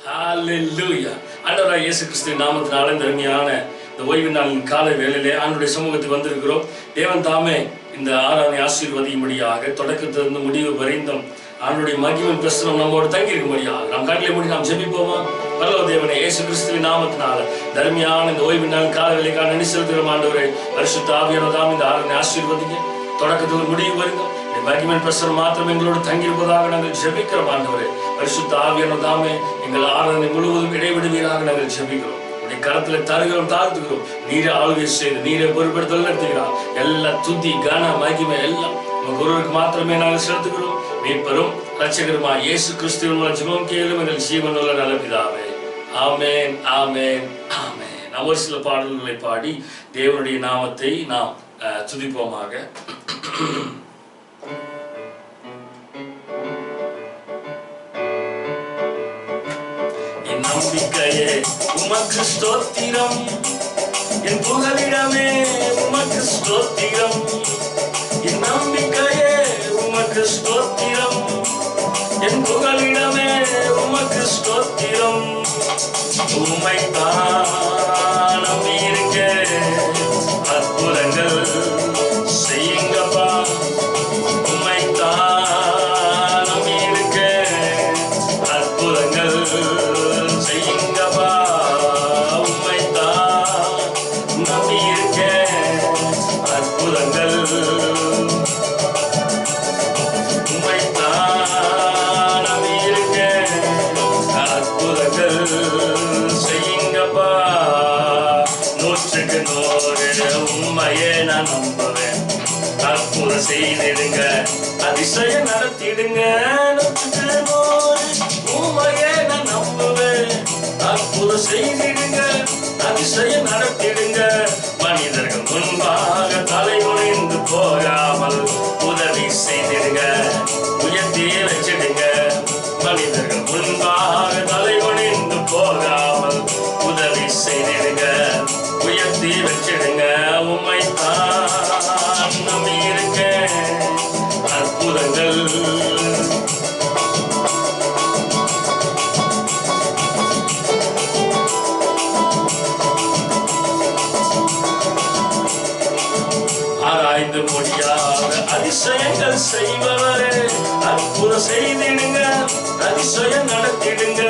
ஹalleluya. ஆண்டவராகிய இயேசு கிறிஸ்துவின் நாமத்தினால இந்த அருமையான இந்த ஓய்வு நாளின் காலை வேளையிலே ஆண்டவருடைய சமூகத்துக்கு வந்திருக்கிறோம். தேவன் தாமே இந்த ஆராதனை ஆசீர்வதிக்கும்படியாக தொடக்கத்திலிருந்து முடிவு வரைந்தும் ஆண்டவருடைய மகிமையின் பிரசனம் நம்மோடு தங்கியிருக்கும்படியாக நாம் கண்களை மூடி நாம் ஜெபிப்போமா? பரலோக தேவனே, இயேசு கிறிஸ்துவின் நாமத்தினால தர்மியான இந்த ஓய்வு நாள் காலை வேளைக்கான நன்றி செலுத்துகிறோம். ஆண்டவரே, பரிசுத்த ஆவியானவராம் இந்த ஆராதனை ஆசீர்வதிங்க. தொடக்கத்தில் முடிவு வரைக்கும் மகிமையின் பிரசனம் மாத்திரம் எங்களோடு தங்கியிருப்பதாக நாங்கள் ஜெபிக்கிறோம். ஆண்டவரே, பரிசுத்த ஆவியானவராமே எங்கள் ஆராதனை முழுவதும் இடைவிடுவீராக நாங்கள் ஜெபிக்கிறோம். உடைய கரத்துல தருகிறோம், தாழ்த்துகிறோம். நீரே ஆளுகை செய்து நீரே பொறுப்படுத்தல் நடத்துகிறார். எல்லா துதி கன மகிமை எல்லாம் உங்க குருவுக்கு மாத்திரமே நாங்கள் செலுத்துகிறோம். மீட்பரும் இரட்சகருமா இயேசு கிறிஸ்துவின் மூலம் ஜெபம் கேளும் எங்கள் ஜீவனுள்ள நல்ல பிதாவே. ஆமென், ஆமென், ஆமென். நாம் ஒரு சில பாடல்களை பாடி தேவனுடைய நாமத்தை நாம் துதிப்போமாக. என் நம்பிக்கையே உமக்கு ஸ்தோத்திரம், என் புகலிடமே உமக்கு ஸ்தோத்திரம். என் நம்பிக்கையே உமக்கு ஸ்தோத்திரம், என் புகலிடமே உமக்கு ஸ்தோத்திரம். உம்மைத்தான் நம்பியிருக்க அற்புதங்கள் செய்யுங்கப்பா. உம்மைத்தான் நம்பியிருக்க அற்புதங்கள் செய்யுங்கப்பா. உம்மைத்தான் நம்பியிருக்க அற்புதங்கள். உம்மைத்தான் நம்பியிருக்க அற்புதங்கள் செய்யுங்கப்பா. 100க்கு 100 உண்மையே நான் நம்புவேன். அற்புதம் செய்திடுங்க, அதிசயம் நடத்திடுங்க. 100க்கு 100 உண்மையே நான் நம்புவேன். அற்புதம் செய்திடுங்க, அதிசயம் நடத்திடுங்க. மனிதர்கள் முன்பாக தலை குனிந்து போகாமல் உதவி செய்திடுங்க, உயர்த்தி வச்சிடுங்க. மனிதர்கள் முன்பாக தலை குனிந்து போகாமல் உதவி செய்திடுங்க, உயர்த்தி வச்சிடுங்க. உம்மைத்தான் நம்பி இருக்க அற்புதங்கள். ஆராய்ந்து முடியாத அதிசயங்கள் செய்பவரே, அற்புதம் செய்திடுங்க, அதிசயம் நடத்திடுங்க.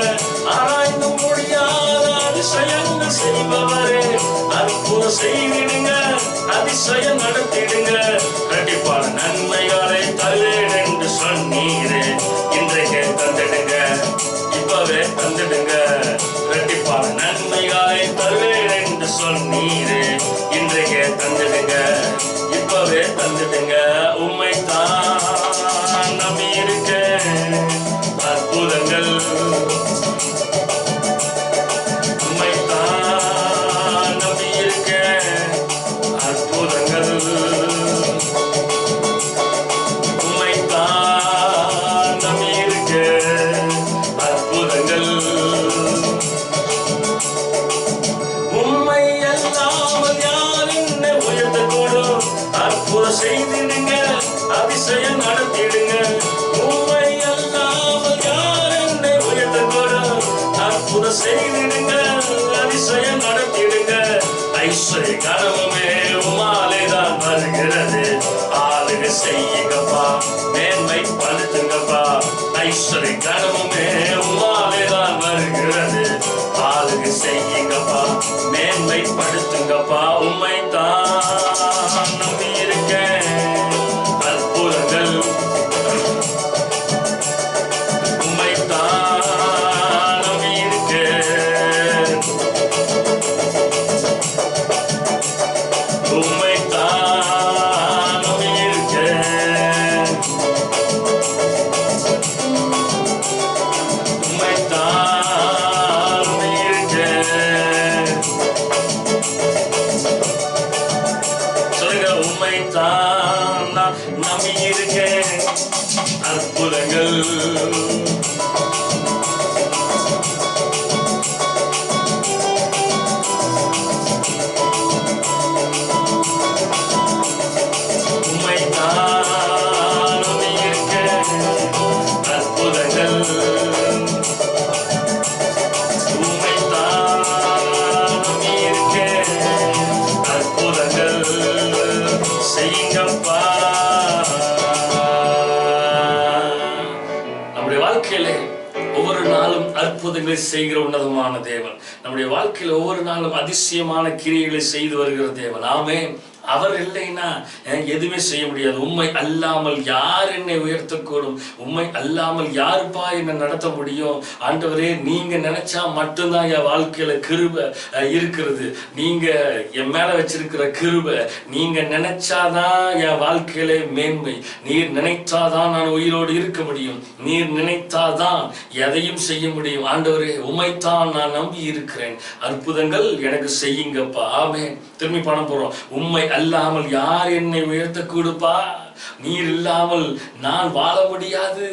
ஆராய்ந்து முடியாத அதிசயங்கள் செய்பவரே, அற்புதம் செய்திடுங்க, அதிசயம் நடத்திடுங்க. கண்டிப்பான நன்மைகளை தருவேன் என்று சொன்னீரே, இன்றைக்கே தந்துடுங்க, இப்பவே தந்துடுங்க. கண்டிப்பான நன்மைகளை தருவேன் என்று சொன்னீரே, இன்றைக்கே தந்துடுங்க, இப்பவே தந்துடுங்க. உம்மைத்தான் நம்பி இருக்க அற்புதங்கள். உம்மைத்தான் நம்பி இருக்க அற்புதங்கள். உம்மைத்தான் நம்பி இருக்க அற்புதங்கள். உம்மை அல்லாமல் யார் என்ன உயர்த்தக்கூடும்? அற்புதம் செய்திடுங்க, அதிசயம் நடத்திடுங்க. உம்மை அல்லாமல் யார் என்ன உயர்த்தக்கூடும்? அற்புதம் செய்திடுங்க, அதிசயம் நடத்திடுங்க. ஐஸ்வர்ய கனவுமே உமாலேதான் வருகிறது. ஆளுகை செய்யுங்கப்பா, மேன்மை படுத்துங்கப்பா. ஐஸ்வர்ய கனவுமே உமாலேதான் வருகிறது. ஆளுகை செய்யுங்கப்பா, மேன்மை படுத்துங்கப்பா. உம்மைத்தான் நம்பி இருக்க அற்புதங்கள். உம்மைத்தான் நம்பி இருக்க உம்மைத்தான் நம்பி இருக்க உம்மைத்தான் நம்பி இருக்க. சொல்லுங்க, உம்மைத்தான் நான் நம்பி இருக்கேன் அற்புதங்கள். உம்மைத்தான் நம்பி இருக்கேன் அற்புதங்கள். அற்புதங்களை செய்கிற உன்னதமான தேவன். நம்முடைய வாழ்க்கையில் ஒவ்வொரு நாளும் அதிசயமான கிரியைகளை செய்து வருகிற தேவன். ஆமென். அவர் இல்லைன்னா எதுவுமே செய்ய முடியாது. உண்மை அல்லாமல் யார் என்னை உயர்த்தக்கூடும்? உண்மை அல்லாமல் யாருப்பா என்னை நடத்த முடியும்? ஆண்டவரே, நீங்க நினைச்சா மட்டும்தான் என் வாழ்க்கையில கிருபை இருக்கிறது. நீங்க என் மேல வச்சிருக்கிற கிருபை, நீங்க நினைச்சாதான் என் வாழ்க்கையில மேன்மை. நீர் நினைத்தாதான் நான் உயிரோடு இருக்க முடியும். நீர் நினைத்தாதான் எதையும் செய்ய முடியும். ஆண்டவரே, உம்மைத்தான் நான் நம்பி இருக்கிறேன். அற்புதங்கள் எனக்கு செய்யுங்கப்பா. ஆமென். திரும்பி பணம் போறோம். உண்மை அல்லாமல் யார் என்னை உயர்த்த கூடுப்பா? நீர் இல்லாமல் நான் வாழ முடியாது.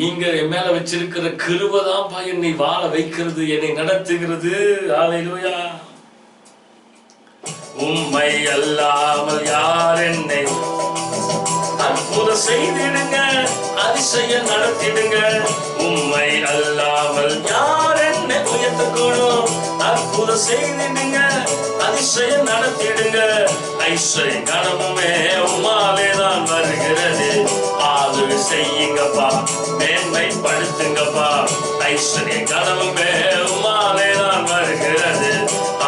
நீங்க என் மேல வச்சிருக்கிற கிருபைதான்ப்பா என்னை வாழ வைக்கிறது, என்னை நடத்துகிறது. ஹல்லேலூயா. உம்மை அல்லாமல் யார் என்னை அற்புதம் செய்திடுங்க, அதிசயம் நடத்திடுங்க. உம்மை அல்லாமல் யார் என்னை உயர்த்தக்கூடும்? அற்புதம் செய்திடுங்க, அதிசயம் நடத்திடுங்க. ஐஸ்வர்யம் கனமுமே உம்மாலே தான் வருகிறது. ஆளுகை செய்யுங்கப்பா, மேன்மைப்படுத்துங்கப்பா. ஐஸ்வர்யம் கனமுமே உம்மாலே தான் வருகிறது.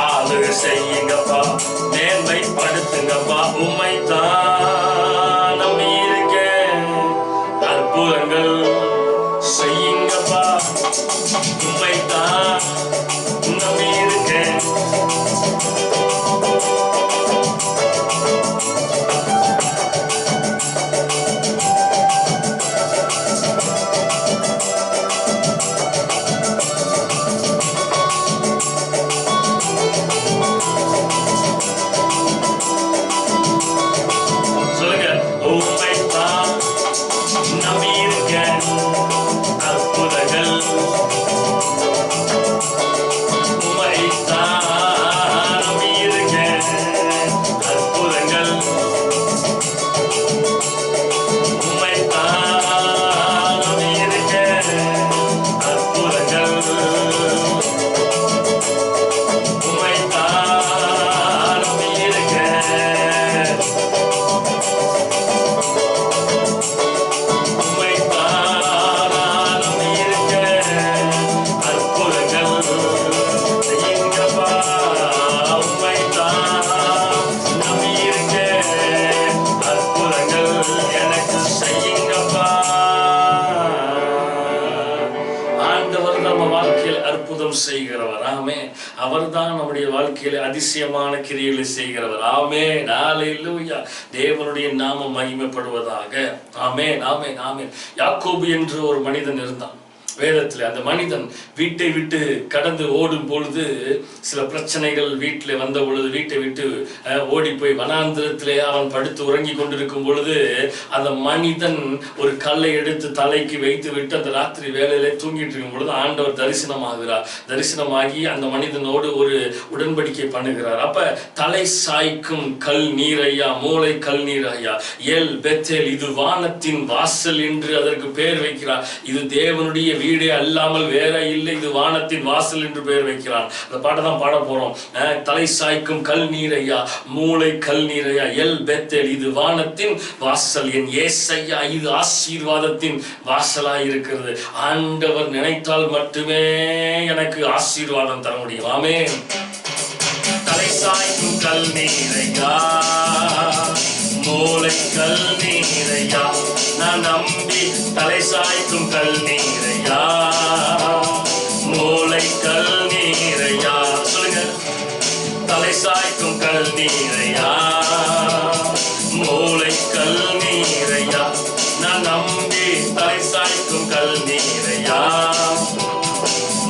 ஆளுகை செய்யுங்கப்பா, மேன்மைப்படுத்துங்கப்பா. உம்மைத்தான் நம்பி இருக்கேன். அற்புதங்கள் செய்யுங்கப்பா. உம்மைத்தான் நம்பி இருக்கேன். செய்கிறவர். ஆமே. அவர்தான் நம்முடைய வாழ்க்கையில அதிசயமான கிரியைகளை செய்கிறவர். ஆமென். ஹல்லேலூயா. தேவனுடைய நாமம் மகிமைப்படுவதாக. ஆமென், ஆமென், ஆமென். யாக்கோபு என்று ஒரு மனிதன் இருந்தான் வேதத்தில். அந்த மனிதன் வீட்டை விட்டு கடந்து ஓடும் பொழுது சில பிரச்சனைகள் வீட்டில் வந்த பொழுது வீட்டை விட்டு ஓடி போய் வனாந்திரத்திலே அவன் படுத்து உறங்கி கொண்டிருக்கும் பொழுது அந்த மனிதன் ஒரு கல்லை எடுத்து தலைக்கு வைத்து விட்டு அந்த ராத்திரி வேலையிலே தூங்கிட்டு இருக்கும் பொழுது ஆண்டவர் தரிசனமாகிறார். தரிசனமாகி அந்த மனிதனோடு ஒரு உடன்படிக்கை பண்ணுகிறார். அப்ப தலை சாய்க்கும் கல் நீரையா, மூளை கல் நீரையா, எல் பெத்தேல், இது வானத்தின் வாசல் என்று அதற்கு பெயர் வைக்கிறார். இது தேவனுடைய வீடே அல்லாமல் வேற இல்லை, இது வானத்தின் வாசல் என்று பெயர் வைக்கிறான். அந்த பாட்டை தான் பாட போறோம். தலை சாய்க்கும் கல் நீரையா, மூளை கல் நீரையா, எல் பெத்தேல், இது வானத்தின் வாசல். என் ஏசையா, இது ஆசீர்வாதத்தின் வாசலாய் இருக்கிறது. ஆண்டவர் நினைத்தால் மட்டுமே எனக்கு ஆசீர்வாதம் தர முடியும். ஆமென். தலை சாய்க்கும் கல் நீரையா, மூளை கல் நீரையா, நான் நம்பி தலை சாய்க்கும் கல் நீரையா, மூளை கல் நீரையா. சொல்லுங்க. தலை சாய்க்கும் கல் நீரையா, மூளை கல் நீரையா, நான் நம்பி தலை சாய்க்கும் கல் நீரையா,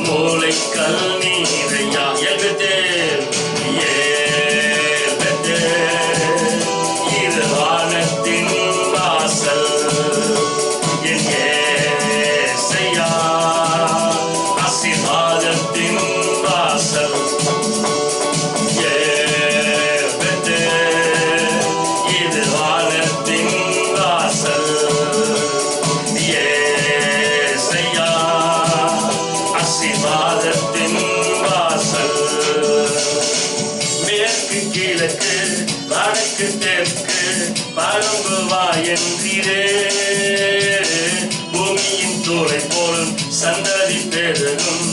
மூளை கல் நீரையா. எல்பெத்தே இது வானத்தின் வாசல். என் ஏசையா, ஆசீர்வாதத்தின் வாசல். இது வானத்தின் வாசல். ஏசையா, ஆசீர்வாதத்தின் வாசல். மேற்கு கிழக்கு வடக்கு தெற்கு பரம்புவா என்றீரே, பூமியின் தோலை போலும் சந்ததி பெருகும்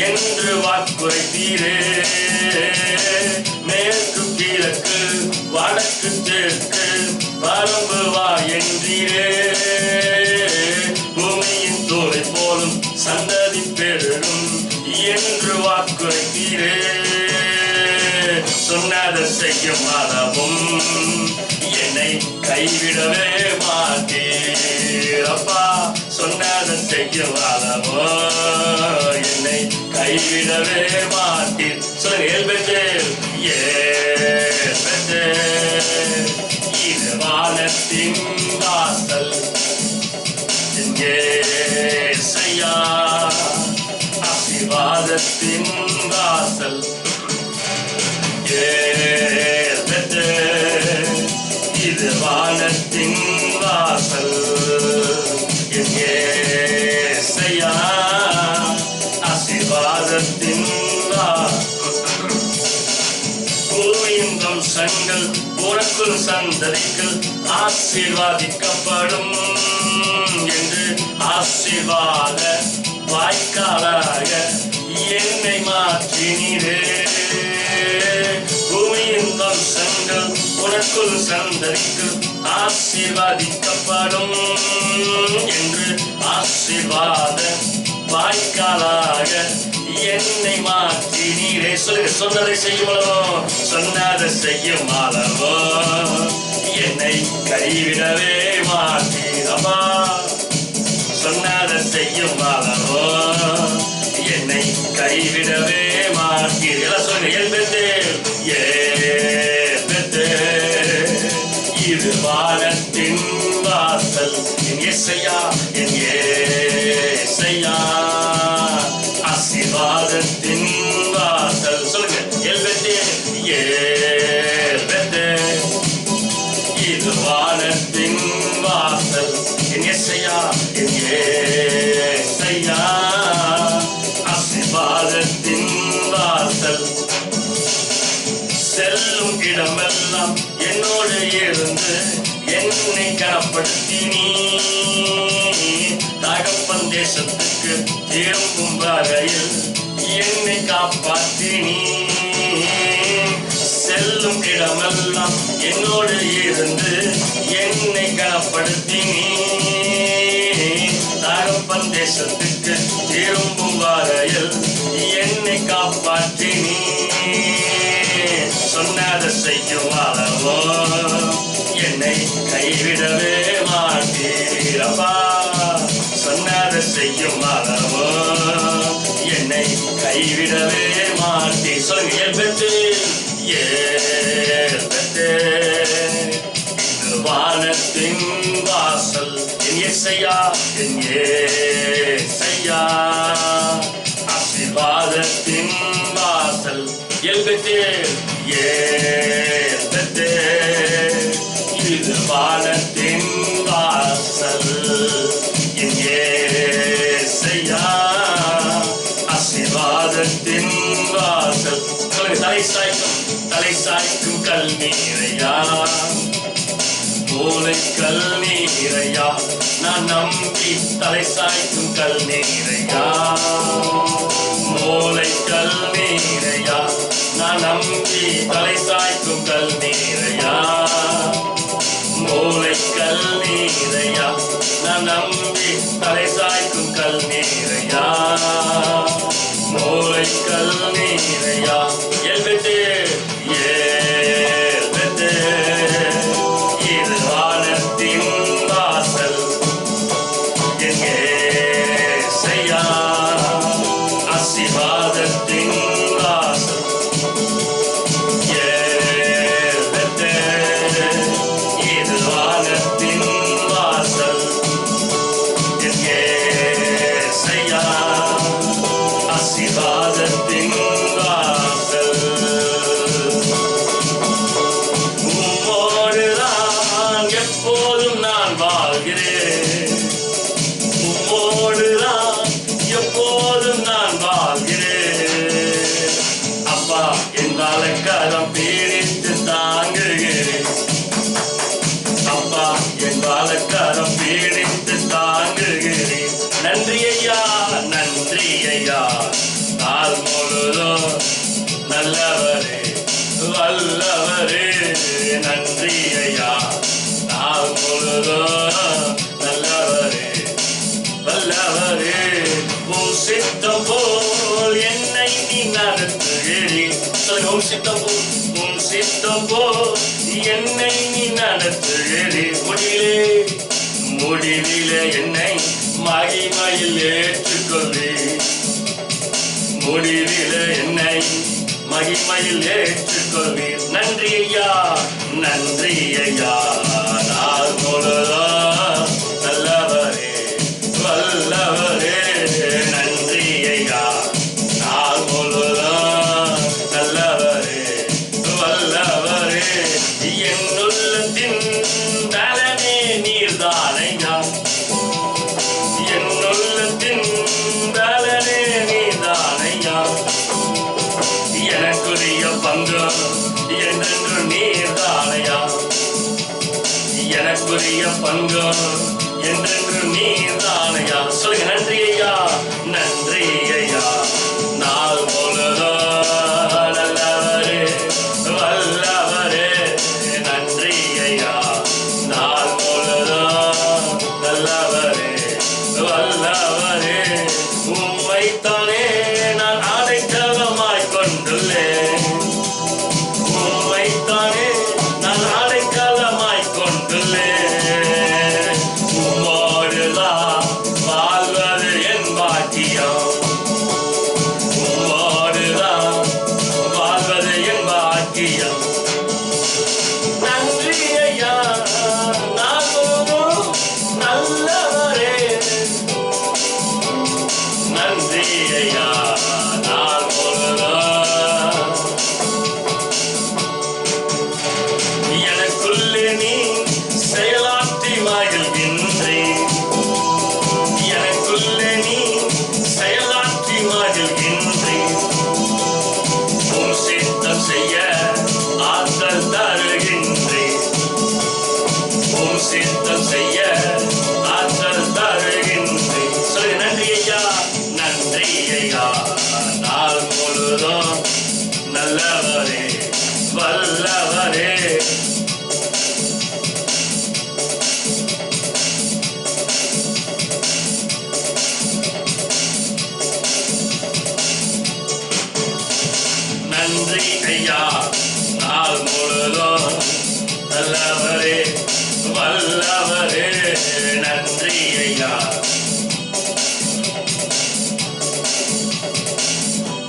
என்று வாக்குரைத்தீரே. மேற்கு கிழக்கு வடக்கு தெற்கு பரம்பு வா என்றீரே. பூமியின் தோலை போலும் சந்ததி பெருகும் என்று வாக்குரைத்தீரே. சொன்னதை செய்யும் அளவும் என்னை கைவிடவே மாட்டீர். அப்பா சொன்னதை செய்யும் அளவோ என்னை கைவிடவே மாட்டீர். சொல்லுங்க, இது வானத்தின் வாசல் எங்கேசையா, ஆசீர்வாதத்தின் வாசல் இது வானத்தின் வாசல் எங்கேசையா, ஆசீர்வாதத்தின் பூமியின் வம்சங்கள் உனக்குள் சந்ததிகள் ஆசீர்வாதிக்கப்படும் என்று ஆசீர்வாத வாய்க்காலாக என்னை மாற்றினீரே. பூமியின் வம்சங்கள் உனக்குள் சந்ததிகள் ஆசீர்வாதிக்கப்படும் என்று ஆசீர்வாத வாய்க்காலாக என்னை மாற்றினீரே. சொல்லுங்க, சொன்னதை செய்யும் அளவோ, சொன்னதை செய்யும் அளவோ என்னை கைவிடவே மாட்டீரப்பா. சொன்னதை செய்யும் அளவோ என்னை கைவிடவே மாட்டீர். எல்லாம் சொல்லுங்க, இது வானத்தின் வாசல் என் இயேசையா, என் இயேசையா, ஆசீர்வாதத்தின் வாசல். சொல்லுங்க, இது வானத்தின் வாசல் என் இயேசையா, என் இயேசையா, ஆசீர்வாதத்தின் வாசல். செல்லும் இடமெல்லாம் என்னோடு இருந்து என்னை கனப்படுத்தினீ. தகப்பன் தேசத்துக்கு திரும்பும் வகையில் என்னை காப்பாற்றினீ. செல்லும் இடமெல்லாம் என்னோடு இருந்து என்னை கனப்படுத்தினீ. தகப்பன் தேசத்துக்கு திரும்பும் வகையில் என்னை காப்பாற்றினீ. சொன்னதை செய்யும் அளவோ என்னை கைவிடவே மாட்டீரப்பா. சொன்னதை செய்யும் அளவோ என்னை கைவிடவே மாட்டீர். சொல்லுங்க, இது வானத்தின் வாசல் என் இயேசையா, என் இயேசையா, ஆசீர்வாதத்தின் வாசல். இது வானத்தின் வாசல் என் இயேசையா, ஆசீர்வாதத்தின் வாசல். தலை சாய்க்கும் கல்நீரையா, மூளை கல்நீரையா, நான் நம்பி தலை சாய்க்கும் கல்நீரையா. மூளை கல்நீரையா, நான் நம்பி தலை சாய்க்கும் கல்நீரையா. மூளை கல்நீரையா, நான் நம்பி தலை சாய்க்கும் கல்நீரையா. மூளை கல்நீரையா, இது வானத்தின் வாசல் என் இயேசையா, ஆசீர்வாதத்தின் வாசல். இது வானத்தின் வாசல் என் இயேசையா, ஆசீர்வாதத்தின் வாசல். உம்மோடுதான் எப்போதும் நான் வாழ்கிறேன். உம்மோடுதான் எப்போதும் நான் வாழ்கிறேன். அப்பா, என் வலக்கரம் பீடித்து தாங்குகிறேன். அப்பா, என் வலக்கரம் பீடித்து தாங்குகிறேன். நன்றி ஐயா, நாள் முழுதும் நல்லவரே வல்லவரே நன்றி ஐயா. நாள் முழுதும் நல்லவரே வல்லவரே உம் சித்தம் போல் என்னை நீ நடத்துகிறீர். உம் சித்தம் போல் உம் சித்தம் போல் என்னை நீ நடத்துகிறீர். முடிவிலே என்னை மகிமையில் ஏற்றுக்கொள்வீர். முடிவிலே என்னை மகிமையில் ஏற்றுக்கொள்வீர். நன்றி ஐயா நன்றி ஐயா. நாள் முழுதும் நல்லவரே வல்லவரே நன்றி ஐயா. நாள் முழுதும் நல்லவரே வல்லவரே என் உள்ளத்தின் பலனே நீர்தானையா. என் உள்ளத்தின் பலனே நீர்தானையா. எனக்குரிய பங்கு என்றென்று நீர்தானையா. எனக்குரிய பங்கு என்றென்று நீர்தானையா. சொல்லுங்க நன்றி ஐயா நன்றி ஐயா. நாள் முழுதும் நல்லவரே வல்லவரே நன்றி ஐயா. நாள் முழுதும் நல்லவரே வல்லவரே உம்மைத்தானே நான் அடைக்கலமாய் கொண்டுள்ளேன். உம்மைத்தானே நான் அடைக்கலமாய் கொண்டுள்ளேன். உம்மோடுதான் வாழ்வது என் பாக்கியம். உம்மோடுதான் வாழ்வது என் பாக்கியம். நன்றி ஐயா நாள் முழுதும் நல்லவரே. நன்றி ஐயா நாள் முழுதும். எனக்குள்ளே நீ செயலாற்றி மகிழ்கின்றேன். எனக்குள்ளே நீ செயலாற்றி மகிழ்கின்றேன். உம் சித்தம் செய்ய ஆற்றல் தருகின்றேன். உம் சித்தம் செய்ய ஆற்றல் தருகின்றேன். சொல்லு நன்றி ஐயா நன்றி ஐயா. நாள் முழுதும் நல்லவரே வல்லவரே நன்றி ஐயா. நாள் முழுதும் நல்லவரே வல்லவரே நன்றி ஐயா.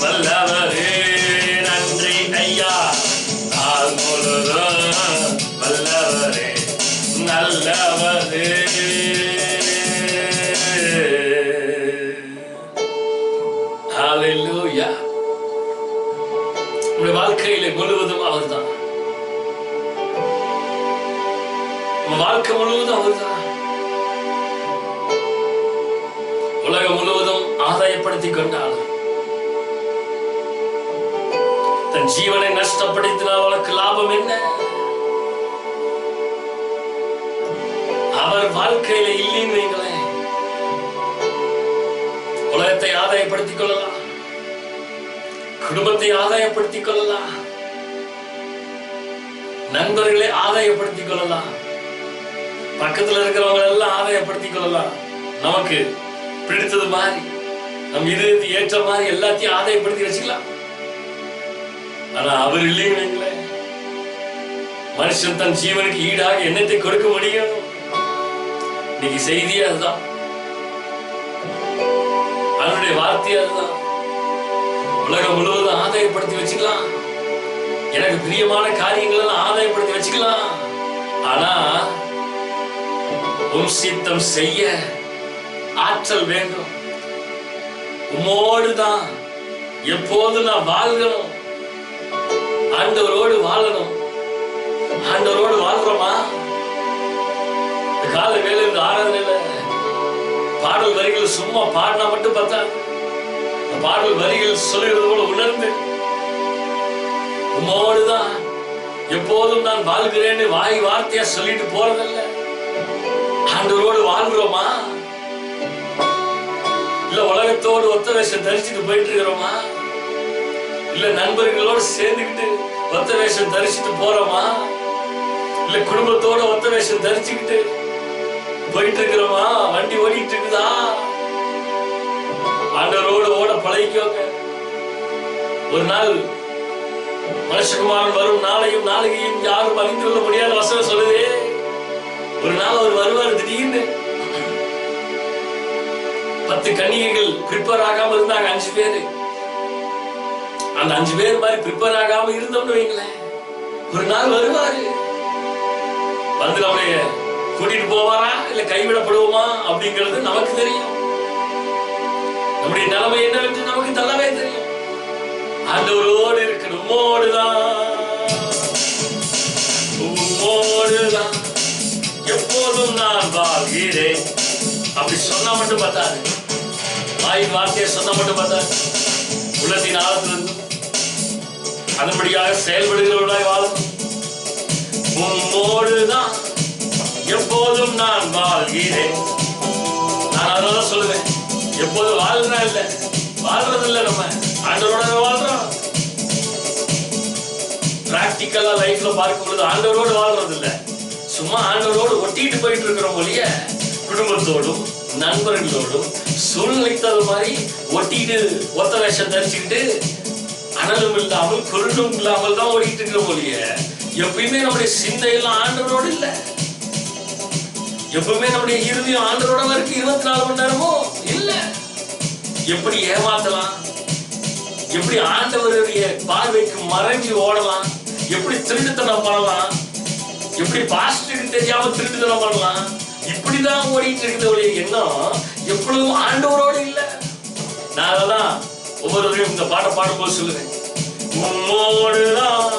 வல்லவரே நன்றி ஐயா. நாள் முழுதும் வல்லவரே நல்லவரே. ஹல்லேலூயா. உங்களுடைய வாழ்க்கையில முழுவதும் அவர்தான். வாழ்க்கை முழுவதும் அவர்தான். உலகம் முழுவதும் ஆதாயப்படுத்திக் கொண்டாலும் தன் ஜீவனை நஷ்டப்படுத்தினால் அவளுக்கு லாபம் என்ன? அவர் வாழ்க்கையில இல்லைன்னு வைங்களேன், உலகத்தை ஆதாயப்படுத்திக் கொள்ளலாம், குடும்பத்தை ஆதாயப்படுத்திக் கொள்ளலாம், நண்பர்களை ஆதாயப்படுத்திக் கொள்ளலாம், பக்கத்துல இருக்கிறவங்க எல்லாம் ஆதாயப்படுத்திக் கொள்ளலாம். நமக்கு பிடித்தது மாதிரி, நம் இதயத்தை ஏற்ற மாதிரி எல்லாத்தையும் ஆதாயப்படுத்தி வச்சுக்கலாம். ஆனா அவர் இல்லைன்னு வைங்களேன், மனுஷன் தன் ஜீவனுக்கு ஈடாக என்னத்தை கொடுக்க முடியும்? இன்னைக்கு செய்தியே அதுதான், அவருடைய வார்த்தையே அதுதான். உலகம் முழுவதும் ஆதாயப்படுத்தி வச்சுக்கலாம், எனக்கு பிரியமான காரியங்கள் எல்லாம் ஆதாயப்படுத்தி வச்சுக்கலாம். ஆனா உம் சித்தம் செய்ய ஆற்றல் வேண்டும். உம்மோடுதான் எப்போது நான் வாழ்கிறோம், ஆண்டவரோடு வாழணும். ஆண்டவரோடு வாழ்றோமா? கால வேலை இந்த ஆராதனையில பாடல் வரிகள் சும்மா பாடினா மட்டும் பார்த்தா, பாடல் வரிகள் சொல்லுகிறது போல உணர்ந்து உம்மோடுதான் எப்போதும் நான் வாழ்கிறேன்னு வாய் வார்த்தையா சொல்லிட்டு போறதல்ல, ஆண்டவரோடு வாழ்கிறோமா? இல்ல உலகத்தோடு ஒத்த வேஷம் தரிச்சுட்டு போயிட்டு இருக்கிறோமா? இல்ல நண்பர்களோடு சேர்ந்துக்கிட்டு ஒத்த வேஷம் தரிச்சுட்டு போறோமா? இல்ல குடும்பத்தோட ஒத்த வேஷம் தரிச்சுக்கிட்டு போயிட்டு இருக்கிறோமா? வண்டி ஓடிட்டு இருக்குதா? ஆண்டவரோடு ஓட பழகிக்கோங்க. ஒரு நாள் மனுஷகுமாரன் வரும் நாளையும் நாளையும் யாரும் அறிந்து கொள்ள முடியாத வசனம் சொல்லுதே. ஒரு நாள் அவர் வருவார் திடீர்னு. 10 கன்னிகைகள் ப்ரிப்பேர் ஆகாம இருந்தாங்க, 5 பேரு. அந்த 5 பேர் மாதிரி ப்ரிப்பேர் ஆகாம இருந்தோம்னு வைங்களேன், ஒரு நாள் வருவாரு. வந்து நம்மளைய கூட்டிட்டு போவாரா இல்ல கைவிடப்படுவோமா அப்படிங்கிறது நமக்கு தெரியும். நம்முடைய நிலைமை என்னவென்று நமக்கு நல்லாவே தெரியும். ஆண்டவரோடு இருக்கணும். உம்மோடுதான் எப்போதும் நான் வாழ்கிறேன். அப்படி சொன்னா மட்டும் பார்த்தாரு, வாயின் வார்த்தையை சொன்னா மட்டும் பார்த்தாரு. உள்ளத்தின் ஆழத்திலிருந்து அதன்படியாக செயல்படுகிறவர்களாய் வாழும். உம்மோடுதான் எப்போதும் நான் வாழ்கிறேன். நான் அதனால சொல்லுவேன், எப்போதும் வாழ்றா இல்ல, வாழ்றது இல்ல, நம்ம ஆண்டவரோட வாழ்றோம். பிராக்டிக்கலா லைஃப்ல பார்க்கும் பொழுது ஆண்டவரோடு வாழ்றது இல்ல, சும்மா ஆண்டவரோடு ஒட்டிட்டு போயிட்டு இருக்கிறோம் ஒழிய குடும்பத்தோடும் நண்பர்களோடும் சூழ்நிலைக்கு தகுந்த மாதிரி ஒட்டிட்டு ஒத்த வேஷம் தரிச்சுக்கிட்டு அனலும் இல்லாமல் குருடும் இல்லாமல் தான் ஓடிட்டு இருக்கிறோம் ஒழிய எப்பயுமே நம்முடைய சிந்தையெல்லாம் ஆண்டவரோடு இல்ல. எப்பவுமே நம்முடைய இறுதியும் ஆண்டவரோட இருக்கு. 24 மணி நேரமும் இல்ல. எப்படி ஏமாத்தலாம், எப்படி ஆண்டவருடைய பார்வைக்கு மறைஞ்சு ஓடலாம், எப்படி திருட்டுத்தனம் பண்ணலாம், எப்படி பாஸ்டருக்கு தெரியாம திருட்டுத்தனம் பண்ணலாம், இப்படிதான் ஓடிட்டு இருக்கிற எண்ணம் எப்பொழுதும் ஆண்டவரோடு இல்ல. நான் அதெல்லாம் ஒவ்வொருவரையும் இந்த பாட்டை பாடும்போது சொல்லுவேன். உம்மோடுதான்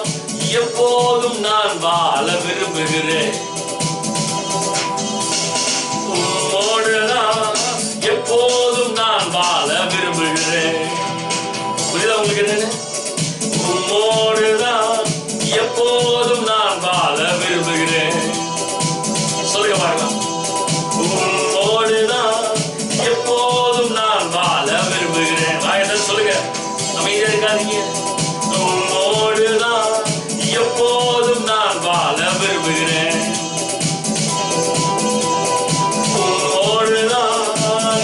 எப்போதும் நான் வாழ விரும்புகிறேன். உம்மோடுதான் எப்போதும் நான் வாழ விரும்புகிறேன். புரியுதா உங்களுக்கு என்னன்னு? உம்மோடுதான் எப்போதும் நான் வாழ விரும்புகிறேன். சொல்லுங்க பார்க்கலாம். உம்மோடுதான் எப்போதும் நான் வாழ விரும்புகிறேன். வாயில சொல்லுங்க, அமைதியா இருக்காதீங்க. உம்மோடுதான் எப்போதும் நான் வாழ விரும்புகிறேன். உம்மோடுதான்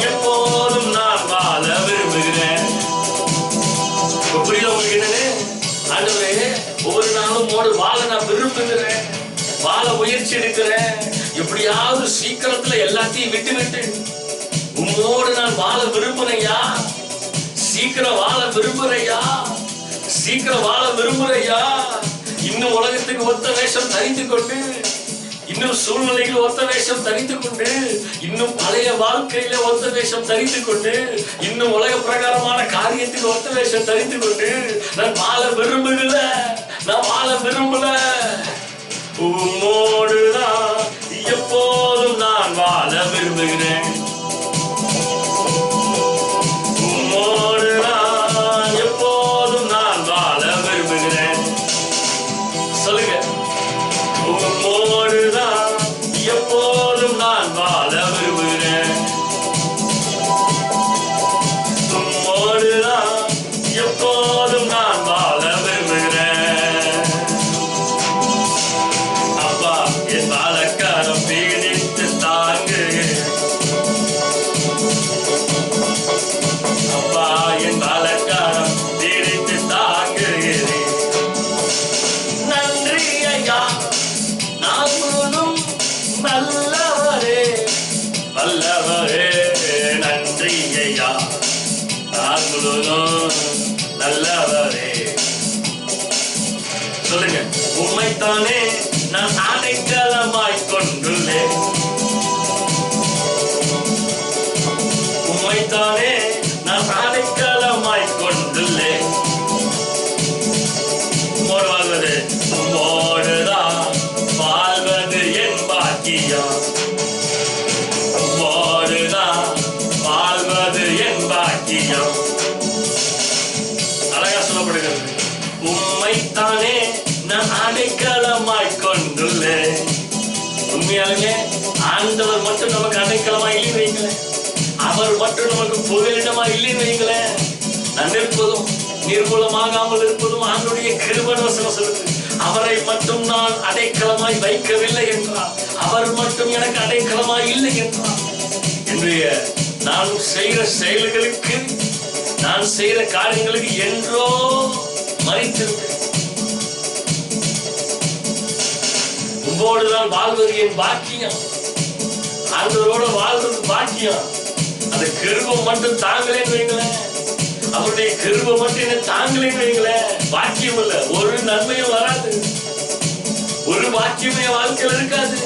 எப்போதும் நான் வாழ விரும்புகிறேன். புரியுதா உங்களுக்கு என்னன்னு? ஆண்டவரே, ஒவ்வொரு நாளும் உம்மோடு வாழ நான் விரும்புகிறேன், வாழ முயற்சி எடுக்கிறேன். எப்படியாவது சீக்கிரத்துல எல்லாத்தையும் விட்டு உம்மோடு நான் வாழ விரும்புறையா, சீக்கிரம் வாழ விரும்புறையா, சீக்கிரம் வாழ விரும்புறையா. இன்னும் உலகத்துக்கு ஒத்த வேஷம் தரித்து கொண்டு, இன்னும் சூழ்நிலைகள் ஒத்த வேஷம் தரித்து கொண்டு, இன்னும் பழைய வாழ்க்கையில ஒத்த வேஷம் தரித்து கொண்டு, இன்னும் உலக பிரகாரமான காரியத்துக்கு ஒத்த வேஷம் தரித்து கொண்டு நான் வாழ விரும்புகல, நான் வாழ விரும்பல. உம்மோடுதான் எப்போதும் நான் வாழ விரும்புகிறேன். உம்மோடுதான் எப்போதும் நான் வாழ விரும்புகிறேன். சொல்லுங்க. உம்மோடுதான் எப்போதும் நான் வாழ விரும்புகிறேன். உம்மோடுதான் எப்போதும் நான் வாழ விரும்புகிறேன். அப்பா, என் வாழக்காரம் பீடித்து தாங்கு. அப்பா, என் வாழக்காரம் பீடித்து தாங்குகிறேன். நன்றி ஐயா, நான் முழுதும் நல்லவரே, வல்லவரே. நன்றி ஐயா, நான் முழுதும் நல்லவரே. சொல்லுங்க. உம்மைத்தானே நான் அடைக்கலமாய் கொண்டுள்ளேன். உம்மைத்தானே நான் அடைக்கலமாய் கொண்டுள்ளேன். வாழ்வது உம்மோடுதான் வாழ்வது என் பாக்கியம். உம்மோடுதான் வாழ்வது என் பாக்கியம். அழகா சொல்லப்படுகிறது. உம்மைத்தானே நான் அடைக்கலமாய் கொண்டுள்ளேன். உண்மையாலுமே ஆண்டவர் மட்டும் நமக்கு அடைக்கலமா இல்லைன்னு வைங்களேன், அவர் மட்டும் நமக்கு புகலிடமா இல்லைன்னு வைங்களேன், நான் நிற்பதும் நிர்மூலமாகாமல் இருப்பதும் ஆண்டுடைய கிருபைன்னு வசனம் சொல்லுது. அவரை மட்டும் நான் அடைக்கலமாய் வைக்கவில்லை என்றார். அவர் மட்டும் எனக்கு அடைக்கலமாய் இல்லை என்றார். இன்றைய நான் செய்கிற செயல்களுக்கு, நான் செய்கிற காரியங்களுக்கு என்றோ மறித்திருப்பேன். உங்களோடு நான் வாழ்வது என் பாக்கியம். ஆண்டவரோட வாழ்றது பாக்கியம். அந்த கிருபை மட்டும் தாங்களேன்னு வைங்களேன், அவருடைய கிருபை மட்டும் என்ன தாங்களேன்னு வைங்களேன், பாக்கியம் இல்ல, ஒரு நன்மையும் வராது, ஒரு பாக்கியமே வாழ்க்கையில் இருக்காது.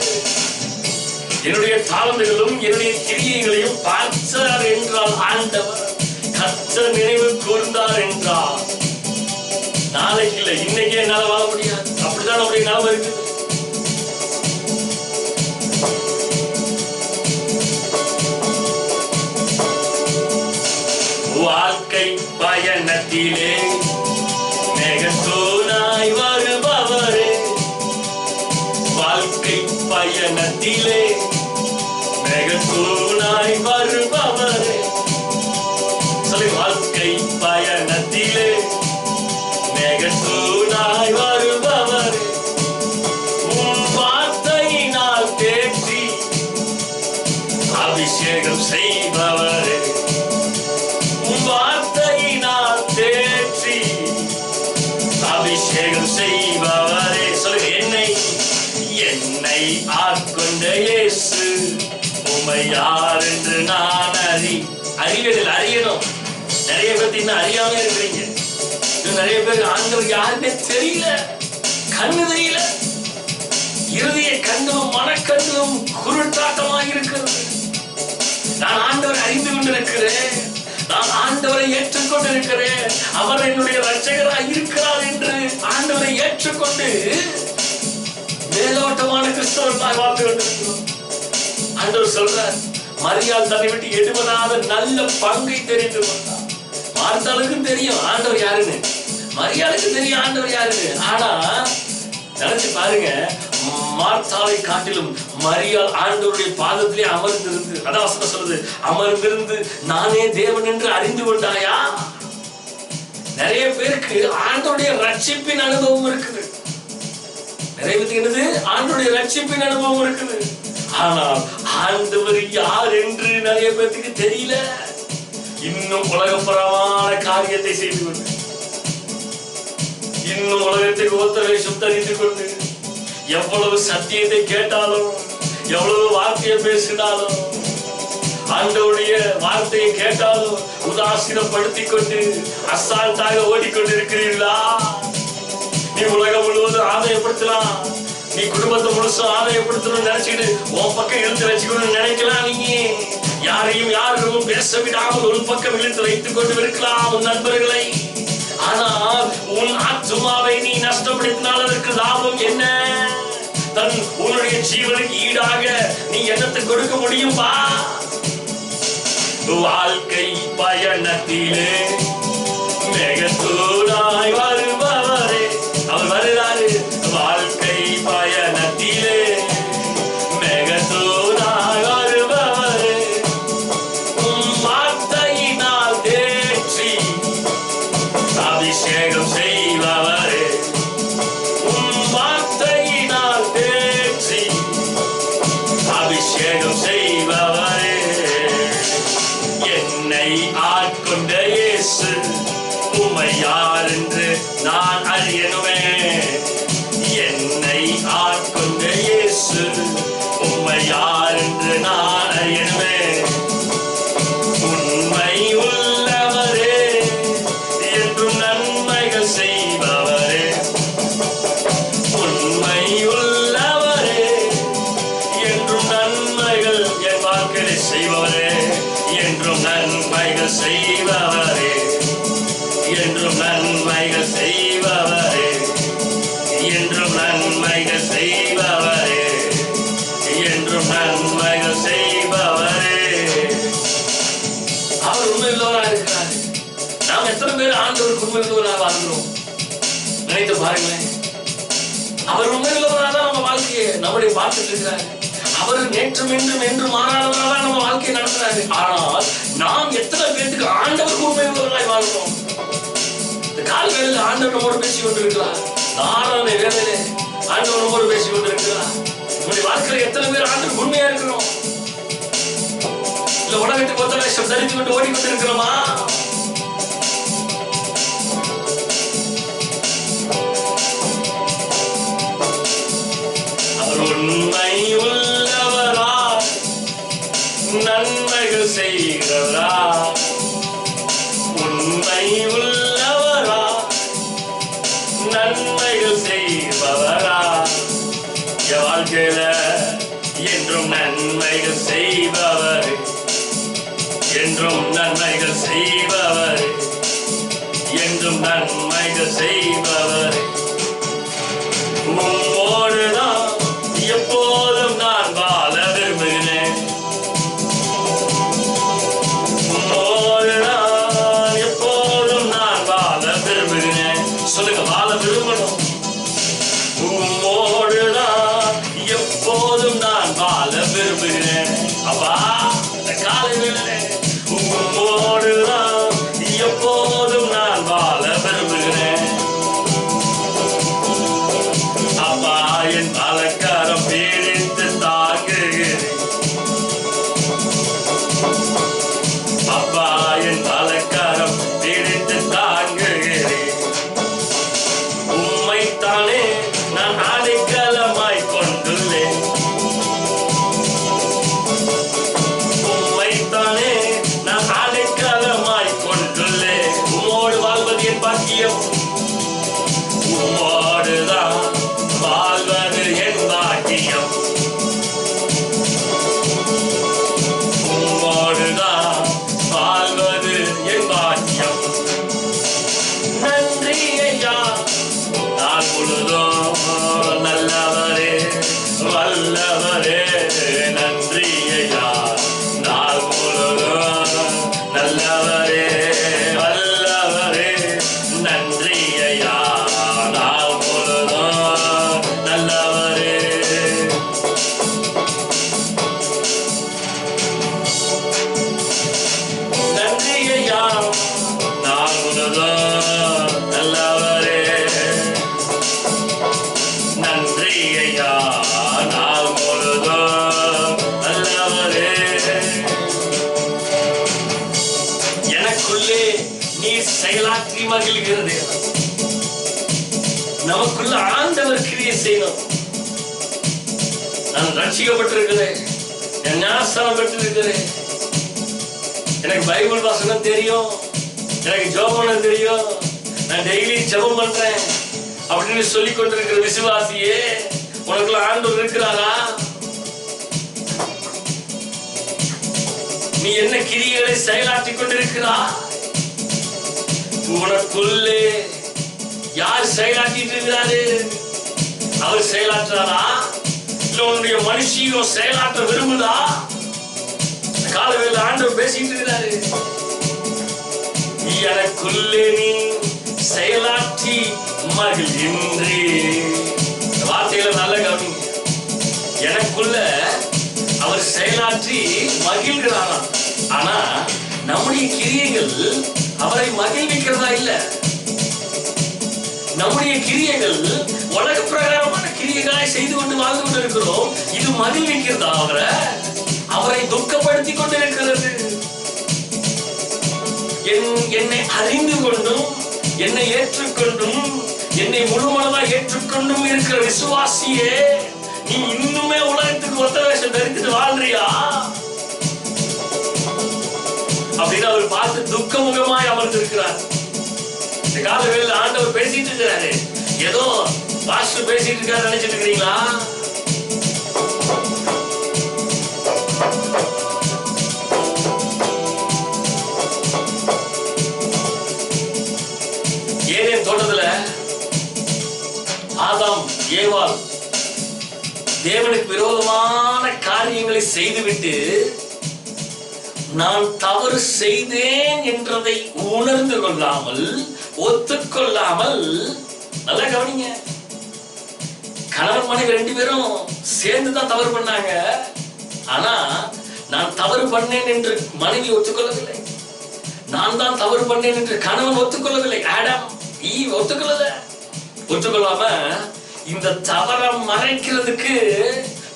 என்னுடைய தாளந்துகளும் என்னுடைய கிரியைகளையும் பார்த்தார் என்றால் ஆண்டவர், கர்த்தர் நினைவு கூர்ந்தார் என்றால் நாளைக்கு இல்லை, இன்னைக்கே என்னால வாழ முடியாது. அப்படிதான் நம்முடைய நிலைமை இருக்குது. வாழ்க்கை பயணத்திலே மேகத்தூணாய் வருபவரே, வாழ்க்கை பயணத்திலே மேகத்தூணாய் வருபவரே, சொல்லி வாழ்க்கை பயணத்திலே மேகத்தூணாய் வருபவரே, உம் வார்த்தையினால் தேற்றி அபிஷேகம் செய்பவரே, வார்த்தையினால் தேற்றி அபிஷேகம் செய்பவரே, சொல்லுங்க. என்னை ஆட்கொண்ட இயேசு உம்மை யார் என்று நான் அறிவதில் அறியணும். நிறைய பேர் இன்னும் அறியாம இருக்கிறீங்க. நிறைய பேர் ஆண்டவர் யாருமே தெரியல, கண்ணு தெரியல, இருதய கண்ணும் மனக்கண்ணும் குருட்டாட்டமாக இருக்கிறது. நான் ஆண்டவர் அறிந்து கொண்டிருக்கிறேன், நான் ஆண்டவரை ஏற்றுக்கொண்டிருக்கிறேன், அவர் என்னுடைய ரட்சகராக இருக்கிறார் என்று ஆண்டவரை ஏற்றுக்கொண்டு மேலோட்டமான கிறிஸ்தவர்களாக வாழ்ந்து கொண்டிருக்கிறோம். ஆண்டவர் சொல்றார், மரியாள் தன்னை விட்டு எடுபடாத நல்ல பங்கை தெரிந்து கொண்டார். மார்த்தாளுக்கும் தெரியும் ஆண்டவர் யாருன்னு, மரியாளுக்கு தெரியும் ஆண்டவர் யாருன்னு. ஆனா நினைச்சு பாருங்க, மார்த்தாளை காட்டிலும் மரியாள் ஆண்டவருடைய பாதத்திலே அமர்ந்திருந்து, அதான் வசனம் சொல்லுது, அமர்ந்திருந்து நானே தேவன் என்று அறிந்து கொண்டாயா. நிறைய பேருக்கு ஆண்டவருடைய ரட்சிப்பின் அனுபவம் இருக்குது, நிறைய பேருக்கு என்னது ஆண்டவருடைய ரட்சிப்பின் அனுபவம் இருக்குது. ஆனால் ஆண்டவர் யார் என்று நிறைய பேருக்கு தெரியல. இன்னும் உலகப்புறமான காரியத்தை செய்து கொண்டு, இன்னும் உலகத்துக்கு ஒத்தரை சுத்தரித்து கொண்டு, எவ்வளவு சத்தியத்தை கேட்டாலும், எவ்வளவு வார்த்தையை பேசினாலும், ஆண்டவருடைய வார்த்தையை கேட்டாலும் உதாசீனப்படுத்திக் கொண்டு அசால்ட்டாக ஓடிக்கொண்டிருக்கிறீர்களா? நீ உலகம் முழுவதும் ஆதாயப்படுத்தலாம், நீ குடும்பத்தை முழுசும் ஆதாயப்படுத்தணும்னு நினைச்சுக்கிட்டு உன் பக்கம் இழுத்து வச்சுக்கணும்னு நினைக்கலாம். நீங்க யாரையும் யாரும் பேச விடாமல் உன் பக்கம் இழுத்து வைத்துக் கொண்டு இருக்கலாம் உன் நண்பர்களை. ஆனால் உன் ஆத்துமாவை நீ நஷ்டப்படுத்தினால் அதற்கு லாபம் என்ன? உன்னுடைய ஜீவனுக்கு ஈடாக நீ என்னத்தை கொடுக்க முடியும்பா? வாழ்க்கை பயணத்திலே மேகத்தூணாய் வருபவரே, அவர் வருகிறாரு. வாழ்க்கை பயணத்திலே மேகத்தூணாய் வருபவரே, உம் வார்த்தையினால் தேற்றி அபிஷேகம் செய்பவரே, உம் வார்த்தையினால் தேற்றி அபிஷேகம் செய்பவரே, என்னை ஆட்கொண்ட இயேசு உம்மை யார் என்று நான் அறியணுமே. என்னை ஆட்கொண்ட இயேசு உம்மை யார் என்று நான் அறியணுமே. உண்மை உள்ளவரே, என்றும் நன்மைகள் செய்பவரே, உண்மை உள்ளவரே, என்றும் நன்மைகள் என் வாழ்க்கையை செய்பவரே, என்றும் நன்மைகள் செய்பவரே, என்றும் நன்மைகள் செய்பவரே, என்றும் நன்மைகள் செய்பவரே, என்றும் நன்மைகள் செய்பவரே. அவர் உண்மையுள்ளவராக இருக்கிறார். நாம் எத்தனை பேர் ஆண்டவருக்கு உண்மையுள்ளவராக வாழ்கிறோம் நினைத்து பாருங்களேன். அவர் உண்மையுள்ளவராக தான் நம்ம வாழ்க்கையை நம்முடைய பார்த்துட்டு இருக்கிறார். அவர் நேற்றும் என்றும் என்று மாறாதவராக நம்ம வாழ்க்கையை நடத்துறாரு. ஆனால் நாம் எத்தனை பேருக்கு ஆண்டவருக்கு உண்மையுள்ளவராய் வாழ்கிறோம்? கால் வேளையில ஆண்டவர் நம்மோடு பேசி கொண்டிருக்கிறார். ஆராதனை வேளையிலே ஆண்டவர் நம்மோடு பேசி கொண்டிருக்கிறார். உங்களுடைய வாழ்க்கையில எத்தனை பேர் ஆண்டவர் உண்மையா இருக்கிறோம்? இல்ல உலகத்துக்கு ஒத்த வேஷம் தரித்து கொண்டு ஓடிக்கொண்டிருக்கிறோமா? உண்மை உள்ளவரா, நன்மைகள் செய்கிறவரா, உண்மை உள்ளவரா, நன்மைகள் செய்பவரா, என் வாழ்க்கையில என்றும் நன்மைகள் செய்பவர், என்றும் நன்மைகள் செய்பவர், என்றும் நன்மைகள் செய்பவர். உம்மோடுதான் எப்போதும் நான் வாழ விரும்புகிறேன். உம்மோடுதான் எப்போதும் நான் வாழ விரும்புகிறேன். சொல்லுங்க, வாழ விரும்பணும். உம்மோடுதான் எப்போதும் நான் வாழ விரும்புகிறேன். அப்பா, இந்த காலை வேளையிலே உம்மோடுதான் எப்போதும் நான் வாழ விரும்புகிறேன். அப்பா, என் அலங்காரம் பீடித்து தாங்குகிறேன். அப்பா, என் அலங்காரம் பீடித்து தாங்குகிறேன். உம்மைத்தானே நான் அடைக்கலமாய் கொண்டுள்ளேன். உம்மைத்தானே நான் அடைக்கலமாய் கொண்டுள்ளேன். உம்மோடு வாழ்வது என் பாக்கியம். உம்மோடுதான் வாழ்வது என் பாக்கியம். உம்மோடுதான் வாழ்வது என் பாக்கியம். நன்றி ஐயா, நான் முழுதும் நல்லவரே வல்லவரே. நன்றி ஐயா, நான் முழுதும் நல்லவரே வல்லவரே. நன்றி ஐயா, நான் முழுதும் நல்லவரே. நன்றி ஐயா, நான் முழுதும் நல்லவரே. நன்றி ஐயா, நான் முழுதும் நல்லவரே. எனக்குள்ளே நீர் செயலாற்றி மகிழ்கிறது. நமக்குள்ள ஆண்டவர் கிரியை செய்யணும். நான் ரட்சிக்கப்பட்டிருக்கிறேன், ஞானஸ்தானம் பெற்றிருக்கிறேன், எனக்கு பைபிள் வாசனம் தெரியும், எனக்கு ஜெபம் தெரியும், நான் டெய்லி ஜெபம் பண்றேன் அப்படின்னு சொல்லிக் கொண்டிருக்கிற விசுவாசியே, உனக்குள்ள ஆண்டவர் இருக்கிறாரா? நீ என்ன கிரியைகளை செயலாற்றிக் கொண்டிருக்கிறாய்? உனக்குள்ளே யார் செயலாற்றிட்டு இருக்கிறாரு? அவர் செயலாற்றாரா? இல்ல உன்னுடைய மனுஷியும் செயலாற்ற விரும்புதா? காலவேளை ஆண்டவர் பேசிட்டு இருக்கிறாரு. எனக்குள்ளே நீ செயலாற்றி மகிழ்கின்றே. வார்த்தையில நல்ல கவனிங்க. எனக்குள்ள அவர் செயலாற்றி மகிழ்கிறாரா? ஆனா நம்முடைய கிரியைகள் அவரை மகிழ்விக்கிறதா இல்ல. நம்முடைய கிரியைகள் உலக பிரகாரமான கிரியைகளை செய்து கொண்டு வாழ்ந்து கொண்டு இருக்கிறோம். இது மகிழ்விக்கிறதா அவரை? அவரை துக்கப்படுத்தி கொண்டிருக்கிறது. என்னை அறிந்து கொண்டும் என்னை ஏற்றுக்கொண்டும் என்னை முழுமனதாக ஏற்றுக்கொண்டும் இருக்கிற விசுவாசியே, நீ இன்னுமே உலகத்துக்கு ஒத்த வேஷம் தரித்துட்டு வாழ்றியா அப்படின்னு அவர் பார்த்து துக்கமுகமாய் அமர்ந்திருக்கிறார். இந்த காலவேளையில ஆண்டவர் பேசிட்டு இருக்கிறாரு. ஏதோ பாஸ்டர் பேசிட்டு இருக்காரு நினைச்சிட்டு இருக்கிறீங்களா? ஏதேன் தோட்டத்துல ஆதாம் ஏவாள் தேவனுக்கு விரோதமான காரியங்களை செய்துவிட்டு நான் தவறு செய்தேன் என்றதை உணர்ந்து கொள்ளாமல் ஒத்துக்கொள்ளாமல், நல்லா கவனிங்க, கணவன் மனைவி ரெண்டு பேரும் சேர்ந்துதான் தவறு பண்ணாங்க. ஆனா நான் தவறு பண்ணேன் என்று மனைவி ஒத்துக்கொள்ளவில்லை, நான் தான் தவறு பண்ணேன் என்று கணவன் ஒத்துக்கொள்ளவில்லை. ஆடம் ஒத்துக்கொள்ளாம இந்த தவற மறைக்கிறதுக்கு,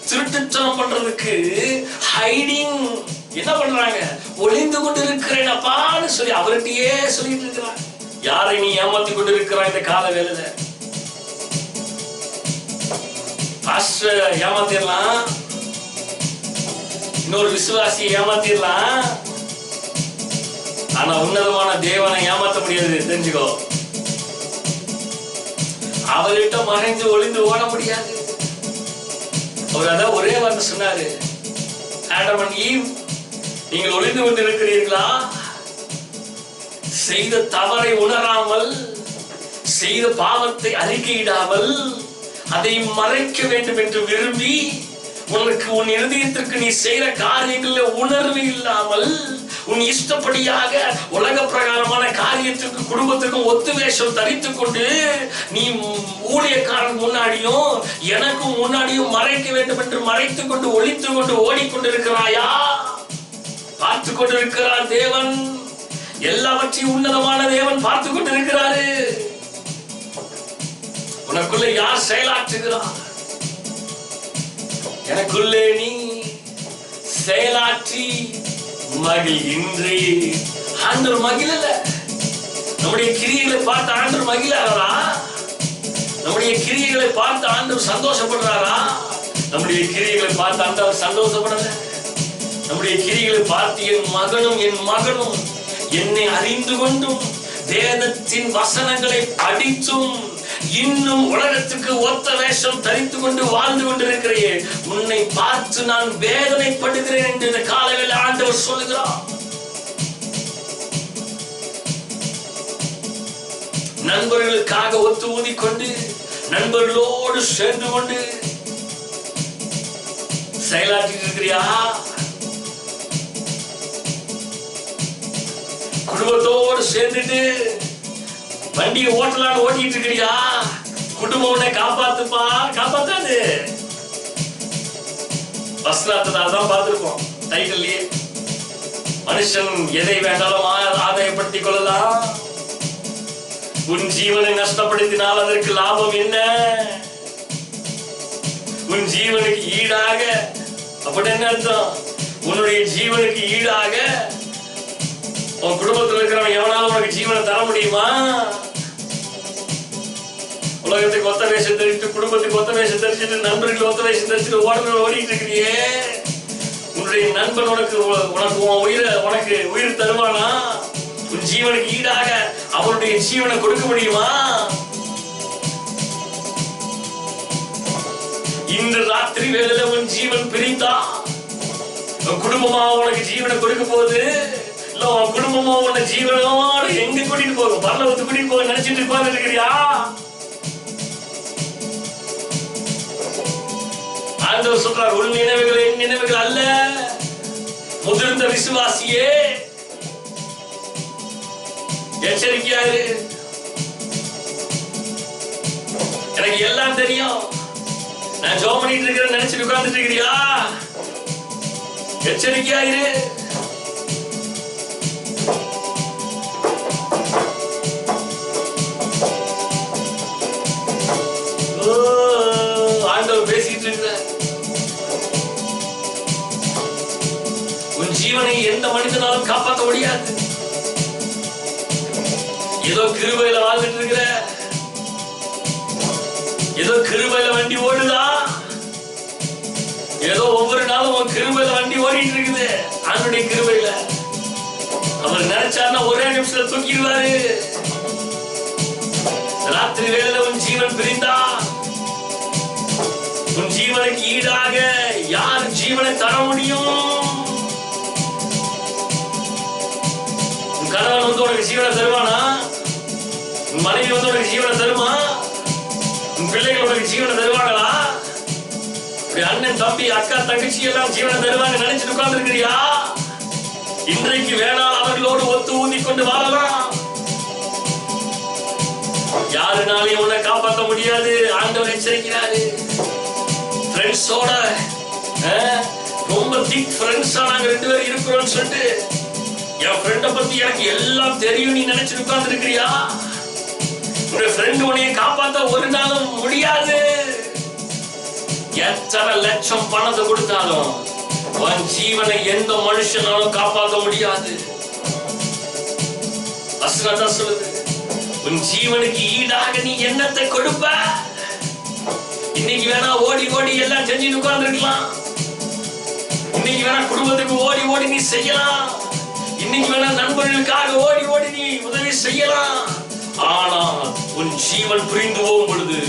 திருட்டுத்தனம் பண்றதுக்கு ஹைடிங் என்ன பண்றாங்க? ஒளிந்து கொண்டு இருக்கிறேனப்பான்னு சொல்லி அவர்கிட்டயே சொல்லிட்டு இருக்கிறாங்க. யாரை நீ ஏமாத்தி கொண்டு இருக்கிறாய் இந்த கால வேளையில? பாஸ்டர் ஏமாத்திடலாம், இன்னொரு விசுவாசியை ஏமாத்திடலாம், ஆனா உன்னதமான தேவனை ஏமாத்த முடியாது. தெரிஞ்சுக்கோ, அவர்கிட்ட மறைந்து ஒளிந்து ஓட முடியாது. அவர் அதான் ஒரே வார்த்தை சொன்னாரு, ஆடம் அண்ட் ஈவ், நீங்கள் ஒளிந்து கொண்டு இருக்கிறீர்களா? செய்த தவறை உணராமல், செய்த பாவத்தை அறிக்கையிடாமல், அதை மறைக்க வேண்டும் என்று விரும்பி, உனக்கு உன் இருதயத்திற்கு நீ செய்கிற காரியங்களில் உணர்வு இல்லாமல், உன் இஷ்டப்படியாக உலக பிரகாரமான காரியத்திற்கு குடும்பத்திற்கும் ஒத்து வேஷம் தரித்துக் கொண்டு நீ ஊழியக்காரன் முன்னாடியும் எனக்கும் முன்னாடியும் மறைக்க வேண்டும் என்று மறைத்துக் கொண்டு ஒளித்துக் கொண்டு ஓடிக்கொண்டிருக்கிறாயா? பார்த்து கொண்டிருக்கிறார் தேவன். எல்லாவற்றையும் உன்னதமான தேவன் பார்த்து கொண்டிருக்கிறாரு. உனக்குள்ள யார் செயலாற்றுகிறார்? எனக்குள்ளே நீ செயலாற்றி மகிழ்கின்றே. ஆண்டவர் மகிழல. நம்முடைய கிரியைகளை பார்த்து ஆண்டவர் மகிழாரா? நம்முடைய கிரியைகளை பார்த்து ஆண்டவர் சந்தோஷப்படுறாரா? நம்முடைய கிரியைகளை பார்த்து ஆண்டவர் சந்தோஷப்படல. நம்முடைய கிரியைகளை பார்த்து என் மகனும் என்னை அறிந்து கொண்டும் வேதத்தின் வசனங்களை படித்தும் இன்னும் உலகத்துக்கு ஒத்த வேஷம் தரித்து கொண்டு வாழ்ந்து கொண்டிருக்கிறேன், உன்னை பார்த்து நான் வேதனைப்படுகிறேன் என்று இந்த காலையில் ஆண்டவர் சொல்லுகிறார். நண்பர்களுக்காக ஒத்து ஊதிக்கொண்டு, நண்பர்களோடு சேர்ந்து கொண்டு செயலாற்றிட்டு இருக்கிறியா? குடும்பத்தோடு சேர்ந்துட்டு வண்டியை ஓட்டலான்னு ஓட்டிட்டு இருக்கிறியா? குடும்பம் உன்னை காப்பாத்துப்பா, காப்பாத்தாது. வசனத்தான் பார்த்திருப்போம் டைட்டில்லையே, மனுஷன் எதை வேண்டாலும் ஆதாயப்படுத்திக் கொள்ளலாம், உன் ஜீவனை நஷ்டப்படுத்தினால் அதற்கு லாபம் என்ன? உன் ஜீவனுக்கு ஈடாக, அப்படி என்ன அர்த்தம்? உன்னுடைய ஜீவனுக்கு ஈடாக உன் குடும்பத்தில் இருக்கிறவன் எவனாலும் உனக்கு ஜீவனை தர முடியுமா? உலகத்துக்கு ஒத்த வேஷம் தெரிவித்து, குடும்பத்துக்கு ஒத்த வேஷம் தெரிஞ்சுட்டு, நண்பர்களுக்கு ஒத்த வேஷம் தெரிஞ்சுட்டு ஓடிட்டு இருக்கிறியே, உன்னுடைய நண்பன் உனக்கு உயிர் தருவானா? உன் ஜீவனுக்கு ஈடாக அவருடைய ஜீவனை கொடுக்க முடியுமா? இன்று ராத்திரி வேளையில உன் ஜீவன் பிரித்தா குடும்பமா உனக்கு ஜீவனை கொடுக்க போகுது. இல்ல உன் குடும்பமா உன்னை ஜீவனோட எங்க கூட்டிட்டு போகும்? பரலோகத்துக்கு கூட்டிட்டு போக நினைச்சிட்டு உட்கார்ந்து இருக்கிறியா? ஆண்டவர் சொல்றார், உன் நினைவுகள் என் நினைவுகள் அல்ல. முதிர்ந்த விசுவாசியே, எச்சரிக்கையாரு. எனக்கு எல்லாம் தெரியும், நான் ஜெபம் பண்ணிட்டு இருக்கிறேன் நினைச்சிட்டு உட்கார்ந்துட்டு இருக்கிறியா? எச்சரிக்கையாயிரு. ஆண்டவர் பேசிட்டு இருக்கிற உன் ஜீவனை எந்த மனிதனாலும் காப்பாற்ற முடியாது. ஏதோ கிருபையில வாழ்ந்துட்டு இருக்கிற, ஏதோ கிருபையில வண்டி ஓடுதா, ஏதோ ஒவ்வொரு நாளும் உன் கிருபையில வண்டி ஓடிட்டு இருக்குது. அவனுடைய கிருபையில அவர் நினைச்சாருன்னா ஒரே நிமிஷத்துல தூக்கிடுவாரு. ராத்திரி வேளையில உன் ஜீவன் பிரிந்தா உன் ஜீவனுக்கு ஈடாக யார் ஜீவனை தர முடியும்? உன் கணவன் உனக்கு ஜீவனை தருவானா? உன் மனைவி உனக்கு ஜீவனை தருமா? உன் பிள்ளைகள் உனக்கு ஜீவனை தருவாங்களா? அண்ணன் தம்பி அக்கா தங்கச்சி எல்லாம் ஜீவனை தருவாங்க நினைச்சிட்டு உட்கார்ந்து இருக்கிறியா? இன்றைக்கு வேணால் அவர்களோடு ஒத்து ஊதி கொண்டு வாழலாம். யாருனாலையும் உன்னை காப்பாற்ற முடியாது. ஆண்டவர் எச்சரிக்கிறாரு. ஃப்ரெண்ட்ஸோட ரொம்ப திக் ஃப்ரெண்ட்ஸா நாங்க 2 பேரும் இருக்கிறோம்னு சொல்லிட்டு என் ஃப்ரெண்டை பத்தி எனக்கு எல்லாம் தெரியும் நீ நினைச்சிட்டு உட்கார்ந்து இருக்கிறியா? ஃப்ரெண்ட் உன்னைய காப்பாத்த ஒரு நாளும் முடியாது. எத்தனை லட்சம் பணத்தை கொடுத்தாலும் உன் ஜீவனை எந்த மனுஷனாலும் காப்பாற்ற முடியாது. வசனம் சொல்லுது, உன் ஜீவனுக்கு ஈடாக நீ என்னத்தை கொடுப்ப? இன்னைக்கு வேணா ஓடி ஓடி எல்லாம் செஞ்சு உட்கார்ந்துருக்கலாம். இன்னைக்கு வேணா குடும்பத்துக்கு ஓடி ஓடி நீ செய்யலாம். இன்னைக்கு வேணா நண்பர்களுக்காக ஓடி ஓடி நீ உதவி செய்யலாம். ஆனா உன் ஜீவன் புரிந்து போகும் பொழுது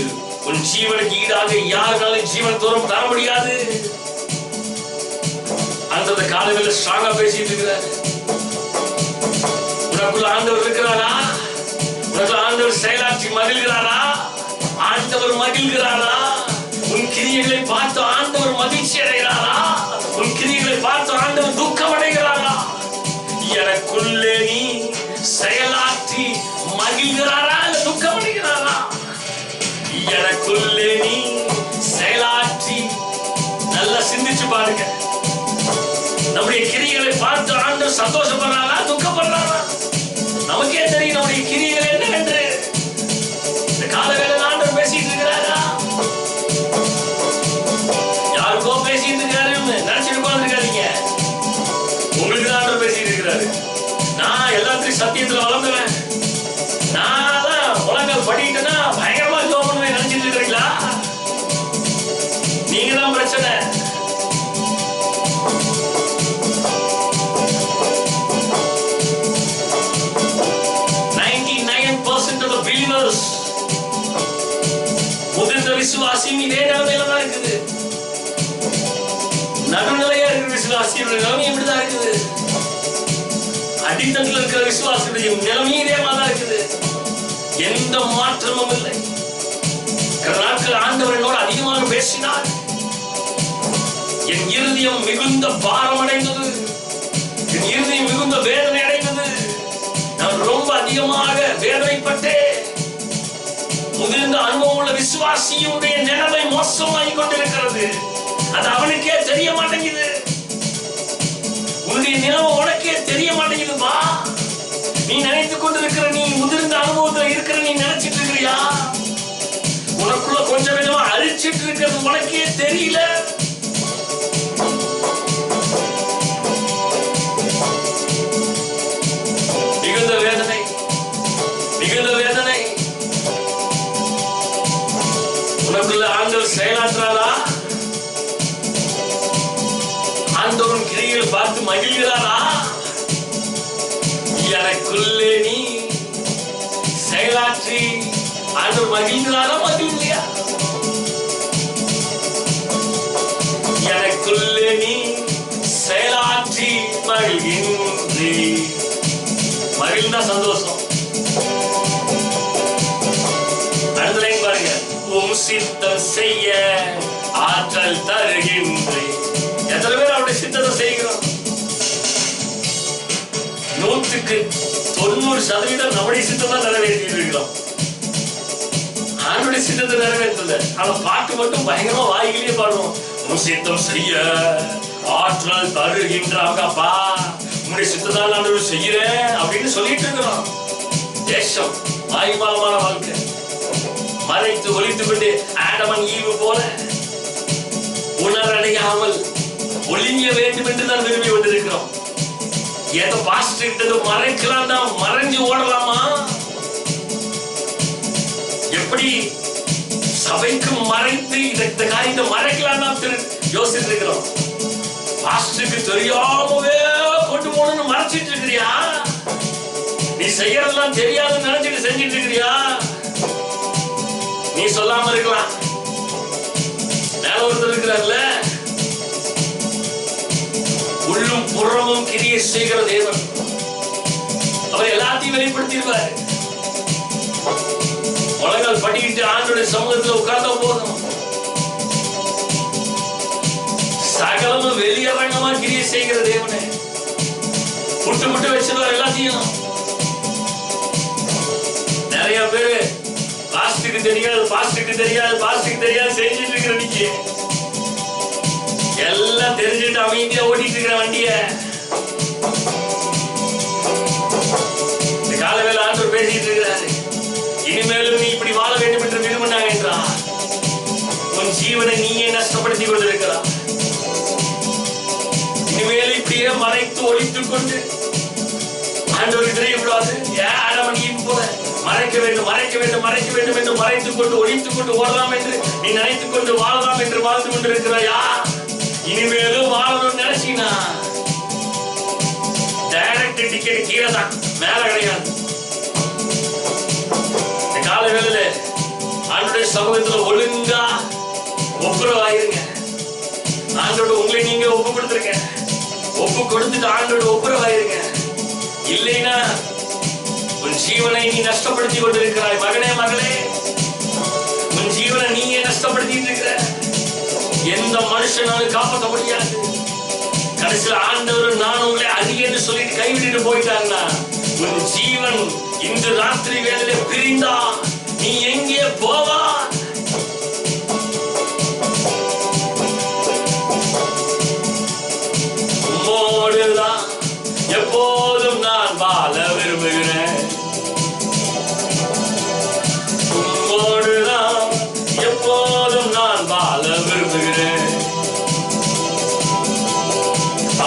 உன் ஜீவனுக்கு ஈடாக யாருனாலும் ஜீவன் தூரம் தர முடியாது. அந்த காலங்களில் ஸ்ட்ராங்கா பேசிட்டு இருக்கிறார். உனக்குள்ள ஆண்டவர் இருக்கிறாரா? உனக்குள்ள ஆண்டவர் செயலாற்றி மகிழ்கிறாரா? ஆண்டவர் மகிழ்கிறாரா? உன் கிரியைகளை பார்த்து ஆண்டவர் மகிழ்ச்சி அடைகிறாரா? உன் கிரியைகளை பார்த்து ஆண்டவர் துக்கம் அடைகிறாரா? எனக்குள்ளே நீ செயலாற்றி மகிழ்கிறாரா இல்ல துக்கம் அடைகிறாரா? எனக்குள்ளே நீ செயலாற்றி நல்லா சிந்திச்சு பாருங்க. நம்முடைய கிரியைகளை பார்த்து ஆண்டவர் சந்தோஷப்படுறாரா துக்கப்படுறாரா? நமக்கே தெரியும் நம்முடைய கிரியைகள் என்ன என்று. இந்த காலவேளையில் ஆண்டவர் பேசிட்டு இருக்கிறாரா? யாருக்கோ பேசிட்டு இருக்காருன்னு நினைச்சிட்டு உட்கார்ந்துருக்காதீங்க. உங்களுக்கு தான் ஆண்டவர் பேசிட்டு இருக்கிறாரு. நான் எல்லாத்தையும் சத்தியத்துல வளர்ந்துவேன், நான் தான் உலகம் படிக்கிட்டேன்னா பயங்கரமா ஜோம் பண்ணுவேன் நினைச்சிட்டு இருக்கிறீங்களா? நீங்க தான் பிரச்சனை. முதிர்ந்த விசுவாசியும் இதே நிலைமையில தான் இருக்குது. நடுநிலையா இருக்கிற விசுவாசியோட நிலைமை இப்படிதான் இருக்குது. அடித்தட்டில் இருக்கிற விசுவாசியுடைய நிலைமையும் இதே மாதிரி தான் இருக்குது. எந்த மாற்றமும் இல்லை. நாட்கள் ஆண்டவர் என்னோடு அதிகமாக பேசினார். என் இருதயம் மிகுந்த பாரம் அடைந்தது. என் இருதயம் மிகுந்த வேதனை அடைந்தது. நான் ரொம்ப அதிகமாக வேதனைப்பட்டேன். முதிர்ந்த அனுபவம் உள்ள விசுவாசியுடைய நிலைமை மோசமாகி கொண்டிருக்கிறது. அது அவனுக்கே தெரிய மாட்டேங்குது. உன்னுடைய நிலைமை உனக்கே தெரிய மாட்டேங்குதுப்பா. நீ நினைத்துக் கொண்டிருக்கிற, நீ முதிர்ந்த அனுபவத்தில் இருக்கிற, நீ நினைச்சிட்டு இருக்கிறியா? உனக்குள்ள கொஞ்சம் கொஞ்சமா அழிச்சிட்டு இருக்கிறது உனக்கே தெரியல. மிகுந்த வேதனை, மிகுந்த வேதனை. உனக்குள்ள ஆண்டவர் செயலாற்றாரா? ஆண்டவன் கிரியைகள் பார்த்து மகிழ்கிறாரா? எனக்குள்ளே நீ செயலாற்றி ஆண்டவர் மகிழ்கிறாரா மகிழ்லையா? எனக்குள்ளே நீ செயலாற்றி மகிழ்கின்றே. மகிழ்ந்தா சந்தோஷம். அடுத்த லைன் பாருங்க. உம் சித்தம் செய்ய ஆற்றல் தருகின்றேன். எத்தனை பேர் அவருடைய சித்தத்தை செய்கிறோம்? 100க்கு 90% நம்முடைய சித்தம் தான் நிறைவேற்றி இருக்கிறோம். ஆண்டுடைய சித்தத்தை நிறைவேற்றல. ஆனா பாட்டு மட்டும் பயங்கரமா வாய்களே பாடுவோம். உன் சித்தம் செய்ய ஆற்றல் தருகின்றாங்கப்பா, உன்னுடைய சித்தத்தால் ஆண்டவர் செய்கிறேன் அப்படின்னு சொல்லிட்டு இருக்கிறோம். தேசம் வாய்மாலமான வாழ்க்கை மறைத்து ஒளித்து கொண்டு ஆடமன் ஈவு போல உணரடையாமல் ஒளிய வேண்டும் என்று தான் விரும்பி கொண்டிருக்கிறோம். ஏதோ பாஸ்டர் கிட்ட மறைக்கலாம் தான், மறைஞ்சு ஓடலாமா? எப்படி சபைக்கு மறைத்து இந்த காரியத்தை மறைக்கலாம் தான் யோசித்து இருக்கிறோம். பாஸ்டருக்கு தெரியாமவே கொண்டு போகணும்னு மறைச்சிட்டு இருக்கிறியா? நீ செய்யறதெல்லாம் தெரியாதுன்னு நினைச்சிட்டு செஞ்சிட்டு இருக்கிறியா? நீ சொல்லாம இருக்கலாம். மேல ஒருத்தர் இருக்கிறார்ல, உள்ளும் புறமும் கிரியை செய்கிற தேவன். அவர் எல்லாத்தையும் வெளிப்படுத்திடுவார். உலகம் படிக்கிட்டு ஆண்டோட சமூகத்தில் உட்கார்ந்த போதும் சகலமும் வெளியரங்கமா கிரியை செய்கிற தேவனே முட்டு முட்டு வச்சிருவார் எல்லாத்தையும். நிறைய பேரு பாஸ்டுக்கு தெரியாது, பாஸ்டுக்கு தெரியாது, பாஸ்டுக்கு தெரியாது செஞ்சுட்டு இருக்கிற நீங்க எல்லாம் தெரிஞ்சுட்டு அமைதியா ஓட்டிட்டு இருக்கிற வண்டிய. இந்த காலவேளை ஆண்டவர் பேசிட்டு இருக்கிறாரு. இனிமேலும் நீ இப்படி என்றால் உன் ஜீவனை நீயே நஷ்டப்படுத்திக் கொண்டிருக்கிறார். இனிமேல் இப்படியே மறைத்து ஒழித்துக் கொண்டு ஆண்டவருக்கு தெரியக்கூடாது. ஆடவன் போல மறைக்க வேண்டும் மறைக்க வேண்டும் மறைக்க வேண்டும் என்று மறைத்துக் கொண்டு ஒழித்துக் கொண்டு ஓடலாம் என்று நீ நினைத்துக் கொண்டு வாழலாம் என்று வாழ்ந்து கொண்டிருக்கிறாயா? இனிமேலும் வாழணும் நினைச்சினா டைரக்ட் டிக்கெட் கீழே தான், மேல கிடையாது. கால வேளையில ஆண்டவருடைய சமூகத்துல ஒழுங்கா ஒப்புரவாயிருங்க. ஆண்டோட உங்களை நீங்க ஒப்பு கொடுத்துருங்க. ஒப்பு கொடுத்துட்டு ஆண்டோட ஒப்புரவாயிருங்க. இல்லைன்னா உன் ஜீவனை நீ நஷ்டப்படுத்தி கொண்டிருக்கிறாய். மகனே மகளே, உன் ஜீவனை நீயே நஷ்டப்படுத்திட்டு இருக்கிற. எந்த மனுஷனாலும் காப்பாற்ற முடியாது. கடைசியில் ஆண்டவர் நான் உங்களை அறியேன்னு சொல்லிட்டு கைவிட்டு போயிட்டாங்கன்னா உன் ஜீவன் இன்று ராத்திரி வேளையில பிரிந்தா நீ எங்கே போவா? உம்மோடுதான் எப்போதும் நான் வாழ விரும்புகிறேன். உம்மோடுதான் எப்போதும் நான் வாழ விரும்புகிறேன்.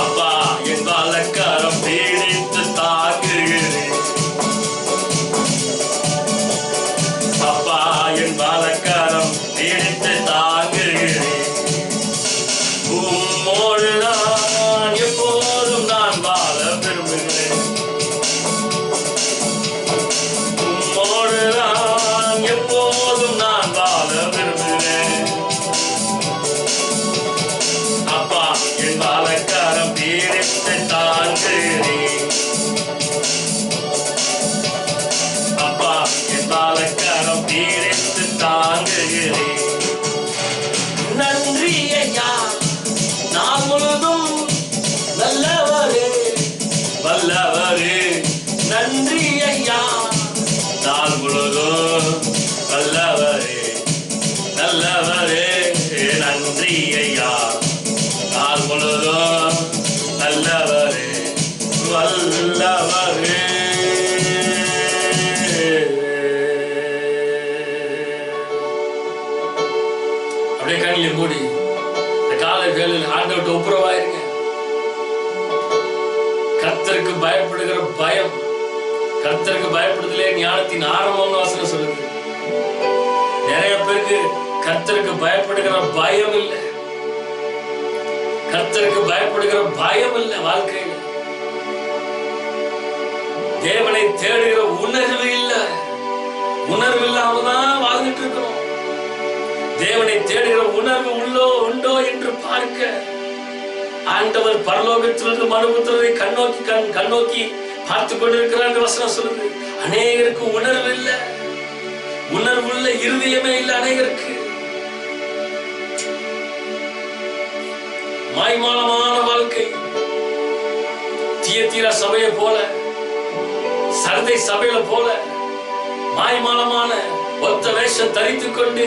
அப்பா என் வலக்கரம் பிடித்து தாங்குகிறேன். அப்பா என் வலக்கரம் பிடித்து தாங்குகிறேன். உம்மோடுதான் எப்போதும் நான் வாழ விரும்புகிறேன். உம்மோடுதான் எப்போதும் நான் வாழ விரும்புகிறேன். அப்பா என் வலக்கரம் பிடித்து தாங்குகிறேன். அப்பா என் வலக்கரம் பிடித்து தாங்குகிறேன். நன்றி ஐயா, நான் முழுதும் நல்லவரே வல்லவரே. நன்றி ஐயா, நான் முழுதும் வல்லவரே நல்லவரே. நன்றி ஐயா, நான் முழுதும் நல்லவரே வல்லவரே. அப்படியே கண்ணில மூடி காலை வேளையில் ஆண்டவர்கிட்ட ஒப்புரவாயிருங்க. கர்த்தருக்கு பயப்படுகிற பயம், கர்த்தருக்கு பயப்படுதலே ஞானத்தின் ஆரம்பம்னு வசனம் சொல்லுது. நிறைய பேருக்கு கர்த்தருக்கு பயப்படுகிற பயம் இல்லை. கர்த்தருக்கு பயப்படுகிற பயம் இல்லை. வாழ்க்கையில் தேவனை தேடுகிற உணர்வு இல்லை. உணர்வு இல்லாமதான் வாழ்ந்துட்டு இருக்கிறோம். தேவனை தேடுகிற உணர்வு உண்டோ என்று பார்க்க ஆண்டவர் பரலோகத்திலிருந்து மனுபுத்திரரை கண்ணோக்கி பார்த்து கொண்டிருக்கிறார் வசனம் சொல்லுது. அநேகருக்கு உணர்வு இல்லை. உணர்வுள்ள இருதயமே இல்லை அநேகருக்கு. மாய்மாலமான வாழ்க்கை. தியத்தீரா சபையை போல, சர்தை சபையில போல மாய்மாலமான ஒத்த வேஷம் தரித்துக் கொண்டு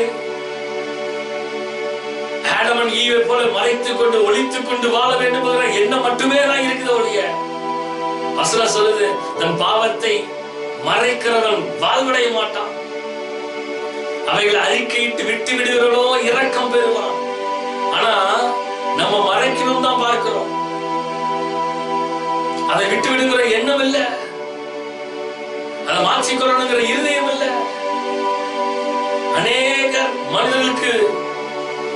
ஆடவன் ஈவை போல மறைத்துக் கொண்டு ஒளித்துக் கொண்டு வாழ வேண்டும் என்ற எண்ணம் மட்டுமே தான் இருக்குது ஒழிய வசனம் சொல்லுது தன் பாவத்தை மறைக்கிறவன் வாழ்வடைய மாட்டான். அவைகளை அறிக்கையிட்டு விட்டு விடுகிறவனோ இரக்கம் பெறுவான். ஆனா நம்ம மறைக்கணும் தான் பார்க்கிறோம். அதை விட்டு விடுங்கிற எண்ணம் இல்லை. அதை மாற்றிக்கொள்ளணுங்கிற இருதயம் இல்லை. அநேக மனிதர்களுக்கு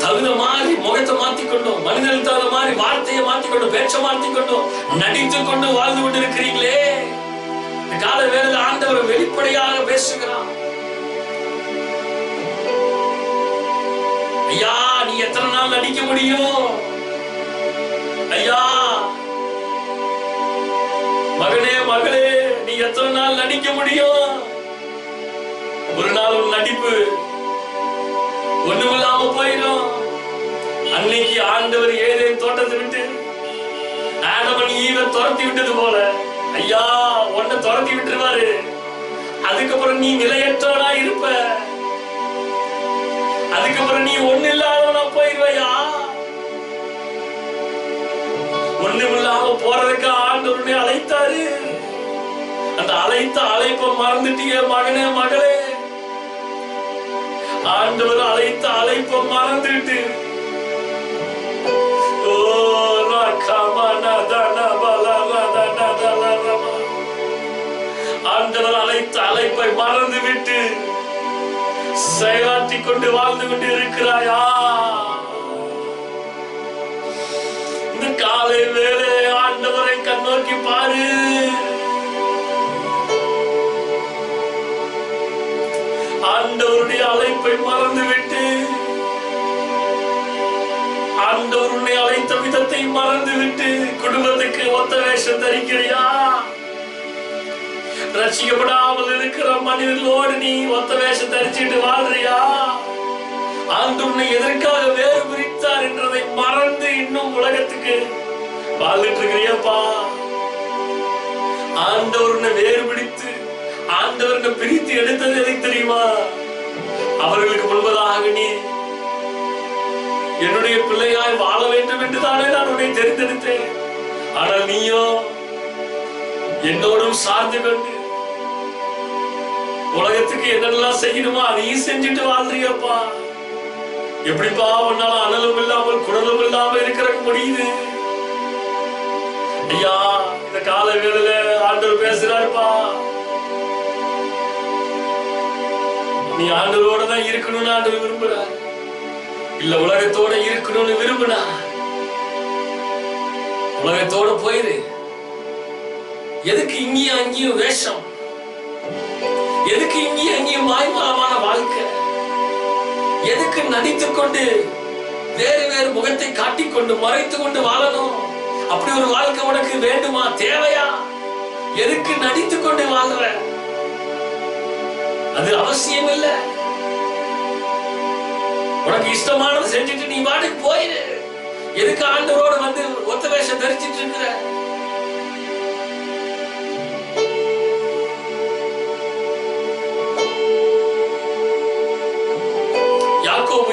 தகுந்த மாதிரி முகத்தை மாற்றிக்கொண்டோம், மனிதர்களுக்கு தகுந்த மாதிரி வார்த்தையை மாற்றிக்கொண்டோம், பேச்சை மாற்றிக்கொண்டோம், நடித்துக் கொண்டு வாழ்ந்து கொண்டு இருக்கிறீங்களே. இந்த கால வேளையில் ஆண்டவர் வெளிப்படையாக பேசுகிறான். ஐயா, நீ எத்தனை நாள் நடிக்க முடியும்? ஐயா, மகனே மகளே, நீ எத்தனை நாள் நடிக்க முடியும்? ஒரு நாள் ஒரு நடிப்பு ஒண்ணுமில்லாம போயிடும். அன்னைக்கு ஆண்டவர் ஏதேன் தோட்டத்தை விட்டு ஆடவன் ஈவை துரத்தி விட்டது போல ஐயா உன்னை துரத்தி விட்டுருவாரு. அதுக்கப்புறம் நீ நிலையற்றவனா இருப்ப. அதுக்கப்புறம் நீ ஒண்ணு இல்லாதவனா போயிருவையா. ஒண்ணுமில்லாம போறதுக்கு ஆண்டவருடைய அழைத்தாரு. அந்த அழைத்த அழைப்பை மறந்துட்டிய மகனே மகளே. ஆண்டவர் அழைத்த அழைப்பை மறந்துட்டு ஆண்டவர் அழைத்த அழைப்பை மறந்து விட்டு செயலாற்றி கொண்டு வாழ்ந்து கொண்டு இருக்கிறாயா? இந்த காலை வேளை ஆண்டவரை கண்ணோக்கி பாரு. ஆண்டவருடைய அழைப்பை மறந்து விட்டு ஆண்டவருடைய அழைத்த விதத்தை மறந்து விட்டு குடும்பத்துக்கு ஒத்த வேஷம் தரிக்கிறியா? ரட்சிக்கப்படாமல் இருக்கிற மனிதர்களோடு நீ ஒத்த வேஷம் தரிச்சிட்டு வாழ்றியா? ஆண்டவரை எதற்காக வேறு பிரித்தார் என்றதை மறந்து இன்னும் உலகத்துக்கு வாழ்ந்துட்டு இருக்கிறியப்பா? ஆண்டவரை வேறு பிடித்து ஆண்டவரை பிரித்து எடுத்தது எதுக்கு தெரியுமா? அவர்களுக்கு முன்பதாக நீ என்னுடைய பிள்ளையாய் வாழ வேண்டும் என்றுதானே நான் உன்னை தெரிந்தெடுத்தேன். ஆனால் நீயோ என்னோடும் சார்ந்து கொண்டு உலகத்துக்கு என்னெல்லாம் செய்யணுமோ அதையும் செஞ்சுட்டு வாழ்றியப்பா. எப்படிப்பா உன்னால அனலும் இல்லாமல் குடலும் இல்லாமல் இருக்கிற முடியுது? ஐயா, இந்த கால வேளையில ஆண்டவர் பேசுறாருப்பா. நீ ஆண்டவரோட தான் இருக்கணும்னு ஆண்டவர் விரும்புறார். இல்ல உலகத்தோட இருக்கணும்னு விரும்புனா உலகத்தோட போயிரு. எதுக்கு இங்கேயும் அங்கேயும் வேஷம்? எதுக்கு இங்கேயும் அங்கேயும் மாய்மாலமான வாழ்க்கை? எதுக்கு நடித்துக் கொண்டு வேறு வேறு முகத்தை காட்டிக்கொண்டு மறைத்துக் கொண்டு வாழணும்? அப்படி ஒரு வாழ்க்கை உனக்கு வேண்டுமா? தேவையா? எதுக்கு நடித்துக் கொண்டு வாழ்ற? அது அவசியம் இல்லை. உனக்கு இஷ்டமானது செஞ்சுட்டு நீ பாட்டுக்கு போயிரு. எதுக்கு ஆண்டவரோட வந்து ஒத்த வேஷம் தரிச்சிட்டு இருக்கிற?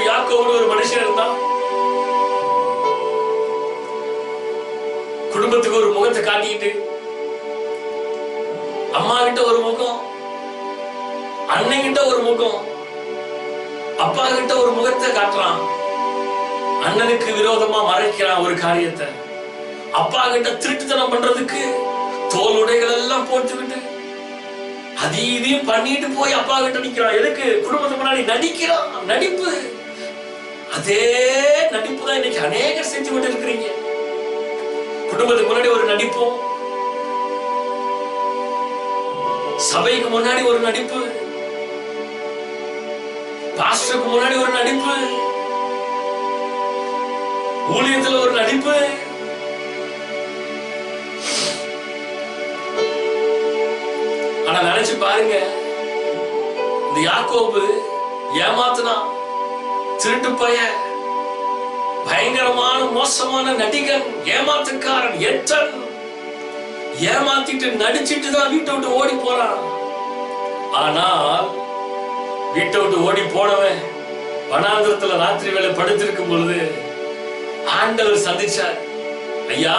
யாக்கோபு ஒரு மனுஷன் இருந்தான். குடும்பத்துக்கு ஒரு முகத்தை காட்டிக்கிட்டு, அம்மா கிட்ட ஒரு முகம், அண்ணன் கிட்ட ஒரு முகம், அப்பா கிட்ட ஒரு முகத்தை காட்டுறான். அண்ணனுக்கு விரோதமா மறைக்கிறான் ஒரு காரியத்தை. அப்பா கிட்ட திருட்டுத்தனம் பண்றதுக்கு தோல் உடைகள் எல்லாம் போட்டுக்கிட்டு அதையும் பண்ணிட்டு போய் அப்பா கிட்ட நிக்கிறான். எதுக்கு? குடும்பத்துக்கு முன்னாடி நடிக்கிறான். நடிப்பு. அதே நடிப்பு தான் இன்னைக்கு அநேகர் செஞ்சு கொண்டு இருக்கிறீங்க. குடும்பத்துக்கு முன்னாடி ஒரு நடிப்பும், சபைக்கு முன்னாடி ஒரு நடிப்பு, பாஸ்டருக்கு முன்னாடி ஒரு நடிப்பு, ஊழியத்துல ஒரு நடிப்பு. ஆனா நினைச்சு பாருங்க, இந்த யாக்கோபு ஏமாத்துனா, திருட்டு பையன், பயங்கரமான மோசமான நடிகன், ஏமாத்துக்காரன், எத்தன். ஏமாத்திட்டு நடிச்சிட்டு தான் வீட்டை விட்டு ஓடி போறான். ஆனால் வீட்டை விட்டு ஓடி போனவன் வனாந்திரத்துல ராத்திரி வேலை படுத்திருக்கும் பொழுது ஆண்டவர் சந்திச்சார். ஐயா,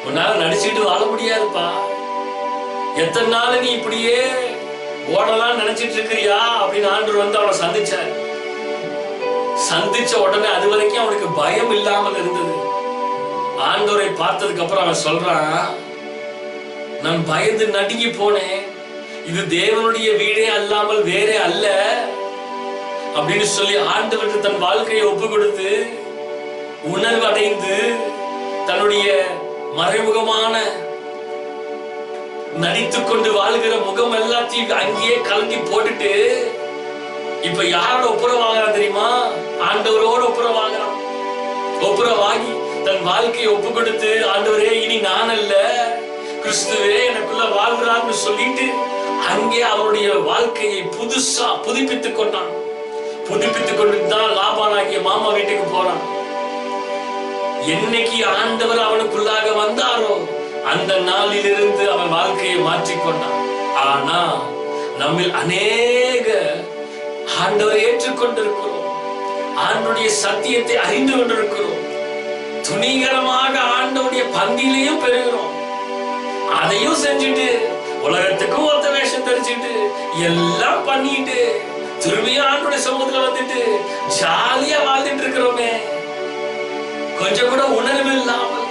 உன்னால நடிச்சுட்டு வாழ முடியாதுப்பா. எத்தனை நாள் நீ இப்படியே ஓடலாம் நினைச்சிட்டு இருக்கிறியா அப்படின்னு ஆண்டவர் வந்து அவனை சந்திச்சார். சந்திச்ச உடனே அது வரைக்கும் அவனுக்கு பயம் இல்லாமல் இருந்தது. ஆண்டவரை பார்த்ததுக்கு அப்புறம் அவன் சொல்றான், நான் பயந்து நடுங்கி போனேன். இது தேவனுடைய வீடே அல்லாமல் வேறே அல்ல அப்படின்னு சொல்லி ஆண்டவருக்கு தன் வாழ்க்கையை ஒப்பு கொடுத்து உணர்வு அடைந்து தன்னுடைய மறைமுகமான நடித்துக் கொண்டு வாழ்கிற முகம் எல்லாத்தையும் அங்கேயே கலட்டி போட்டுட்டு இப்ப யாரோட ஒப்புரவாகிறான் தெரியுமா? ஆண்டவரோட ஒப்புரவாகிறான். ஒப்புரவாகி தன் வாழ்க்கையை ஒப்பு கொடுத்து, ஆண்டவரே இனி நான் அல்ல, கிறிஸ்துவே எனக்குள்ள வாழ்கிறான்னு சொல்லிட்டு அங்கே அவருடைய வாழ்க்கையை புதுசா புதுப்பித்துக் கொண்டான். புதுப்பித்துக் கொண்டு தான் லாபானாகிய மாமா வீட்டுக்கு போறான். என்னைக்கு ஆண்டவர் அவனுக்குள்ளாக வந்தாரோ அந்த நாளிலிருந்து அவன் வாழ்க்கையை மாற்றிக்கொண்டான். ஆனா நம்மில் அநேக ஆண்டவரை ஏற்றுக்கொண்டிருக்கிறோம், ஆண்டவருடைய சத்தியத்தை அறிந்து கொண்டிருக்கிறோம், துணிகரமாக ஆண்டவருடைய பந்தியிலையும் பெறுகிறோம். அதையும் செஞ்சுட்டு உலகத்துக்கும் ஒத்த வேஷம் தரிச்சுட்டு எல்லாம் பண்ணிட்டு திரும்பியா ஆண்டோட சமூகத்துல வந்துட்டு ஜாலியா வாழ்ந்துட்டு இருக்கிறோமே, கொஞ்சம் கூட உணர்வு இல்லாமல்,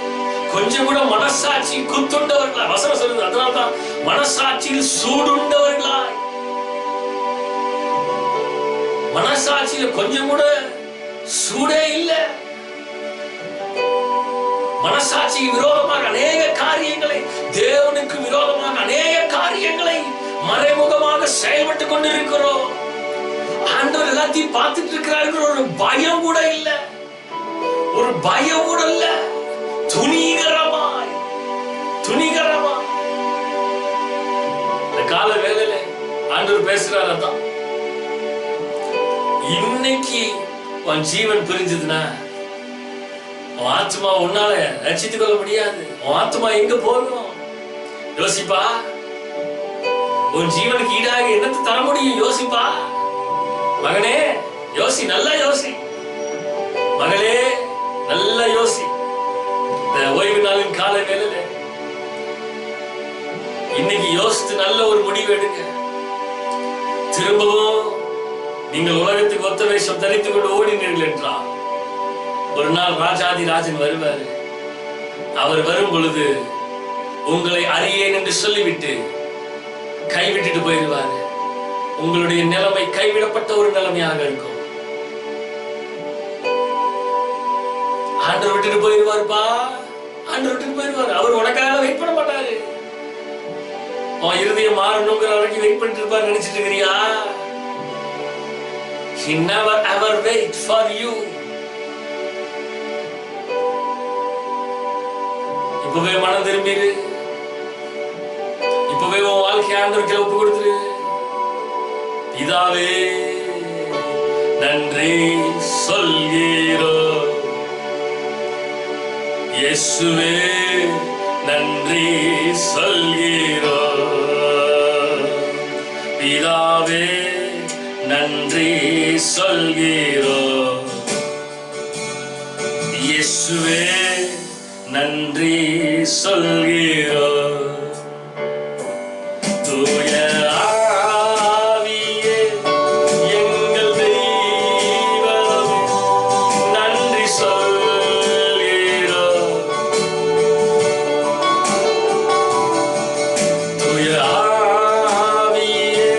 கொஞ்சம் கூட மனசாட்சி குத்துண்டவர்களா, வசனம் சொல்லுது, அதனால்தான் மனசாட்சியில் சூடுண்டவர்களா, மனசாட்சியில கொஞ்சம் கூட சூடே இல்லை. மனசாட்சிக்கு விரோதமாக அநேக காரியங்களை, தேவனுக்கு விரோதமாக அநேக காரியங்களை மறைமுகமாக செயல்பட்டு கொண்டிருக்கிறோம். ஆண்டவர் எல்லாத்தையும் பார்த்துட்டு இருக்கிறார்கள். ஒரு பயம் கூட இல்ல, ஒரு பயம் கூட இல்ல. துணிகரமாய் இந்த கால வேளையில ஆண்டவர் பேசுறாரு. தான் இன்னைக்கு உன் ஜீவன் பிரிஞ்சதுன்னா உன் ஆத்மா உன்னால ரட்சித்துக் கொள்ள முடியாது. உன் ஆத்மா எங்க போகும் யோசிப்பா. உன் ஜீவனுக்கு ஈடாக என்னத்தை தர முடியும் யோசிப்பா. மகனே யோசி, நல்லா யோசி. மகளே நல்லா யோசி. இந்த ஓய்வு நாளின் கால வேளையில இன்னைக்கு யோசித்து நல்ல ஒரு முடிவு எடுங்க. திரும்பவும் நீங்கள் உலகத்துக்கு ஒத்த வேஷம் தரித்துக் கொண்டு ஓடினீர்கள் என்றால் ஒரு நாள் ராஜாதி ராஜன் வருவார். அவர் வரும் பொழுது உங்களை அறியேன் என்று சொல்லிவிட்டு கைவிட்டுட்டு போயிடுவார். உங்களுடைய நிலைமை கைவிடப்பட்ட ஒரு நிலைமையாக இருக்கும். ஆண்டவர் விட்டுட்டு போயிடுவார்ப்பா, ஆண்டவர் விட்டுட்டு போயிடுவார். அவர் உனக்காக வெயிட் பண்ண மாட்டாரு. உன் இருதயம் மாறணுங்கிற வரைக்கும் வெயிட் பண்ணிட்டு இருப்பாரு நினைச்சிட்டு இருக்கிறியா? He never ever wait for you. இப்பவே மனம் திரும்பிடு. இப்பவே உன் வாழ்க்கை ஆண்டவருக்கு ஒப்பு கொடுத்துரு. பிதாவே நன்றி சொல்கிறோம், இயேசுவே நன்றி சொல்கிறோம், பிதாவே நன்றி சொல்கிறோம், இயேசுவே நன்றி சொல்கிறோம். தூய ஆவியே எங்கள் தெய்வம் நன்றி சொல்கிறோம். தூய ஆவியே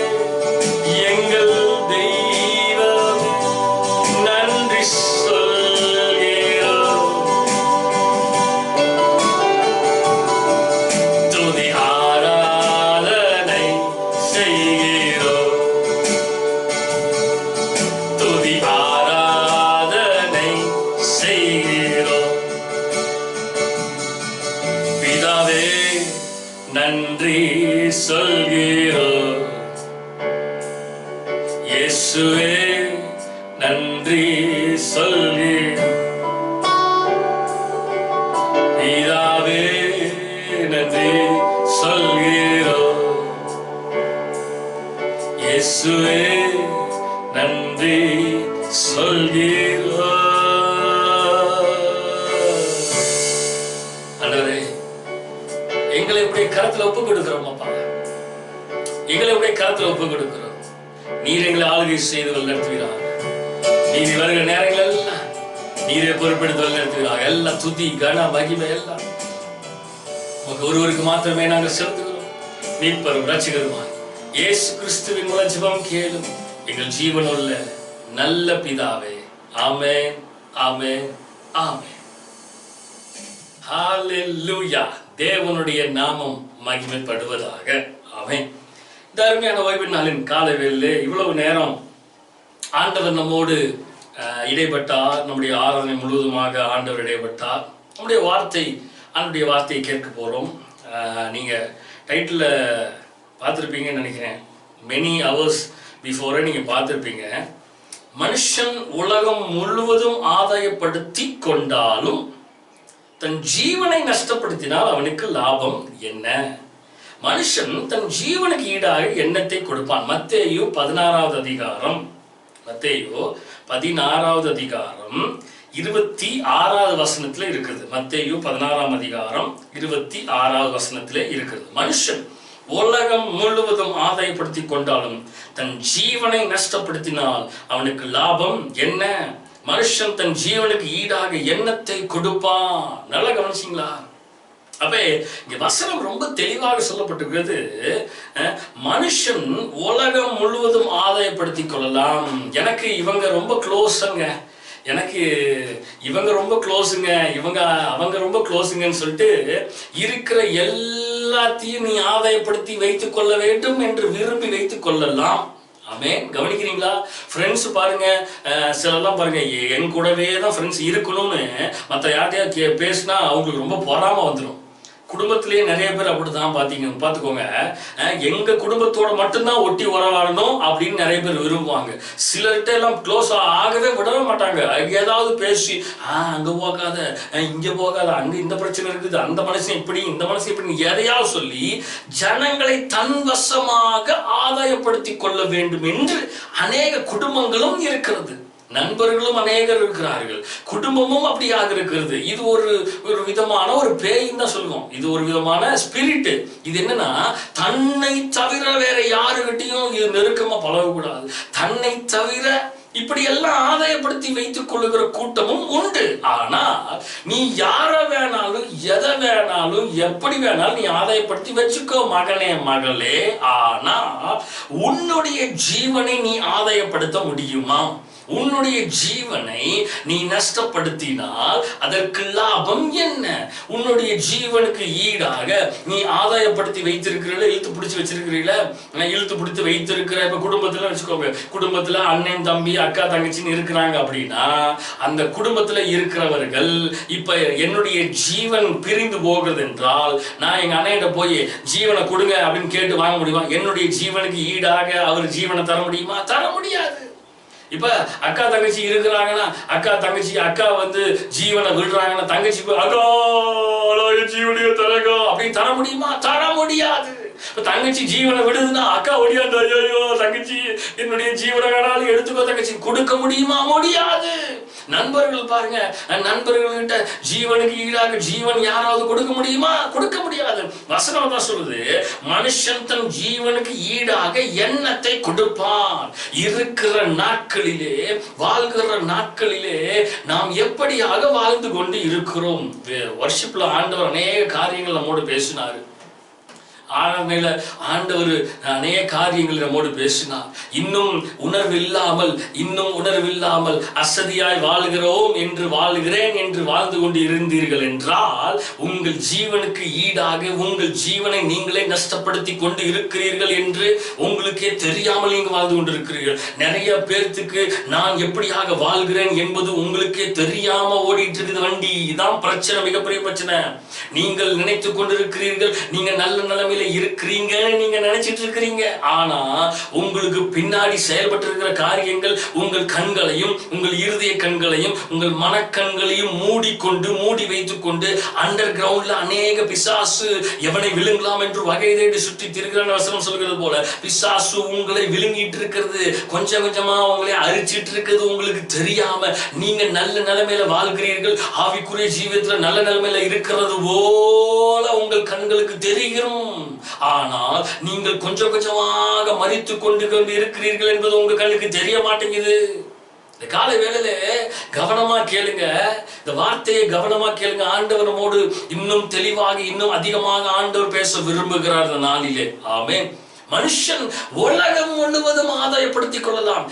எங்கள் தெய்வம் நன்றி சொல்கிறோம். துதி ஆராதனை செய்கிறோம், துதி ஆராதனை செய்கிறோம். பிதாவே நன்றி சொல்கிறோம், இயேசுவே நன்றி சொல்கிறோம், பிதாவே நன்றி சொல்கிறோம், இயேசுவே நன்றி சொல்கிறோம். ஆண்டவரே எங்களை உடைய கரத்துல ஒப்பு கொடுக்கிறோம். அப்பா எங்களை உடைய கரத்துல ஒப்பு கொடுக்கிறோம். நீர் எங்களை ஆளுகை செய்து வழிநடத்துவீராக. நீர் வருகிற நேரங்கள் எல்லாம் நீரே பொறுப்பெடுத்து வழிநடத்துவீராக. எல்லாம் துதி கன மகிமை எல்லாம் ஒருவருக்கு மாத்திரமே நாங்கள் செலுத்துகிறோம். மீட்பரும் ரட்சகருமாய் இயேசு கிறிஸ்துவின் மூலம் ஜெபம் கேளும் எங்கள் ஜீவனுள்ள நல்ல பிதாவே. ஆமென், ஆமென், ஆமென். ஹல்லேலூயா. தேவனுடைய நாமம் மகிமைப்படுவதாக. ஆமென். இந்த அருமையான ஓய்வு நாளின் காலை வேளையிலே இவ்வளவு நேரம் ஆண்டவர் நம்மோடு இடைப்பட்டார். நம்முடைய ஆராதனை முழுவதுமாக ஆண்டவர் இடைப்பட்டார். நம்முடைய ஆண்டுடைய வார்த்தையை கேட்க போகிறோம். நீங்கள் டைட்டில் பார்த்துருப்பீங்கன்னு நினைக்கிறேன். மெனி ஹவர்ஸ் பிஃபோரே நீங்கள் பார்த்துருப்பீங்க. மனுஷன் உலகம் முழுவதும் ஆதாயப்படுத்தி கொண்டாலும் தன் ஜீவனை நஷ்டப்படுத்தினால் அவனுக்கு லாபம் என்ன? மனுஷன் தன் ஜீவனுக்கு ஈடாக எண்ணத்தை கொடுப்பான். மத்தேயு 16வது அதிகாரம், மத்தேயு 16வது அதிகாரம் 26வது வசனத்துல இருக்குது. மத்தேயு 16ஆம் அதிகாரம் 26வது வசனத்துல இருக்குது. மனுஷன் உலகம் முழுவதும் ஆதாயப்படுத்தி கொண்டாலும் தன் ஜீவனை நஷ்டப்படுத்தினால் அவனுக்கு லாபம் என்ன? மனுஷன் தன் ஜீவனுக்கு ஈடாக எண்ணத்தை கொடுப்பான். நல்லா கவனிச்சிங்களா? அப்ப இங்க வசனம் ரொம்ப தெளிவாக சொல்லப்பட்டிருக்கிறது. மனுஷன் உலகம் முழுவதும் ஆதாயப்படுத்தி கொள்ளலாம். எனக்கு இவங்க ரொம்ப க்ளோஸுங்க, எனக்கு இவங்க ரொம்ப க்ளோஸுங்க, அவங்க ரொம்ப க்ளோஸுங்கன்னு சொல்லிட்டு இருக்கிற எல்லாத்தையும் நீ ஆதாயப்படுத்தி வைத்துக் கொள்ள வேண்டும் என்று விரும்பி வைத்துக் கொள்ளலாம். ஆமென். கவனிக்கிறீங்களா? ஃப்ரெண்ட்ஸ் பாருங்க, சிலர்லாம் பாருங்க என் கூடவே தான் ஃப்ரெண்ட்ஸ் இருக்கணும்னு மற்ற யார்ட்டையா பேசினா அவங்களுக்கு ரொம்ப பொறாம வந்துடும். குடும்பத்திலேயே நிறைய பேர் அப்படிதான் பார்த்துக்கோங்க. எங்க குடும்பத்தோட மட்டும்தான் ஒட்டி உறவாடணும் அப்படின்னு நிறைய பேர் விரும்புவாங்க. சிலர்கிட்ட எல்லாம் க்ளோஸ் ஆகவே விடவே மாட்டாங்க. ஏதாவது பேசி அங்க போகாத, இங்க போகாத, அங்க இந்த பிரச்சனை இருக்குது, அந்த மனுஷன் இப்படி, இந்த மனுஷன் இப்படி எதையாவது சொல்லி ஜனங்களை தன்வசமாக ஆதாயப்படுத்தி கொள்ள வேண்டும் என்று அநேக குடும்பங்களும் இருக்கிறது. நண்பர்களும் அநேகர் இருக்கிறார்கள், குடும்பமும் அப்படியாக இருக்கிறது. இது ஒரு விதமான ஒரு பேயின்னு தான் சொல்லுவோம். இது ஒரு விதமான ஸ்பிரிட். இது என்னன்னா, தன்னை தவிர வேற யாருகிட்டையும் இது நெருக்கமா பழகக்கூடாது. தன்னை தவிர இப்படி எல்லாம் ஆதாயப்படுத்தி வைத்துக் கொள்ளுகிற கூட்டமும் உண்டு. ஆனா நீ யார வேணாலும் எதை வேணாலும் எப்படி வேணாலும் நீ ஆதாயப்படுத்தி வச்சுக்கோ மகனே மகளே. ஆனா உன்னுடைய ஜீவனை நீ ஆதாயப்படுத்த முடியுமா? உன்னுடைய ஜீவனை நீ நஷ்டப்படுத்தினால் அதற்கு லாபம் என்ன? உன்னுடைய ஜீவனுக்கு ஈடாக நீ ஆதாயப்படுத்தி வைத்திருக்கிறீங்களா, இழுத்து பிடிச்சி வச்சிருக்கிறீங்களா? இழுத்து பிடித்து வைத்திருக்கிற இப்ப குடும்பத்துல வச்சுக்கோங்க, குடும்பத்துல அண்ணன் தம்பி அக்கா தங்கச்சின்னு இருக்கிறாங்க அப்படின்னா அந்த குடும்பத்துல இருக்கிறவர்கள் இப்ப என்னுடைய ஜீவன் பிரிந்து போகிறது என்றால் நான் எங்க அண்ணன்கிட்ட போய் ஜீவனை கொடுங்க அப்படின்னு கேட்டு வாங்க முடியுமா? என்னுடைய ஜீவனுக்கு ஈடாக அவர் ஜீவனை தர முடியுமா? தர முடியாது. இப்ப அக்கா தங்கச்சி இருக்கிறாங்கன்னா அக்கா வந்து ஜீவனை விடுறாங்கன்னா தங்கச்சி அக்கா ஜீவனையோ தரகோ அப்படின்னு தர முடியுமா? தர முடியாது. தங்கச்சி ஜீவனை விடுதுன்னா அக்கா ஒடியாந்து ஐயோ தங்கச்சி என்னுடைய ஜீவனை வேணாலும் எடுத்துக்கோ தங்கச்சி கொடுக்க முடியுமா? முடியாது. நண்பர்கள் பாருங்க, நண்பர்கள்கிட்ட ஜீவனுக்கு ஈடாக ஜீவன் யாராவது கொடுக்க முடியுமா? கொடுக்க முடியாது. வசனம் தான் சொல்லுது, மனுஷன் தன் ஜீவனுக்கு ஈடாக எண்ணத்தை கொடுப்பான். இருக்கிற நாட்களிலே, வாழ்கிற நாட்களிலே நாம் எப்படியாக வாழ்ந்து கொண்டு இருக்கிறோம்? வர்ஷிப்ல ஆண்டவர் அநேக காரியங்கள் நம்மோடு பேசினாரு. ஆண்டவர் அநேக காரியங்கள் நம்மோடு பேசினார். இன்னும் உணர்வில்லாமல் அசதியாய் வாழ்கிறோம் என்று வாழ்கிறேன் என்று வாழ்ந்து கொண்டு இருந்தீர்கள் என்றால் உங்கள் ஜீவனுக்கு ஈடாக உங்கள் ஜீவனை நீங்களே நஷ்டப்படுத்தி கொண்டு இருக்கிறீர்கள் என்று உங்களுக்கே தெரியாமல் நீங்க வாழ்ந்து கொண்டிருக்கிறீர்கள். நிறைய பேர்த்துக்கு நான் எப்படியாக வாழ்கிறேன் என்பது உங்களுக்கே தெரியாம ஓடிட்டு இருக்குது வண்டி. இதான் பிரச்சனை, மிகப்பெரிய பிரச்சனை. நீங்கள் நினைத்துக் கொண்டிருக்கிறீர்கள் நீங்க நல்ல நிலைமை இருக்கிறீங்க, நீங்க நினைச்சிட்டு இருக்கிறீங்க. ஆனா உங்களுக்கு பின்னாடி செயல்பட்டு இருக்கிற காரியங்கள் உங்கள் கண்களையும் உங்கள் இருதய கண்களையும் உங்கள் மனக்கண்களையும் மூடி வைத்துக் கொண்டு அண்டர் கிரவுண்ட்ல அநேக பிசாசு எவனை விழுங்கலாம் என்று வகை தேடி சுற்றி திருக்கிற வசனம் சொல்கிறது போல பிசாசு உங்களை விழுங்கிட்டு இருக்கிறது, கொஞ்சம் கொஞ்சமா உங்களை அரிச்சிட்டு இருக்கிறது உங்களுக்கு தெரியாம நீங்க நல்ல நிலைமையில வாழ்கிறீர்கள். ஆவிக்குரிய ஜீவியத்துல நல்ல நிலைமையில இருக்கிறது போல உங்கள் கண்களுக்கு தெரிகிறோம். ஆனால் நீங்கள் கொஞ்சம் கொஞ்சமாக மரித்து கொண்டு இருக்கிறீர்கள் என்பது உங்க கண்ணுக்கு தெரிய மாட்டேங்குது. இந்த காலை வேளையில கவனமா கேளுங்க, இந்த வார்த்தையை கவனமா கேளுங்க. ஆண்டவர் நம்மோடு இன்னும் தெளிவாக இன்னும் அதிகமாக ஆண்டவர் பேச விரும்புகிறார் இந்த நாளிலே. ஆமென். மனுஷன் உலகம் முழுவதும் ஆதாயப்படுத்திக் கொள்ளலாம்,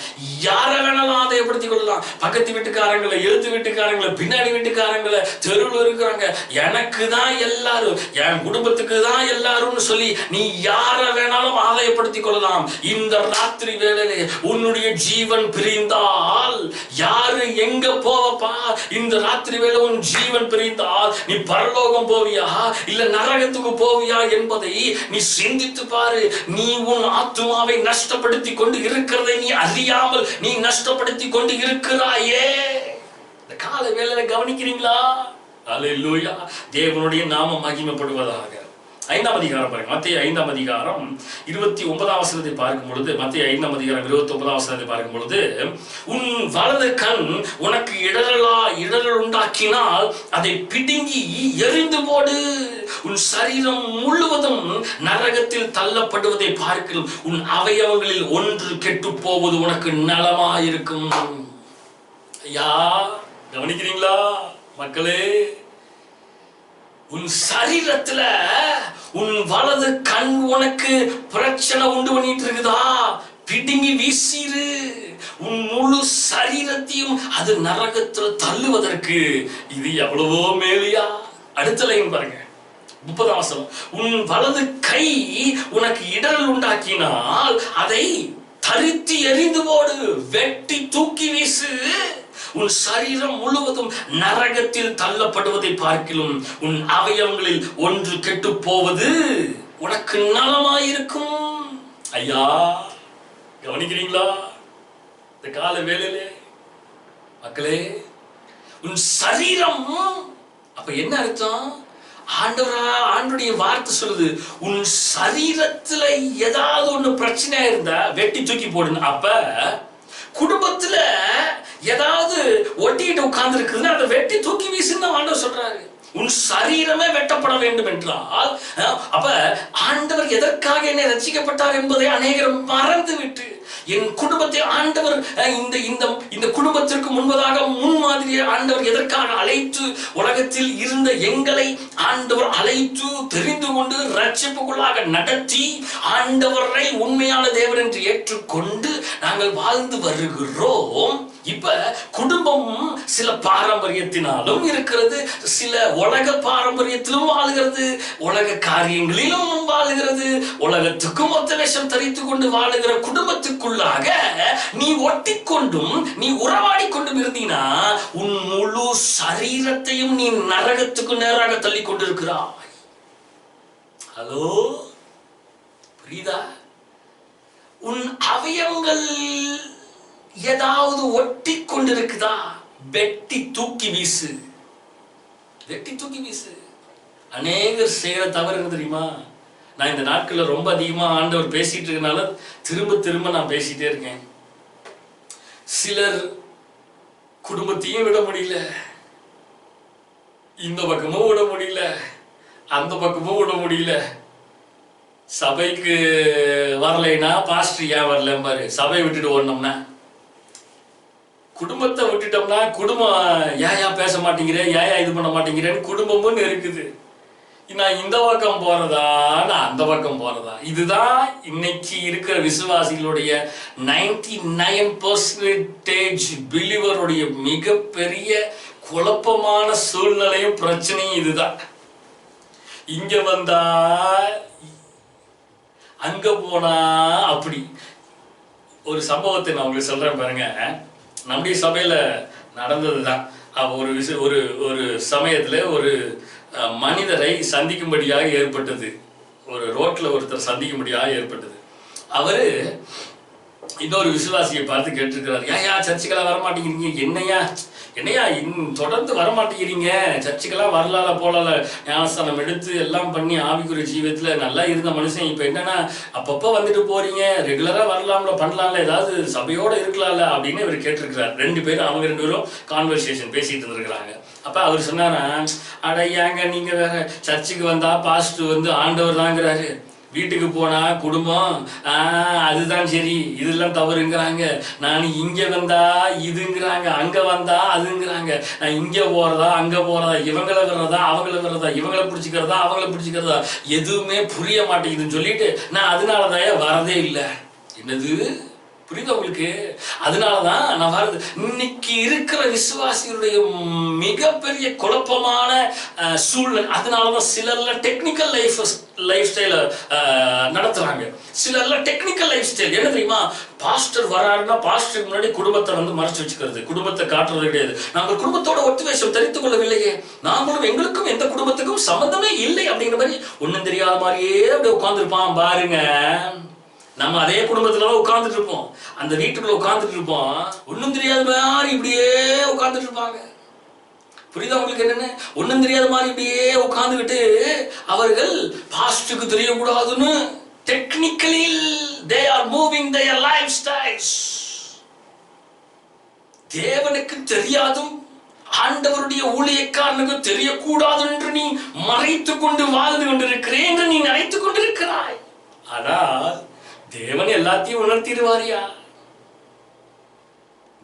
யார வேணாலும் ஆதாயப்படுத்திக் கொள்ளலாம். பக்கத்து வீட்டுக்காரங்களை, எழுத்து வீட்டுக்காரங்களை, பின்னாடி வீட்டுக்காரங்களை, தெருவில் இருக்கிறாங்க, எனக்கு தான் எல்லாரும், என் குடும்பத்துக்கு தான் எல்லாரும் சொல்லி நீ யார வேணாலும் ஆதாயப்படுத்திக் கொள்ளலாம். இந்த ராத்திரி வேளையிலே உன்னுடைய ஜீவன் பிரிந்தால் யாரு எங்க போவப்பா? இந்த ராத்திரி வேளை உன் ஜீவன் பிரிந்தால் நீ பரலோகம் போவியா இல்ல நரகத்துக்கு போவியா என்பதை நீ சிந்தித்து பாரு. நீ உன் ஆத்துமாவை நஷ்டப்படுத்தி கொண்டு இருக்கிறதை நீ அறியாமல் நீ நஷ்டப்படுத்தி கொண்டு இருக்கிறாயே. இந்த கால வேளையில கவனிக்கிறீங்களா? அல்லேலூயா. தேவனுடைய நாமம் மகிமைப்படுவதாக. 5ஆம் அதிகாரம் பாருங்க. மத்தேயு 5ஆம் அதிகாரம் 29ஆம் வசனத்தை பார்க்கும் பொழுது, மத்தேயு 5ஆம் அதிகாரம் 29ஆம் வசனத்தை பார்க்கும் பொழுது, உன் வலது கண் உனக்கு இடரல் உண்டாக்கினால் அதை பிடுங்கி எறிந்து போடு. உன் சரீரம் முழுவதும் நரகத்தில் தள்ளப்படுவதை பார்க்கலாம். உன் அவயவங்களில் ஒன்று கெட்டு போவது உனக்கு நலமாயிருக்கும். ஐயா, கவனிக்கிறீங்களா மக்களே? உன் சரீரத்துல உன் வலது கண் உனக்கு பிரச்சனை உண்டு பண்ணிட்டு இருக்குதா? பிடுங்கி வீசிரு. உன் முழு சரீரத்தையும் அது நரகத்துல தள்ளுவதற்கு இது எவ்வளவோ மேலியா? அடுத்த லைன் பாருங்க, 30ஆம் வசனம். உன் வலது கை உனக்கு இடரல் உண்டாக்கினால் அதை தரித்து எறிந்து போடு, வெட்டி தூக்கி வீசு. உன் சரீரம் முழுவதும் நரகத்தில் தள்ளப்படுவதை பார்க்கிலும் உன் அவயவங்களில் ஒன்று கெட்டு போவது உனக்கு நலமாயிருக்கும். ஐயா, கவனிக்கிறீங்களா? இந்த கால வேளையிலே மக்களே, உன் சரீரம் அப்ப என்ன அர்த்தம்? ஆண்டவருடைய வார்த்தை சொல்லுது, உன் சரீரத்துல ஏதாவது ஒண்ணு பிரச்சனையா இருந்தா வெட்டி தூக்கி போடுங்க. அப்ப குடும்பத்துல ஏதாவது ஒட்டிட்டு உட்கார்ந்து இருக்குதுன்னா அதை வெட்டி தூக்கி வீசுன்னு ஆண்டவர் சொல்றாரு. உன் சரீரமே வெட்டப்பட வேண்டும் என்றால், அப்ப ஆண்டவர் எதற்காக என்னை ரட்சிக்கப்பட்டார் என்பதை அநேகர் மறந்து விட்டு, என் குடும்பத்தை ஆண்டவர் இந்த குடும்பத்திற்கு முன்பதாக முன்மாதிரியை ஆண்டவர் எதற்காக அழைத்து, உலகத்தில் இருந்த எங்களை ஆண்டவர் அழைத்து தெரிந்து கொண்டு ரட்சிப்புக்குள்ளாக நடத்தி ஆண்டவரை உண்மையான தேவன் என்று ஏற்றுக்கொண்டு நாங்கள் வாழ்ந்து வருகிறோம். இப்ப குடும்பம் சில பாரம்பரியத்தினாலும் இருக்கிறது, சில உலக பாரம்பரியத்திலும் வாழுகிறது, உலக காரியங்களிலும் வாழுகிறது. உலகத்துக்கும் ஒத்த வேஷம் தரித்து கொண்டு வாழுகிற குடும்பத்துக்குள்ளாக நீ ஒட்டிக்கொண்டும் நீ உறவாடி கொண்டும் இருந்தீனா உன் முழு சரீரத்தையும் நீ நரகத்துக்கு நேராக தள்ளி கொண்டிருக்கிறாய். ஹலோ, புரியுதா? உன் அவயவங்கள் ஏதாவது ஒட்டி கொண்டிருக்குதா? வெட்டி தூக்கி வீசு, வெட்டி தூக்கி வீசு. அநேகர் செய்யற தவறு என்ன தெரியுமா? நான் இந்த நாட்கள்ல ரொம்ப அதிகமா ஆண்டவர் பேசிட்டு இருக்கனால திரும்ப திரும்ப நான் பேசிட்டே இருக்கேன். சிலர் குடும்பத்தையும் விட முடியல, இந்த பக்கமும் விட முடியல, அந்த பக்கமும் விட முடியல. சபைக்கு வரலைன்னா பாஸ்டர் ஏன் வரல பாரு. சபையை விட்டுட்டு ஓடணும்னா, குடும்பத்தை விட்டுட்டோம்னா குடும்பம் ஏன் பேச மாட்டேங்கிற, ஏன் இது பண்ண மாட்டேங்கிறேன்னு குடும்பமும் இருக்குது. நான் இந்த பக்கம் போறதா, நான் அந்த பக்கம் போறதா? இதுதான் இன்னைக்கு இருக்கிற விசுவாசிகளுடைய 99% பிலீவருடைய மிகப்பெரிய குழப்பமான சூழ்நிலையும் பிரச்சனையும் இதுதான். இங்க வந்தா அங்க போனா அப்படி. ஒரு சம்பவத்தை நான் உங்களுக்கு சொல்றேன் பாருங்க. நம்முடைய சபையில நடந்ததுதான். ஒரு சமயத்துல ஒரு மனிதரை சந்திக்கும்படியாக ஏற்பட்டது. ஒரு ரோட்ல ஒருத்தர் சந்திக்கும்படியாக ஏற்பட்டது. அவரு இன்னொரு விசுவாசியை பார்த்து கேட்டிருக்கிறார், ஏயா சர்ச்சுக்கெல்லாம் வரமாட்டேங்கிறீங்க? என்னையா தொடர்ந்து வரமாட்டேங்கிறீங்க? சர்ச்சுக்கெல்லாம் வரலால போலால, ஞானஸ்தானம் எடுத்து எல்லாம் பண்ணி ஆவிக்குரிய ஜீவத்துல நல்லா இருந்த மனுஷன் இப்ப என்னன்னா அப்பப்போ வந்துட்டு போறீங்க, ரெகுலரா வரலாம்ல, பண்ணலாம்ல, ஏதாவது சபையோட இருக்கலாம்ல அப்படின்னு இவர் கேட்டிருக்கிறார். அவங்க ரெண்டு பேரும் கான்வர்சேஷன் பேசிட்டு இருந்திருக்கிறாங்க. அப்ப அவர் சொன்னாரா, அடையாங்க நீங்க வேற, சர்ச்சுக்கு வந்தா பாஸ்டர் ஆண்டவர் தாங்கிறாரு, வீட்டுக்கு போனா குடும்பம் அதுதான் சரி, இதெல்லாம் தவறுங்கிறாங்க. நான் இங்க வந்தா இதுங்கிறாங்க, அங்க வந்தா அதுங்கிறாங்க. நான் இங்க போறதா அங்க போறதா, இவங்களை வர்றதா அவங்கள வர்றதா, இவங்களை பிடிச்சிக்கிறதா அவங்கள பிடிச்சிக்கிறதா, எதுவுமே புரிய மாட்டேங்குதுன்னு சொல்லிட்டு நான் அதனாலதான் வரதே இல்லை. என்னது புரியுது உங்களுக்கு? அதனாலதான் நான் வர்றது. இன்னைக்கு இருக்கிற விசுவாசிகளுடைய மிகப்பெரிய குழப்பமான சூழ்நிலை. அதனாலதான் சிலர்லாம் டெக்னிக்கல் லைஃப் ஸ்டைல நடத்துறாங்க. சிலர்லாம் டெக்னிக்கல் லைஃப் ஸ்டைல் என்ன தெரியுமா? பாஸ்டர் வராருன்னா பாஸ்டருக்கு முன்னாடி குடும்பத்தை மறைச்சு வச்சுக்கிறது, குடும்பத்தை காட்டுறது கிடையாது. நாங்கள் குடும்பத்தோட ஒத்துவேஷம் தரித்துக் கொள்ளவில்லையே, நாங்களும் எங்களுக்கும் எந்த குடும்பத்துக்கும் சம்பந்தமே இல்லை அப்படிங்கிற மாதிரி ஒன்னும் தெரியாத மாதிரியே அப்படியே உட்கார்ந்துருப்பான் பாருங்க. நம்ம அதே குடும்பத்துல உட்கார்ந்துட்டு இருப்போம், அந்த வீட்டுக்குள்ள உட்கார்ந்துட்டு இருப்போம், ஒன்னும் தெரியாத மாதிரி இப்படியே உட்கார்ந்துட்டு இருப்பாங்க. புரியுதா உங்களுக்கு? என்னன்னு ஒன்றும் தெரியாத மாதிரி இப்படியே உட்கார்ந்துக்கிட்டு அவர்கள் பாஸ்டுக்கு தெரியக்கூடாதுன்னு technically they are moving their lifestyles. தேவனுக்கு தெரியாதும் ஆண்டவருடைய ஊழியக்காரனுக்கு தெரியக்கூடாது என்று நீ மறைத்துக் கொண்டு வாழ்ந்து கொண்டிருக்கிறேன் என்று நீ நினைத்துக் கொண்டிருக்கிறாய். ஆனால் தேவன் எல்லாத்தையும் உணர்த்திடுவாரியா?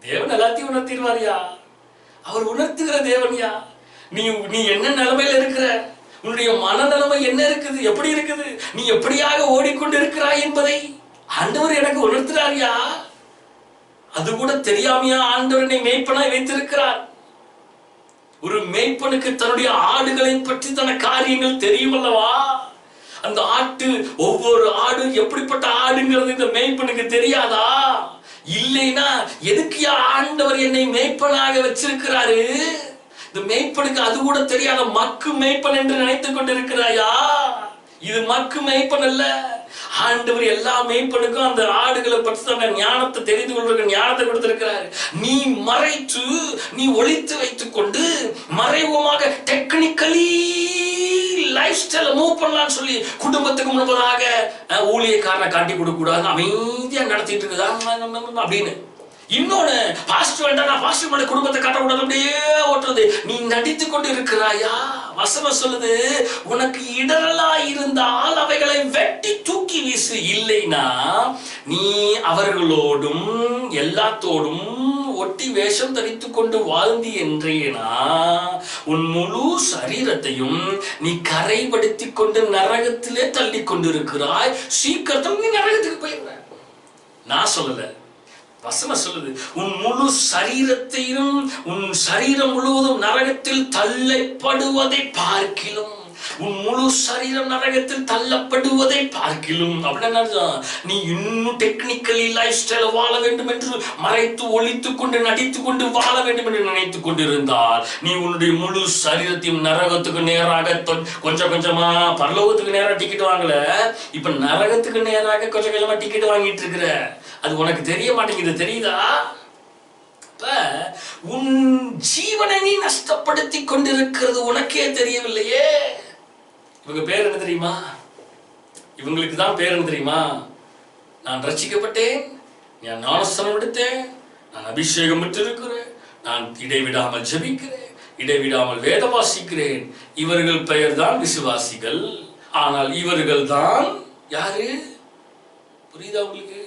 தேவன் எல்லாத்தையும் உணர்த்திடுவாரியா? அவர் உணர்த்துகிற தேவன்யா. நீ என்ன நிலைமையில இருக்கிற, உன்னுடைய மனநிலைமை என்ன இருக்குது, எப்படி இருக்குது, நீ எப்படியாக ஓடிக்கொண்டு இருக்கிறாய் என்பதை ஆண்டவர் எனக்கு உணர்த்துறாரியா? அது கூட தெரியாமையா ஆண்டவர் என்னை மேய்ப்பனாய் வைத்திருக்கிறார். ஒரு மேய்ப்பனுக்கு தன்னுடைய ஆடுகளை பற்றி தன காரியங்கள் தெரியும் அல்லவா? அந்த ஒவ்வொரு ஆடு எப்படிப்பட்ட ஆடுங்கிறது இந்த மேய்ப்பனுக்கு தெரியாதா? இல்லைன்னா எதுக்கு ஆண்டவர் என்னை மேய்ப்பனாக வச்சிருக்கிறாரு? இந்த மேய்ப்பனுக்கு அது கூட தெரியாத மக்கு மேய்ப்பன் என்று நினைத்துக் கொண்டிருக்கிறாயா? இது மக்கு மேய்ப்பன் அல்ல. ஆண்டவர் எல்லா மேய்ப்பனுக்கும் அந்த ஆடுகளை பற்றி தன்னை ஞானத்தை தெரிந்து கொள்ற ஞானத்தை கொடுத்திருக்கிறார். நீ மறைத்து, நீ ஒளித்து வைத்துக் கொண்டு மறைவுமாக டெக்னிக்கலி லைஃப் ஸ்டைல மூவ் பண்ணலாம்னு சொல்லி குடும்பத்துக்கு முன்பதாக ஊழியக்காரனை காட்டி கொடுக்க கூடாது, அமைதியா நடத்திட்டு இருக்குதா அப்படின்னு. இன்னொன்னு, பாஸ்டர் வேண்டாம், பாஸ்டர் மேல குடும்பத்தை காட்டக்கூடாது அப்படியே ஓட்டுறது. நீ நடித்துக் கொண்டு இருக்கிறாயா? வசனம் சொல்லுது, உனக்கு இடரலா இருந்தால் அவைகளை வெட்டி தூக்கி வீசு. இல்லைனா நீ அவர்களோடும் எல்லாத்தோடும் ஒட்டி வேஷம் தரித்துக் கொண்டு வாழ்ந்தி என்றேனா உன் முழு சரீரத்தையும் நீ கரைபடுத்தி கொண்டு நரகத்திலே தள்ளி கொண்டிருக்கிறாய். சீக்கிரத்தில் நீ நரகத்துக்கு போயிருந்த. நான் சொல்லல, வசனம் சொல்லுது, உன் முழு சரீரத்தையும், உன் சரீரம் முழுவதும் நரகத்தில் தள்ளப்படுவதை பார்க்கிலும், உன் முழு சரீரம் நரகத்தில் தள்ளப்படுவதை பார்க்கிலும் அப்படின்னா நீ இன்னும் டெக்னிக்கலி லைஃப் ஸ்டைல வாழ வேண்டும் என்று மறைத்து ஒழித்துக் கொண்டு நடித்துக் கொண்டு வாழ வேண்டும் என்று நினைத்துக் கொண்டிருந்தால் நீ உன்னுடைய முழு சரீரத்தையும் நரகத்துக்கு நேராக கொஞ்சம் கொஞ்சமா, பரலோகத்துக்கு நேராக டிக்கெட் வாங்கல, இப்ப நரகத்துக்கு நேராக கொஞ்சம் கொஞ்சமா டிக்கெட் வாங்கிட்டு இருக்கிற. அது உனக்கு தெரிய மாட்டேங்குது, தெரியுதா? உன் ஜீவனை நீ நஷ்டப்படுத்தி கொண்டிருக்கிறது உனக்கே தெரியவில்லையே. இவங்க பேர் என்ன தெரியுமா? இவங்களுக்கு தான் பேர் என்ன தெரியுமா? நான் ரட்சிக்கப்பட்டேன், நான் ஞானஸ்நானம் எடுத்தேன், நான் அபிஷேகம் பெற்றிருக்கிறேன், நான் இடைவிடாமல் ஜெபிக்கிறேன், இடைவிடாமல் வேதம் வாசிக்கிறேன். இவர்கள் பெயர் தான் விசுவாசிகள். ஆனால் இவர்கள் தான் யாரு? புரியுதா உங்களுக்கு?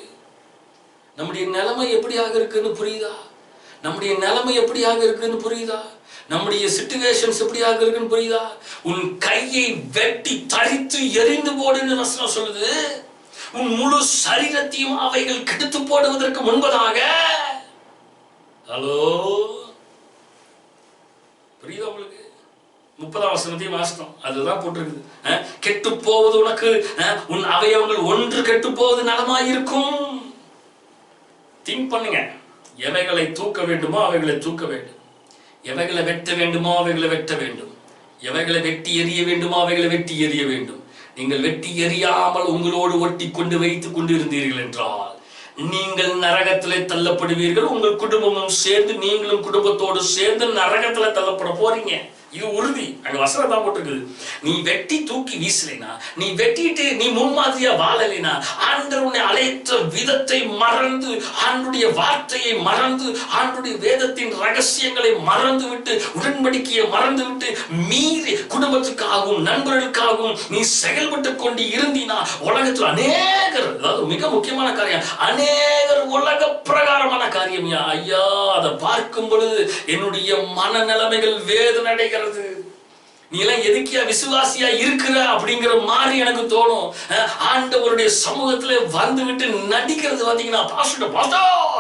நம்முடைய நிலைமை எப்படியாக இருக்குன்னு புரியுதா? நம்முடைய நிலைமை எப்படியாக இருக்குன்னு புரியுதா? நம்முடைய சிச்சுவேஷன்ஸ் எப்படியாக இருக்குன்னு புரியுதா? உன் கையை வெட்டி தரித்து எரிந்து போடுன்னு வசனம் சொல்லுது. உன் முழு சரீரத்தையும் அவைகள் கெடுத்து போடுவதற்கு முன்பதாக. ஹலோ, புரியுதா உங்களுக்கு? 30ஆம் வசனத்தையும் வாசித்தோம், அதுதான் போட்டிருக்குது. கெட்டு போவது உனக்கு, உன் அவயவங்கள் ஒன்று கெட்டு போவது நலமாயிருக்கும். திங்க் பண்ணுங்க. எவைகளை தூக்க வேண்டுமோ அவைகளை தூக்க வேண்டும், எவைகளை வெட்ட வேண்டுமோ அவைகளை வெட்ட வேண்டும், எவைகளை வெட்டி எறிய வேண்டுமோ அவைகளை வெட்டி எறிய வேண்டும். நீங்கள் வெட்டி எறியாமல் உங்களோடு ஒட்டி கொண்டு வைத்துக் கொண்டு இருந்தீர்கள் என்றால் நீங்கள் நரகத்திலே தள்ளப்படுவீர்கள். உங்கள் குடும்பமும் சேர்ந்து, நீங்களும் குடும்பத்தோடு சேர்ந்து நரகத்துல தள்ளப்பட போறீங்க. இது உறுதி. அங்க வசனம் தான் போட்டிருக்குது. நீ வெட்டி தூக்கி வீசலைனா, நீ வெட்டிட்டு நீ முன்மாதிரியா வாழலைனா, ஆண்டவர் உன்னை அழைத்த விதத்தை மறந்து, ஆண்டுடைய வார்த்தையை மறந்து, ஆண்டுடைய வேதத்தின் ரகசியங்களை மறந்து விட்டு, உடன்படிக்கையை மறந்து விட்டு, மீறி குடும்பத்துக்காகவும் நண்பர்களுக்காகவும் நீ செயல்பட்டு கொண்டு இருந்தீனா, உலகத்தில் அநேகர், அதாவது மிக முக்கியமான காரியம், அநேகர் உலக பிரகாரமான காரியம் ஐயா, அதை பார்க்கும் பொழுது என்னுடைய மனநிலைமைகள் வேதனை அடைகிற. நீ எல்லாம் எதுக்கியா விசுவாசியா இருக்கிற அப்படிங்கிற மாதிரி எனக்கு தோணும். ஆண்டவருடைய சமூகத்துல வந்து விட்டு நடிக்கிறது பாத்தீங்கன்னா, பாஸ்டர்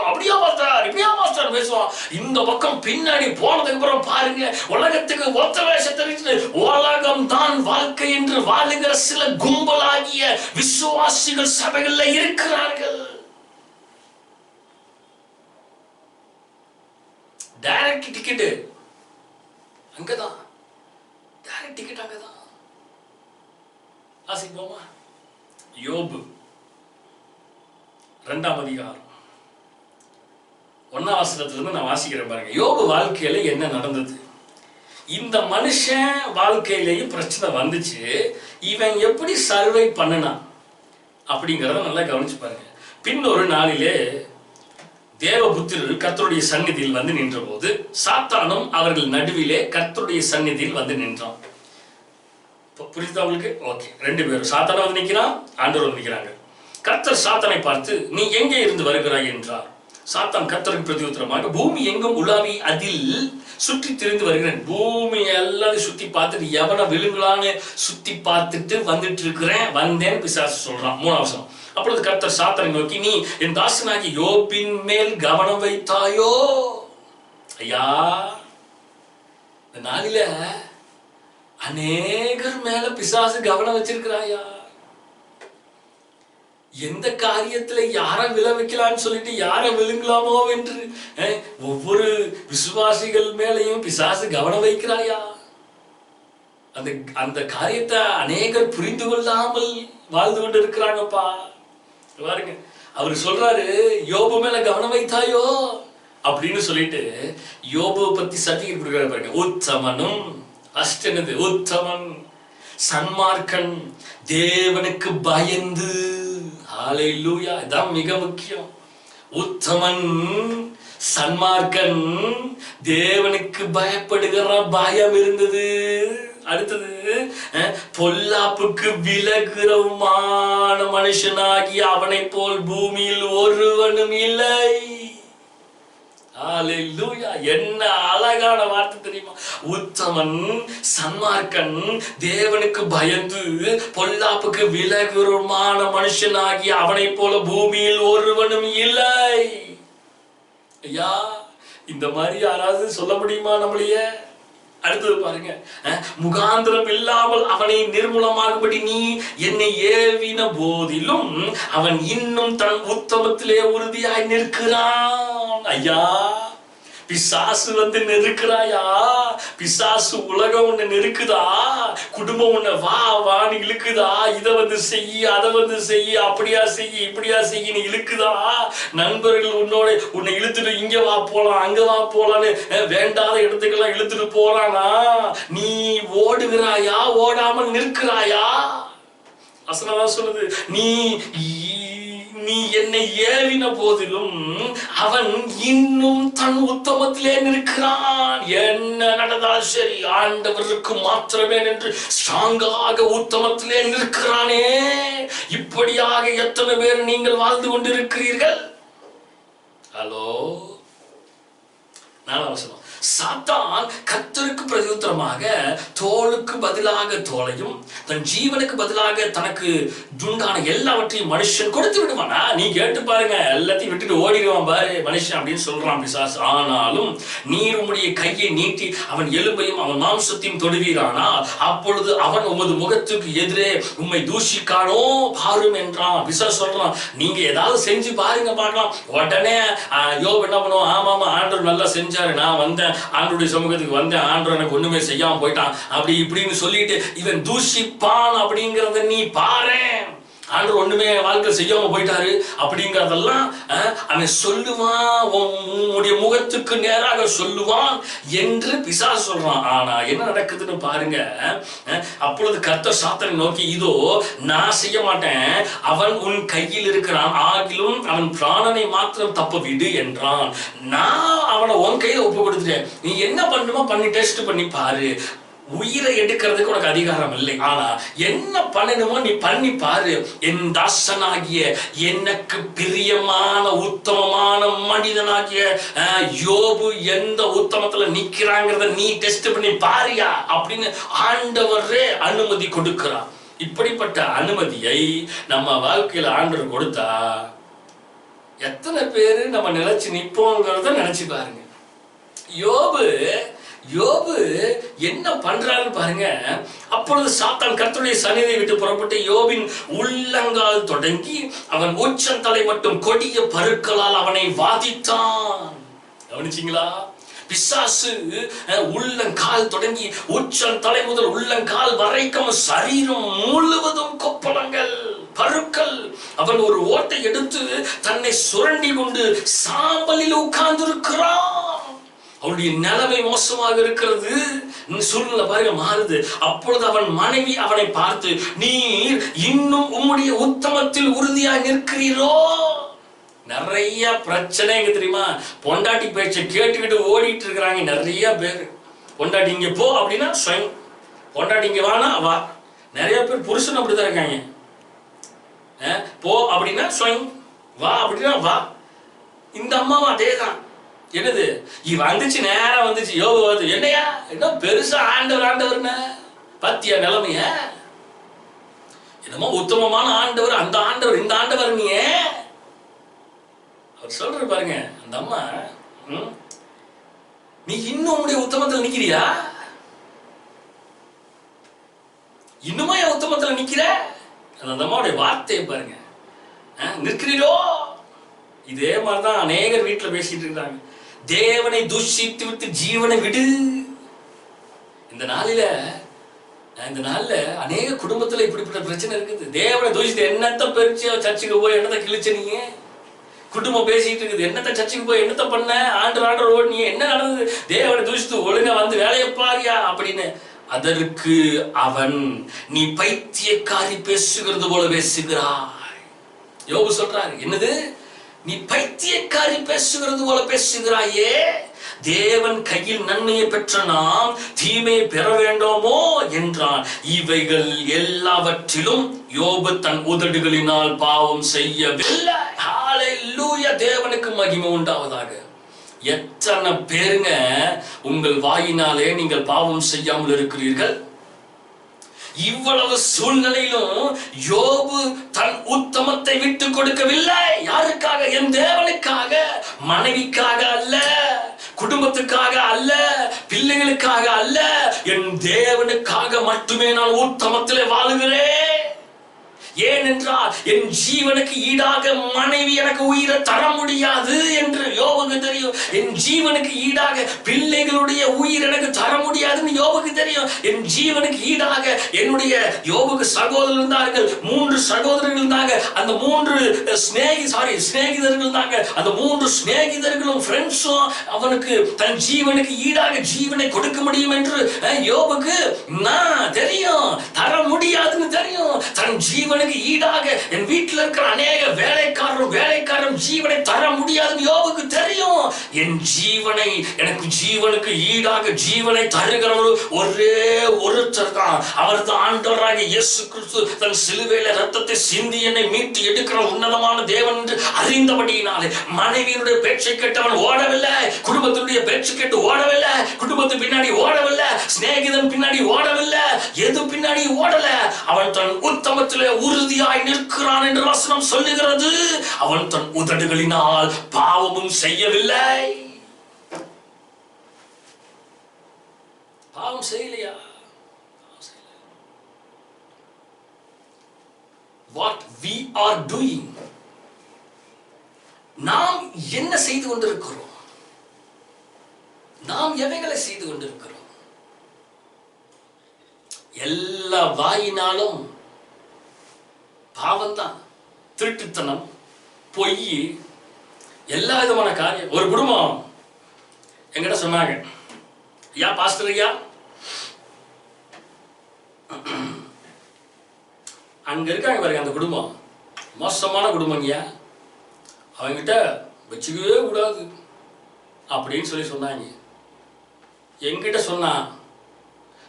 அப்படியா பாஸ்டர் இப்படியா பாஸ்டர் பேசுவான். இந்த பக்கம் பின்னாடி போனதுக்கு அப்புறம் பாருங்க, உலகத்துக்கு ஒத்த வேஷத்தை உலகம் தான் வாழ்க்கை என்று வாழுகிற சில கும்பலாகிய விசுவாசிகள் சபைகள்ல இருக்கிறார்கள். டைரக்ட் டிக்கெட் அங்கதான், டைரக்ட் டிக்கெட் அங்கதான். வாசிப்போமா? யோபு 2ஆம் அதிகாரம் 1ஆம் வசனத்திலிருந்து நான் வாசிக்கிறேன் பாருங்க. யோபு வாழ்க்கையில என்ன நடந்தது? இந்த மனுஷன் வாழ்க்கையிலேயும் பிரச்சனை வந்துச்சு, இவன் எப்படி சர்வை பண்ணனா அப்படிங்கிறத நல்லா கவனிச்சு பாருங்க. பின் ஒரு நாளிலே தேவபுத்திரர் கர்த்தருடைய சந்நிதியில் வந்து நின்ற போது சாத்தானும் அவர்கள் நடுவிலே கர்த்தருடைய சந்நிதியில் வந்து நின்றான். புரியுதா உங்களுக்கு? ஓகே. 2 பேரும், சாத்தான வந்து நிற்கிறான், ஆண்டவர் வந்து நிற்கிறாங்க. கர்த்தர் சாத்தானை பார்த்து, நீ எங்கே இருந்து வருகிறாய் என்றார். சாத்தான் கர்த்தருக்கு பிரதியுத்தரமாக, பூமி எங்கும் உலாவி அதில் சுற்றி திரிந்து வருகிறேன். பூமி எல்லாரும் சுத்தி பார்த்துட்டு எவனை விழுங்கலான்னு சுத்தி பார்த்துட்டு வந்துட்டு இருக்கிறேன், வந்தேன் பிசாசு சொல்றான். 3ஆம் வசனம். அப்பொழுது கர்த்தர் சாத்தானை நோக்கி, நீ என் தாசனாகி யோபின் மேல் கவனம் வைத்தாயோ? ஐயா, இந்த நாளில அநேகர் மேல பிசாசு கவனம் வச்சிருக்கிறாயா? எந்த காரியத்துல யார விழ வைக்கலான்னு சொல்லிட்டு யார விழுங்கலாமோ என்று ஒவ்வொரு விசுவாசிகள் மேலையும் பிசாசு கவனம் வைக்கிறாயா? அந்த காரியத்தை அநேகர் புரிந்து கொள்ளாமல் வாழ்ந்து கொண்டு இருக்கிறாங்கப்பா. பாருங்க, அவரு சொல்றாரு, யோபு மேல கவனம் வைத்தாயோ அப்படின்னு சொல்லிட்டு யோபு பத்தி சர்டிபிகேட் கொடுக்கிறாரு பாருங்க. உத்தமனும் அஷ்டனது உத்தமன், சன்மார்க்கன், தேவனுக்கு பயந்து. ஹல்லேலூயா. இதான் மிக முக்கியம். உத்தமன், சன்மார்க்கன், தேவனுக்கு பயப்படுகிற பயம் இருந்தது. அடுத்தது, பொல்லாப்புக்கு விலகுறவுமான மனுஷனாகி அவனை போல் பூமியில் ஒருவனும் இல்லை. ஹல்லேலூயா. என்ன அழகான வார்த்தை தெரியுமா? உத்தமன், சன்மார்க்கன், தேவனுக்கு பயந்து பொல்லாப்புக்கு விலகுறவுமான மனுஷனாகி அவனை போல பூமியில் ஒருவனும் இல்லை. ஐயா, இந்த மாதிரி யாராவது சொல்ல முடியுமா நம்மளையே? அடுத்தது பாருங்க, முகாந்திரம் இல்லாமல் அவனை நிர்மூலமாகும்படி நீ என்னை ஏவின போதிலும் அவன் இன்னும் தன் உத்தமத்திலே உறுதியாய் நிற்கிறான். ஐயா, பிசாசு வந்து நெருக்கிறாயா? பிசாசு உலகம் உன்னை நெருக்குதா? குடும்பம் உன்னை வா வான்னு இழுக்குதா? இதை வந்து செய்ய, அதை வந்து செய்ய, அப்படியா செய்ய, இப்படியா செய்ய இழுக்குதா? நண்பர்கள் உன்னை இழுத்துட்டு இங்க வா போலாம், அங்க வா போலான்னு வேண்டாத இடத்துக்கெல்லாம் இழுத்துட்டு போறானா? நீ ஓடுகிறாயா? ஓடாமல் நிற்கிறாயா? வசனம் சொல்லுது, நீ என்னை ஏவின போதிலும் அவன் இன்னும் தன் உத்தமத்திலே நிற்கிறான். என்ன நடந்தால் சரி, ஆண்டவருக்கு மாத்திரமே என்று ஸ்ட்ராங்காக உத்தமத்திலே நிற்கிறானே. இப்படியாக எத்தனை பேர் நீங்கள் வாழ்ந்து கொண்டிருக்கிறீர்கள்? ஹலோ, 4ஆம் வசனம். சாத்தான் கர்த்தருக்கு பிரதியுத்தரமாக தோளுக்கு பதிலாக தோளையும் தன் ஜீவனுக்கு பதிலாக தனக்கு துண்டான எல்லாவற்றையும் மனுஷன் கொடுத்து விடுவானா? நீ கேட்டு பாருங்க, எல்லாத்தையும் விட்டுட்டு ஓடிடுவான் பாரு மனுஷன் அப்படின்னு சொல்றான் பிசாசு. ஆனாலும் நீர் உம்முடைய கையை நீட்டி அவன் எலும்பையும் அவன் மாம்சத்தையும் தொடுவீரானா, அப்பொழுது அவன் உமது முகத்துக்கு எதிரே உம்மை தூஷிக்கானோ பாரும் என்றான். பிசாசு சொல்றான், நீங்க ஏதாவது செஞ்சு பாருங்க பார்க்கலாம். உடனே யோபு என்ன பண்ணுவோம்? ஆமாமா, ஆண்டவர் நல்லா செஞ்சாரு, நான் வந்தேன், ஆண்டவருடைய சமூகத்துக்கு வந்தேன், ஆண்டவர் எனக்கு ஒண்ணுமே செய்யாம போயிட்டான் அப்படி இப்படின்னு சொல்லிட்டு இவன் தூஷிப்பான் அப்படிங்கறத நீ பாரு. ஆண்டவர் ஒண்ணுமே வாழ்க்கை செய்யாம போயிட்டாரு அப்படிங்கறதெல்லாம் அவன் சொல்லுவான், உன்னுடைய முகத்துக்கு நேராக சொல்லுவான் என்று பிசாசு சொல்றான். ஆனா என்ன நடக்குதுன்னு பாருங்க. அப்பொழுது கர்த்தர் சாத்தானை நோக்கி, இதோ நான் செய்ய மாட்டேன், அவன் உன் கையில் இருக்கிறான், ஆகிலும் அவன் பிராணனை மாத்திரம் தப்ப விடு என்றான். நான் அவனை உன் கையில ஒப்பு கொடுத்துட்டேன், நீ என்ன பண்ணுமோ பண்ணி டெஸ்ட் பண்ணி பாரு. உயிரை எடுக்கிறதுக்கு உனக்கு அதிகாரம் இல்லை, ஆனா என்ன பண்ணணுமோ நீ பண்ணி பாரு. என் தாசனாகிய எனக்கு பிரியமான உத்தமமான மனிதனாகிய யோபு எந்த உத்தமத்துல நிக்கிறாங்கிறத நீ டெஸ்ட் பண்ணி பாரியா அப்படின்னு ஆண்டவரே அனுமதி கொடுக்கிறார். இப்படிப்பட்ட அனுமதியை நம்ம வாழ்க்கையில ஆண்டவர் கொடுத்தா எத்தனை பேரு நம்ம நிலைச்சு நிற்போங்கிறத நினைச்சு பாருங்க. யோபு என்ன பண்றான்னு பாருங்க. அப்பொழுது சாத்தான் கர்த்தருடைய சந்நிதியை விட்டு புறப்பட்டு யோபின் உள்ளங்கால் தொடங்கி அவன் உச்சந்தலை மட்டும் கொடிய பருக்களால் அவனை வாதித்தான். கவனிச்சீங்களா? பிசாசு உள்ளங்கால் தொடங்கி உச்சந்தலை முதல் உள்ளங்கால் வரைக்கும் சரீரம் முழுவதும் கொப்பளங்கள், பருக்கள். அவன் ஒரு ஓட்டை எடுத்து தன்னை சுரண்டி கொண்டு சாம்பலில் உட்கார்ந்திருக்கிறான். அவனுடைய அவனுடைய நிலைமை மோசமாக இருக்கிறது. சூழ்நிலை பாருங்க மாறுது. அப்பொழுது அவன் மனைவி அவனை பார்த்து, நீர் இன்னும் உம்முடைய உத்தமத்தில் உறுதியாக நிற்கிறீரோ? நிறைய பிரச்சனை தெரியுமா? பொண்டாட்டி பேச்சை கேட்டுக்கிட்டு ஓடிட்டு இருக்கிறாங்க நிறைய பேர். பொண்டாட்டி இங்க போ அப்படின்னா ஸ்வயம், பொண்டாட்டி இங்க வானா வா. நிறைய பேர் புருஷன் அப்படிதான் இருக்காங்க. போ அப்படின்னா ஸ்வயம், வா அப்படின்னா வா. இந்த அம்மாவும் அதே தான். என்னது வந்துச்சு, நேரம் வந்துச்சு, யோபு வந்து என்னையா என்ன பெருசா ஆண்டவர் ஆண்டவர்னு பத்தியா நிலைமைய? என்னமோ உத்தமமான ஆண்டவர், அந்த ஆண்டவர் இந்த ஆண்டவர். நீ அவர் சொல்ற பாருங்க அந்த அம்மா, நீ இன்னும் உங்களுடைய உத்தமத்தில் நிக்கிறியா? இன்னுமா என் உத்தமத்தில் நிக்கிற? அந்த அம்மாவுடைய வார்த்தையை பாருங்க, நிற்கிறீரோ? இதே மாதிரிதான் அநேகர் வீட்டுல பேசிட்டு இருக்காங்க. தேவனை தூஷித்து விட்டு ஜீவனை விடு. இந்த நாளில அநேக குடும்பத்துல இப்படிப்பட்ட பிரச்சனை இருக்குது. தேவனை தூஷித்து என்னத்த பெருச்சு சர்ச்சுக்கு போய் என்னத்தை கிழிச்ச நீங்க? குடும்பம் பேசிட்டு இருக்குது, என்னத்த சர்ச்சுக்கு போய் என்னத்த பண்ண? ஆண்டு ஓடி என்ன நடந்தது? தேவனை தூஷித்து ஒழுங்கா வந்து வேலையை பாரியா அப்படின்னு. அதற்கு அவன், நீ பைத்தியக்காரி பேசுகிறது போல பேசுகிறாய். யோபு சொல்றாரு, என்னது நீ பைத்தியக்காரி பேசுகிறது போல பேசுகிறாயே? தேவன் கையில் நன்மையை பெற்ற நாம் தீமையை பெற வேண்டாமோ என்றான். இவைகள் எல்லாவற்றிலும் யோபு தன் உதடுகளினால் பாவம் செய்யவில்லை. ஹல்லேலூயா, தேவனுக்கு மகிமை உண்டாவதாக. எத்தனை பேருங்க உங்கள் வாயினாலே நீங்கள் பாவம் செய்யாமல் இருக்கிறீர்கள்? இவ்வளவு சூழ்நிலையிலும் யோபு தன் உத்தமத்தை விட்டு கொடுக்கவில்லை. யாருக்காக? என் தேவனுக்காக. மனைவிக்காக அல்ல, குடும்பத்துக்காக அல்ல, பிள்ளைகளுக்காக அல்ல, என் தேவனுக்காக மட்டுமே நான் உத்தமத்திலே வாழுகிறேன். ஏனென்றால் என் ஜீவனுக்கு ஈடாக மனைவி எனக்கு உயிரை தர முடியாது என்று யோபுக்கு தெரியும். என் ஜீவனுக்கு ஈடாக பிள்ளைகளுடைய உயிர் எனக்கு தர முடியாதுன்னு யோபுக்கு தெரியும். என் ஜீவனுக்கு ஈடாக என்னுடைய யோபுக்கு சகோதரர் இருந்தார்கள், 3 சகோதரர்கள் இருந்தாங்க. அந்த 3 சிநேகிதர்கள் இருந்தாங்க. அந்த 3 சிநேகிதர்களும் ஃப்ரெண்ட்ஸும் அவனுக்கு தன் ஜீவனுக்கு ஈடாக ஜீவனை கொடுக்க முடியும் என்று யோபுக்கு தெரியும். தர முடியாதுன்னு தெரியும். தன் ஜீவனுக்கு ஈடாக என் வீட்டில் இருக்கிற அநேக வேலைக்காரரும் ஜீவனை தர முடியாதுன்னு யோபுக்கு தெரியும். என் ஜீவனை, எனக்கு ஜீவனுக்கு ஈடாக ஜீவனை தருகிறவர் ஒரே ஒருத்தர் தான். அவர் தான் ஆண்டவராகிய இயேசு கிறிஸ்து. தன் சிலுவையில ரத்தத்தை சிந்தி என்னை மீட்டு எடுக்கிற உன்னதமான தேவன் என்று அறிந்தபடியினாலே மனைவியினுடைய பேச்சை கேட்டு அவன் ஓடவில்லை. குடும்பத்தினுடைய பேச்சு கேட்டு ஓடவில்லை. குடும்பத்து பின்னாடி ஓடவில்லை. சிநேகிதன் பின்னாடி ஓடவில்லை. எது பின்னாடி ஓடல. அவன் தன் உத்தமத்திலே உறுதியாய் நிற்கிறான் என்று வசனம் சொல்லுகிறது. அவன் தன் உதடுகளினால் பாவமும் செய்யவில்லை. பாவம் செய்யலையா? What we are doing, நாம் என்ன செய்து கொண்டிருக்கிறோம்? நாம் எவைகளை செய்து கொண்டிருக்கிறோம்? எல்லா வாயினாலும் பாவம்தான். திருட்டுத்தனம், பொய், எல்லா விதமான காரியம். ஒரு குடும்பம் என்கிட்ட சொன்னாங்க, ஐயா பாஸ்டர் ஐயா, அங்க இருக்காங்க பாருங்க அந்த குடும்பம், மோசமான குடும்பங்கய்யா, அவங்கிட்ட வச்சுக்கவே கூடாது அப்படின்னு சொன்னாங்க. என்கிட்ட சொன்னான்.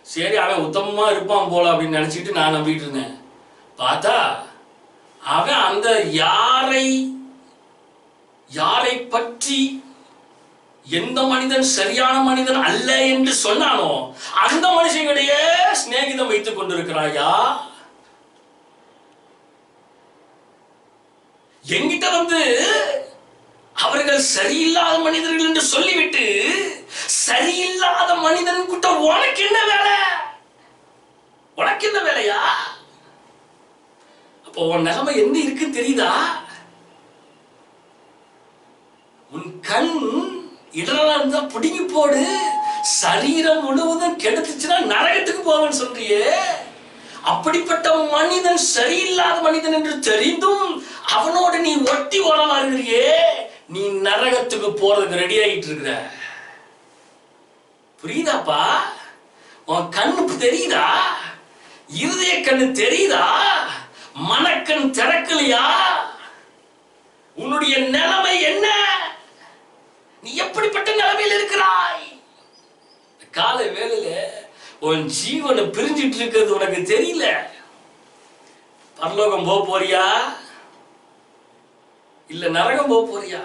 சரி, அவன் உத்தமமா இருப்பான் போல அப்படின்னு நினைச்சிட்டு நான் நம்பிட்டு இருந்தேன். பார்த்தா அவன் அந்த யாரை பற்றி எந்த மனிதன் சரியான மனிதன் அல்ல என்று சொன்னானோ அந்த மனுஷங்களுடைய சிநேகிதம் வைத்துக் கொண்டிருக்கிறாயா? என்கிட்ட வந்து அவர்கள் சரியில்லாத மனிதர்கள் என்று சொல்லிவிட்டு சரியில்லாத மனிதன் கிட்ட உனக்கு என்ன வேலை? உனக்கு என்ன வேலையா? அப்போ உன் நிலைமை என்ன இருக்குன்னு தெரியுதா? உன் கண் இடரா இருந்தா பிடிங்கி போடு. சரீரம் முழுவதும் கெடுத்துச்சுன்னா நரகத்துக்கு போவேன்னு சொல்றியே. அப்படிப்பட்ட மனிதன் சரியில்லாத மனிதன் என்று தெரிந்தும் அவனோட நீ ஒட்டி ஓடலாம் இருக்கிறியே. நீ நரகத்துக்கு போறதுக்கு ரெடி ஆகிட்டு இருக்கிற. புரியுதாப்பா? உன் கண்ணு தெரியுதா? இருதய கண்ணு தெரியுதா? மனக்கண் திறக்கலையா? உன்னுடைய நிலைமை என்ன? நீ எப்படிப்பட்ட நிலைமையில் இருக்கிறாய்? காலை வேளையில உன் ஜீவனை பிரிஞ்சிட்டு இருக்கிறது உனக்கு தெரியல. பரலோகம் போக போறியா இல்ல நரகம் போக போறியா?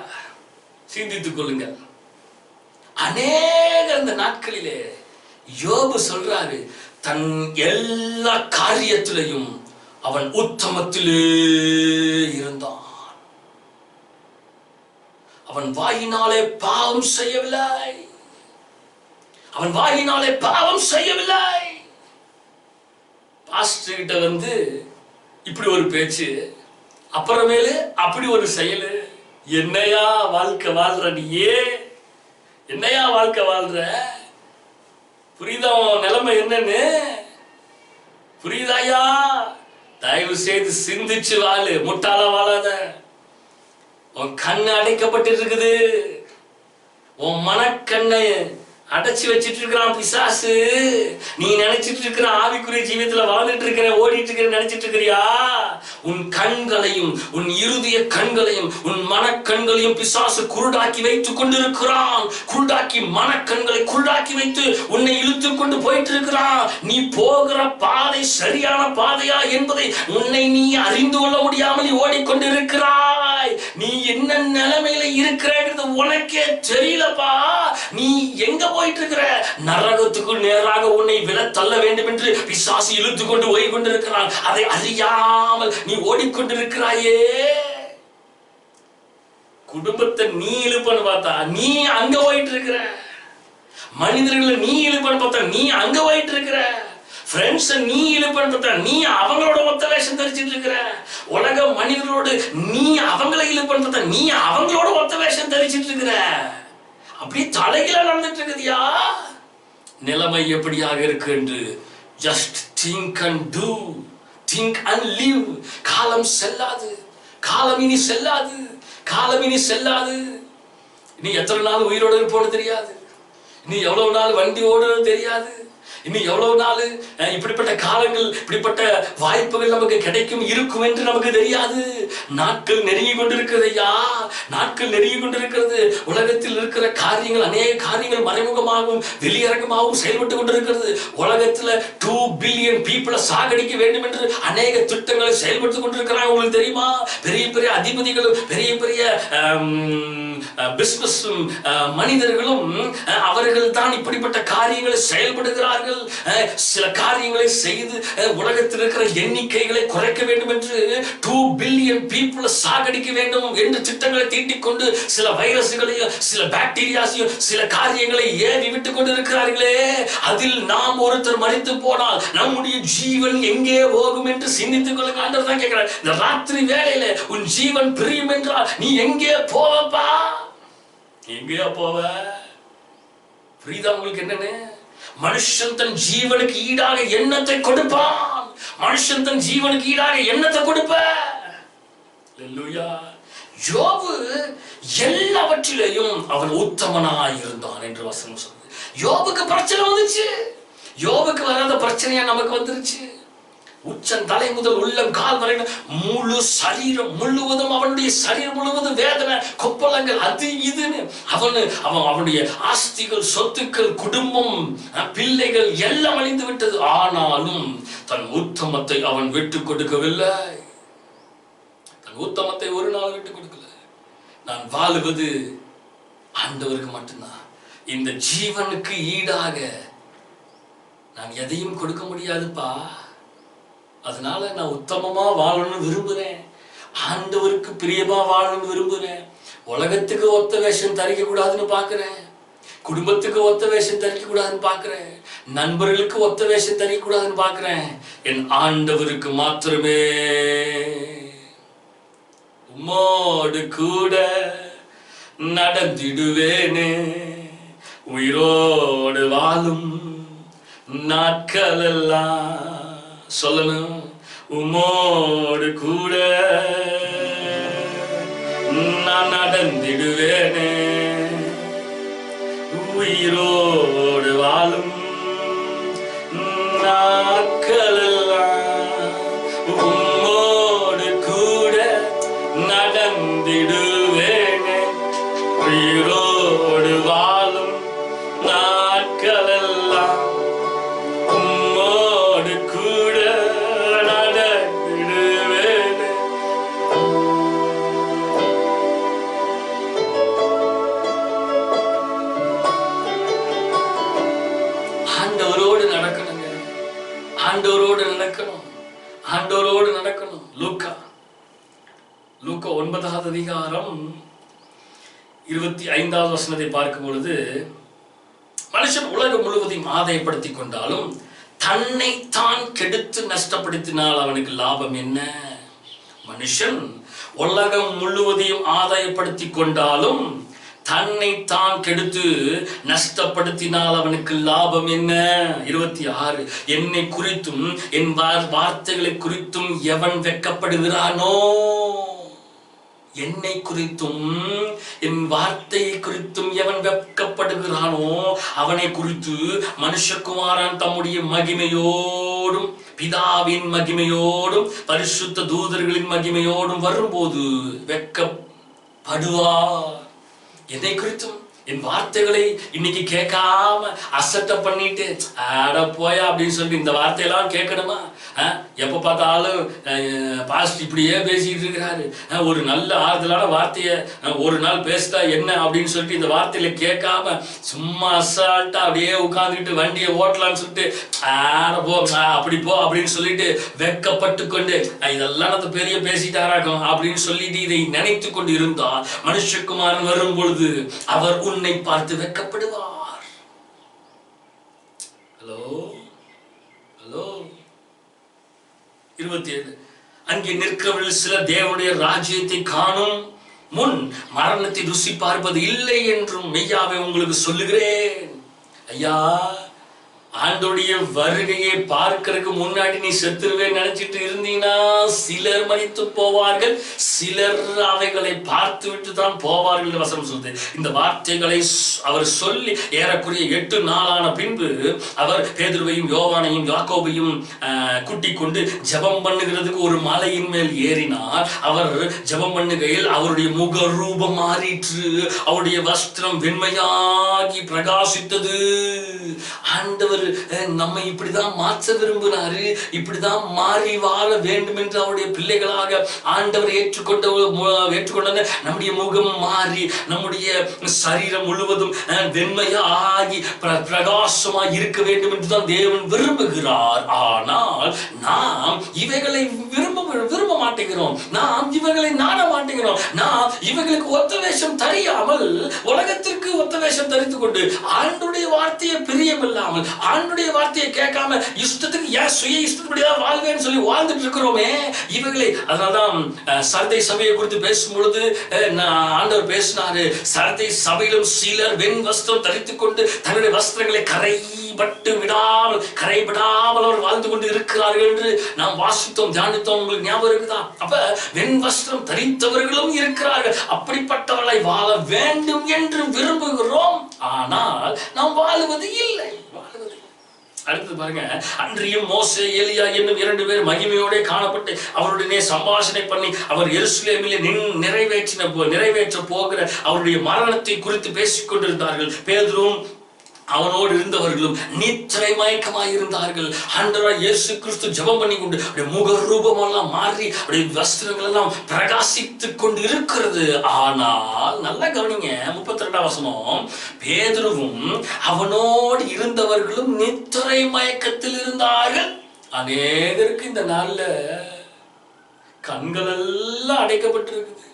சிந்தித்துக் கொள்ளுங்க. அநேக இந்த நாட்களிலே யோபு சொல்றாரு, தன் எல்லா காரியத்திலையும் அவன் உத்தமத்திலே இருந்தான். அவன் வாயினாலே பாவம் செய்யவில்லை. அவன் வாயினாலே பாவம் செய்யவில்லை. பாஸ்டர் கிட்ட இப்படி ஒரு பேச்சு, அப்புறமேலு அப்படி ஒரு செயல். என்னையா வாழ்க்கை வாழ்ற நீயே? என்னையா வாழ்க்கை வாழ்ற? புரியுதா நிலைமை என்னன்னு? புரியுதாயா? தயவு செய்து சிந்திச்சு வாழு, முட்டாள வாழாத. உன் கண்ணு அடைக்கப்பட்டு இருக்குது. உன் மனக்கண்ணை அடைச்சி வச்சிட்டு இருக்கிறான் பிசாசு. நீ நினைச்சிட்டு இருக்கிற ஆவிக்குரிய ஜீவியத்துல வாழ்ந்துட்டு இருக்கிற, ஓடிட்டு இருக்கிற நினைச்சிட்டு இருக்கிறியா? உன் கண்களையும் உன் இருதய கண்களையும் உன் மனக்கண்களையும் பிசாசு குருடாக்கி வைத்துக் கொண்டிருக்கிறான். குருடாக்கி மனக்கண்களை குருடாக்கி வைத்து உன்னை இழுத்து கொண்டு போயிட்டு இருக்கிறான். நீ போகிற பாதை சரியான பாதையா என்பதை உன்னை நீ அறிந்து கொள்ள முடியாமல் நீ ஓடிக்கொண்டிருக்கிறாய். நீ என்ன நிலைமையில இருக்கிறது உனக்கே தெரியலப்பா. நீ எங்க போயிட்டு இருக்கிற? நரகத்துக்கு நேராக உன்னை விழ தள்ள வேண்டும் என்று பிசாசு இழுத்து கொண்டு போய் கொண்டிருக்கிறான். அதை அறியாமல் நீ ஓடிக்கொண்டிருக்கிறாயே. குடும்பத்தை நீ இழுப்பன்னு பார்த்தா நீ அங்க போயிட்டு இருக்கிற. மனிதர்களை நீ இழுப்பன்னு பார்த்தா நீ அங்க போயிட்டு இருக்கிற. ஃப்ரெண்ட்ஸ் நீ இழுப்பன்னு பார்த்தா நீ அவங்களோட மொத்த வேஷம் தரிச்சிட்டு இருக்கிற. உலக மனிதர்களோடு நீ அவங்களை இழுப்பன்னு பார்த்தா நீ அவங்களோட மொத்த வேஷம் தரிச்சிட்டு இருக்கிற. அப்படி தலையில நடந்துட்டு இருக்குதியா? நிலைமை எப்படியாக இருக்கு என்று just think and do, think and live. காலம் செல்லாது, காலம் இனி செல்லாது, காலம் இனி செல்லாது. நீ எத்தனை நாள் உயிரோடு இருப்போன்னு தெரியாது. நீ எவ்வளவு நாள் வண்டி ஓடுன்னு தெரியாது. இன்னும் எவ்வளவு நாள் இப்படிப்பட்ட காலங்கள், இப்படிப்பட்ட வாய்ப்புகள் நமக்கு கிடைக்கும் இருக்கும் என்று நமக்கு தெரியாது. நாட்கள் நெருங்கி கொண்டிருக்கிறது ஐயா, நாட்கள் நெருங்கி கொண்டிருக்கிறது. உலகத்தில் இருக்கிற காரியங்கள், அநேக காரியங்கள் மறைமுகமாகவும் வெளியரங்கமாகவும் செயல்பட்டு கொண்டிருக்கிறது. உலகத்துல 2 பில்லியன் பீப்புளை சாகடிக்க வேண்டும் என்று அநேக திட்டங்களை செயல்பட்டு கொண்டிருக்கிறாங்க. உங்களுக்கு தெரியுமா? பெரிய பெரிய அதிபதிகளும் பெரிய பெரிய பிசினஸ் மனிதர்களும் அவர்கள் தான் இப்படிப்பட்ட காரியங்களை செயல்படுகிறார்கள். சில காரியங்களை செய்து உலகத்தில் இருக்கிற எண்ணிக்கைகளை குறைக்க வேண்டும் என்று 2 பில்லியன் பீப்புளை சாகடிக்க வேண்டும் என்று திட்டங்களை தீட்டிக் கொண்டு சில வைரஸ்களையும் சில பாக்டீரியாஸையும் சில காரியங்களை ஏவி விட்டுக் கொண்டிருக்கிறார்களே. அதில் நாம் ஒருத்தர் மரித்து போனால் நம்முடைய ஜீவன் எங்கே போகும் என்று சிந்தித்துக் கொள்ளுங்க. ஆண்டவர் தான் கேட்கிறார், இந்த ராத்திரி வேளையில உன் ஜீவன் பிரியும் என்றால் நீ எங்கே போவப்பா? எங்கேயா போவ? புரியுதா உங்களுக்கு என்னன்னு? மனுஷன் தன் ஜீவனுக்கு ஈடாக எண்ணத்தை கொடுப்பான். மனுஷன் தன் ஜீவனுக்கு ஈடாக எண்ணத்தை கொடுப்ப. யோபு எல்லாவற்றிலையும் அவன் உத்தமனாய் இருந்தான் என்று வசனம் சொல்லுது. யோபுக்கு பிரச்சனை வந்துச்சு. யோபுக்கு வராத பிரச்சனையா நமக்கு வந்துருச்சு. உச்சன் தலை முதல் உள்ளம் கால் வரை முழு சரீரம் முழுவதும், அவனுடைய சரீரம் முழுவதும் வேதனை, கொப்பளங்கள், அது இதுன்னு அவனுடைய ஆஸ்திகள், சொத்துக்கள், குடும்பம், பிள்ளைகள் எல்லாம் அழிந்து விட்டது. ஆனாலும் தன் உத்தமத்தை அவன் விட்டு கொடுக்கவில்லை. தன் உத்தமத்தை ஒரு நாள் விட்டு கொடுக்கல. நான் வாழுவது ஆண்டவருக்கு மட்டும்தான். இந்த ஜீவனுக்கு ஈடாக நான் எதையும் கொடுக்க முடியாதுப்பா. அதனால நான் உத்தமமா வாழணும்னு விரும்புறேன். ஆண்டவருக்கு பிரியமா வாழணும்னு விரும்புறேன். உலகத்துக்கு ஒத்த வேஷம் தரிக்க கூடாதுன்னு பாக்குறேன். குடும்பத்துக்கு ஒத்த வேஷம் தரிக்க கூடாதுன்னு பாக்குறேன். நண்பர்களுக்கு ஒத்த வேஷம் தரிக்க கூடாதுன்னு பாக்குறேன். என் ஆண்டவருக்கு மாத்திரமே உம்மோடு கூட நடந்திடுவேனே. உயிரோடு வாழும் நாட்கள் எல்லாம் சொல்லணும், உம்மோடு கூட நான் நடந்திடுவேனே. உயிரோடு 9வது அதிகாரம் 25வது வசனத்தை பார்க்கும் பொழுது, மனுஷன் உலகம் முழுவதையும் ஆதாயப்படுத்திக் கொண்டாலும் தன்னைத்தான் கெடுத்து நஷ்டப்படுத்தினால் அவனுக்கு லாபம் என்ன? மனுஷன் உலகம் முழுவதையும் ஆதாயப்படுத்திக் கொண்டாலும் தன்னைத்தான் கெடுத்து நஷ்டப்படுத்தினால் அவனுக்கு லாபம் என்ன? 26, என்னை குறித்தும் என் வார்த்தைகளை குறித்தும் எவன் வெட்கப்படுகிறானோ, என்னை குறித்தும் என் வார்த்தையை குறித்தும் எவன் வெட்கப்படுகிறானோ அவனை குறித்து மனுஷகுமாரன் தம்முடைய மகிமையோடும் பிதாவின் மகிமையோடும் பரிசுத்த தூதர்களின் மகிமையோடும் வரும்போது வெட்கப்படுவார். என்னை குறித்தும் என் வார்த்தைகளை இன்னைக்கு கேட்காம அசட்டை பண்ணிட்டு ஆட போயா அப்படின்னு சொல்லிட்டு இந்த வார்த்தையெல்லாம் கேட்கணுமா? எப்போ பார்த்தாலும் பாஸ்ட் இப்படியே பேசிக்கிட்டு இருக்கிறாரு. ஒரு நல்ல ஆறுதலான வார்த்தையை ஒரு நாள் பேசிட்டா என்ன அப்படின்னு சொல்லிட்டு இந்த வார்த்தையில கேட்காம சும்மா அசால்ட்டா அப்படியே உட்காந்துக்கிட்டு வண்டியை ஓட்டலான்னு சொல்லிட்டு ஆட போ அப்படி போ அப்படின்னு சொல்லிட்டு வெட்கப்பட்டு கொண்டு இதெல்லாம் அந்த பெரிய பேசிட்டாராக்கும் அப்படின்னு சொல்லிட்டு இதை நினைத்து கொண்டு இருந்தால் மனுஷகுமாரன் வரும் பொழுது அவர் உன்னை பார்த்து வெட்கப்படுவார். ஹலோ ஹலோ 27, அங்கே நிற்கிறவர்கள் சில தேவனுடைய ராஜ்யத்தை காணும் முன் மரணத்தை ருசி பார்ப்பது இல்லை என்றும் மெய்யாவே உங்களுக்கு சொல்லுகிறேன். ஐயா, ஆண்டோடைய வருகையை பார்க்கறதுக்கு முன்னாடி நீ செத்துருவேன் நினைச்சிட்டு இருந்தீங்கன்னா சிலர் மரித்து போவார்கள், சிலர் அவைகளை பார்த்து விட்டு தான் போவார்கள் வசனம் சொல்லுது. இந்த வார்த்தைகளை அவர் சொல்லி ஏறக்குறைய 8 நாளான பின்பு அவர் பேதுருவையும் யோவானையும் யாக்கோபையும் கூட்டிக் கொண்டு ஜெபம் பண்ணுகிறதுக்கு ஒரு மலையின் மேல் ஏறினார். அவர் ஜெபம் பண்ணுகையில் அவருடைய முக ரூபம் மாறிற்று, அவருடைய வஸ்திரம் வெண்மையாகி பிரகாசித்தது. ஆண்டவர் நம்மை இப்படிதான் மாற்ற விரும்பினாரு, இப்படிதான் மாறி வாழ வேண்டும் என்று அவருடைய பிள்ளைகளாக ஆண்டவர் ஏற்றுக்கொண்ட நம்முடைய முகம் மாறி நம்முடைய சரீரம் முழுவதும் வெண்மையாகி பிரகாசமாய் இருக்க வேண்டும் என்றுதான் தேவன் விரும்புகிறார். ஆனால் நாம் இவைகளை விரும்ப மாட்டேங்கிறோம், நாம் இவைகளை நாட மாட்டேங்கிறோம். நாம் இவைகளுக்கு ஒத்த வேஷம் தெரியாமல் உலகத்திற்கு ஒத்த வேஷம் தரித்துக் கொண்டு ஆண்டுடைய வார்த்தையை பிரியம் இல்லாமல் ஆண்டுடைய வார்த்தையை கேட்காம இஷ்டத்துக்கு ஏன் சுய இஷ்டப்படிதான் வாழ்வேன்னு சொல்லி வாழ்ந்துட்டு இருக்கிறோமே இவைகளை. அதனால்தான் சர்தை சபையை குறித்து பேசும் பொழுது ஆண்டவர் பேசினாரு, சர்தை சபையிலும் சிலர் வெண் வஸ்திரம் தரித்துக் கொண்டு தன்னுடைய வஸ்திரங்களை கரைபடாமல் அவர் வாழ்ந்து கொண்டு இருக்கிறார்கள் என்று நாம் வாசித்தோம், தியானித்தோம். உங்களுக்கு ஞாபகம் இருக்குதா? அப்ப வெண் வஸ்திரம் தரித்தவர்களும் இருக்கிறார்கள். அப்படிப்பட்டவர்களை வாழ வேண்டும் என்று விரும்புகிறோம், ஆனால் நாம் வாழுவது இல்லை. அடுத்து பாருங்க, அன்றியும் மோசே எலியா என்னும் 2 பேர் மகிமையோட காணப்பட்டு அவருடனே சம்பாஷணை பண்ணி அவர் எருசலேமிலே நிறைவேற்ற போகிற அவருடைய மரணத்தை குறித்து பேசிக் கொண்டிருந்தார்கள். பேதுருவும் அவனோடு இருந்தவர்களும் நித்திரை மயக்கமாய் இருந்தார்கள். ஆண்டவராகிய இயேசு கிறிஸ்து ஜெபம் பண்ணி கொண்டு முக ரூபம் எல்லாம் மாறி வஸ்திரங்கள் எல்லாம் பிரகாசித்துக் கொண்டு இருக்கிறது. ஆனால் நல்லா கவனிங்க, 32ஆம் வசனம், பேதுருவும் அவனோடு இருந்தவர்களும் நித்திரை மயக்கத்தில் இருந்தார்கள். அநேகருக்கு இந்த நாள்ல கண்கள் எல்லாம் அடைக்கப்பட்டிருக்குது.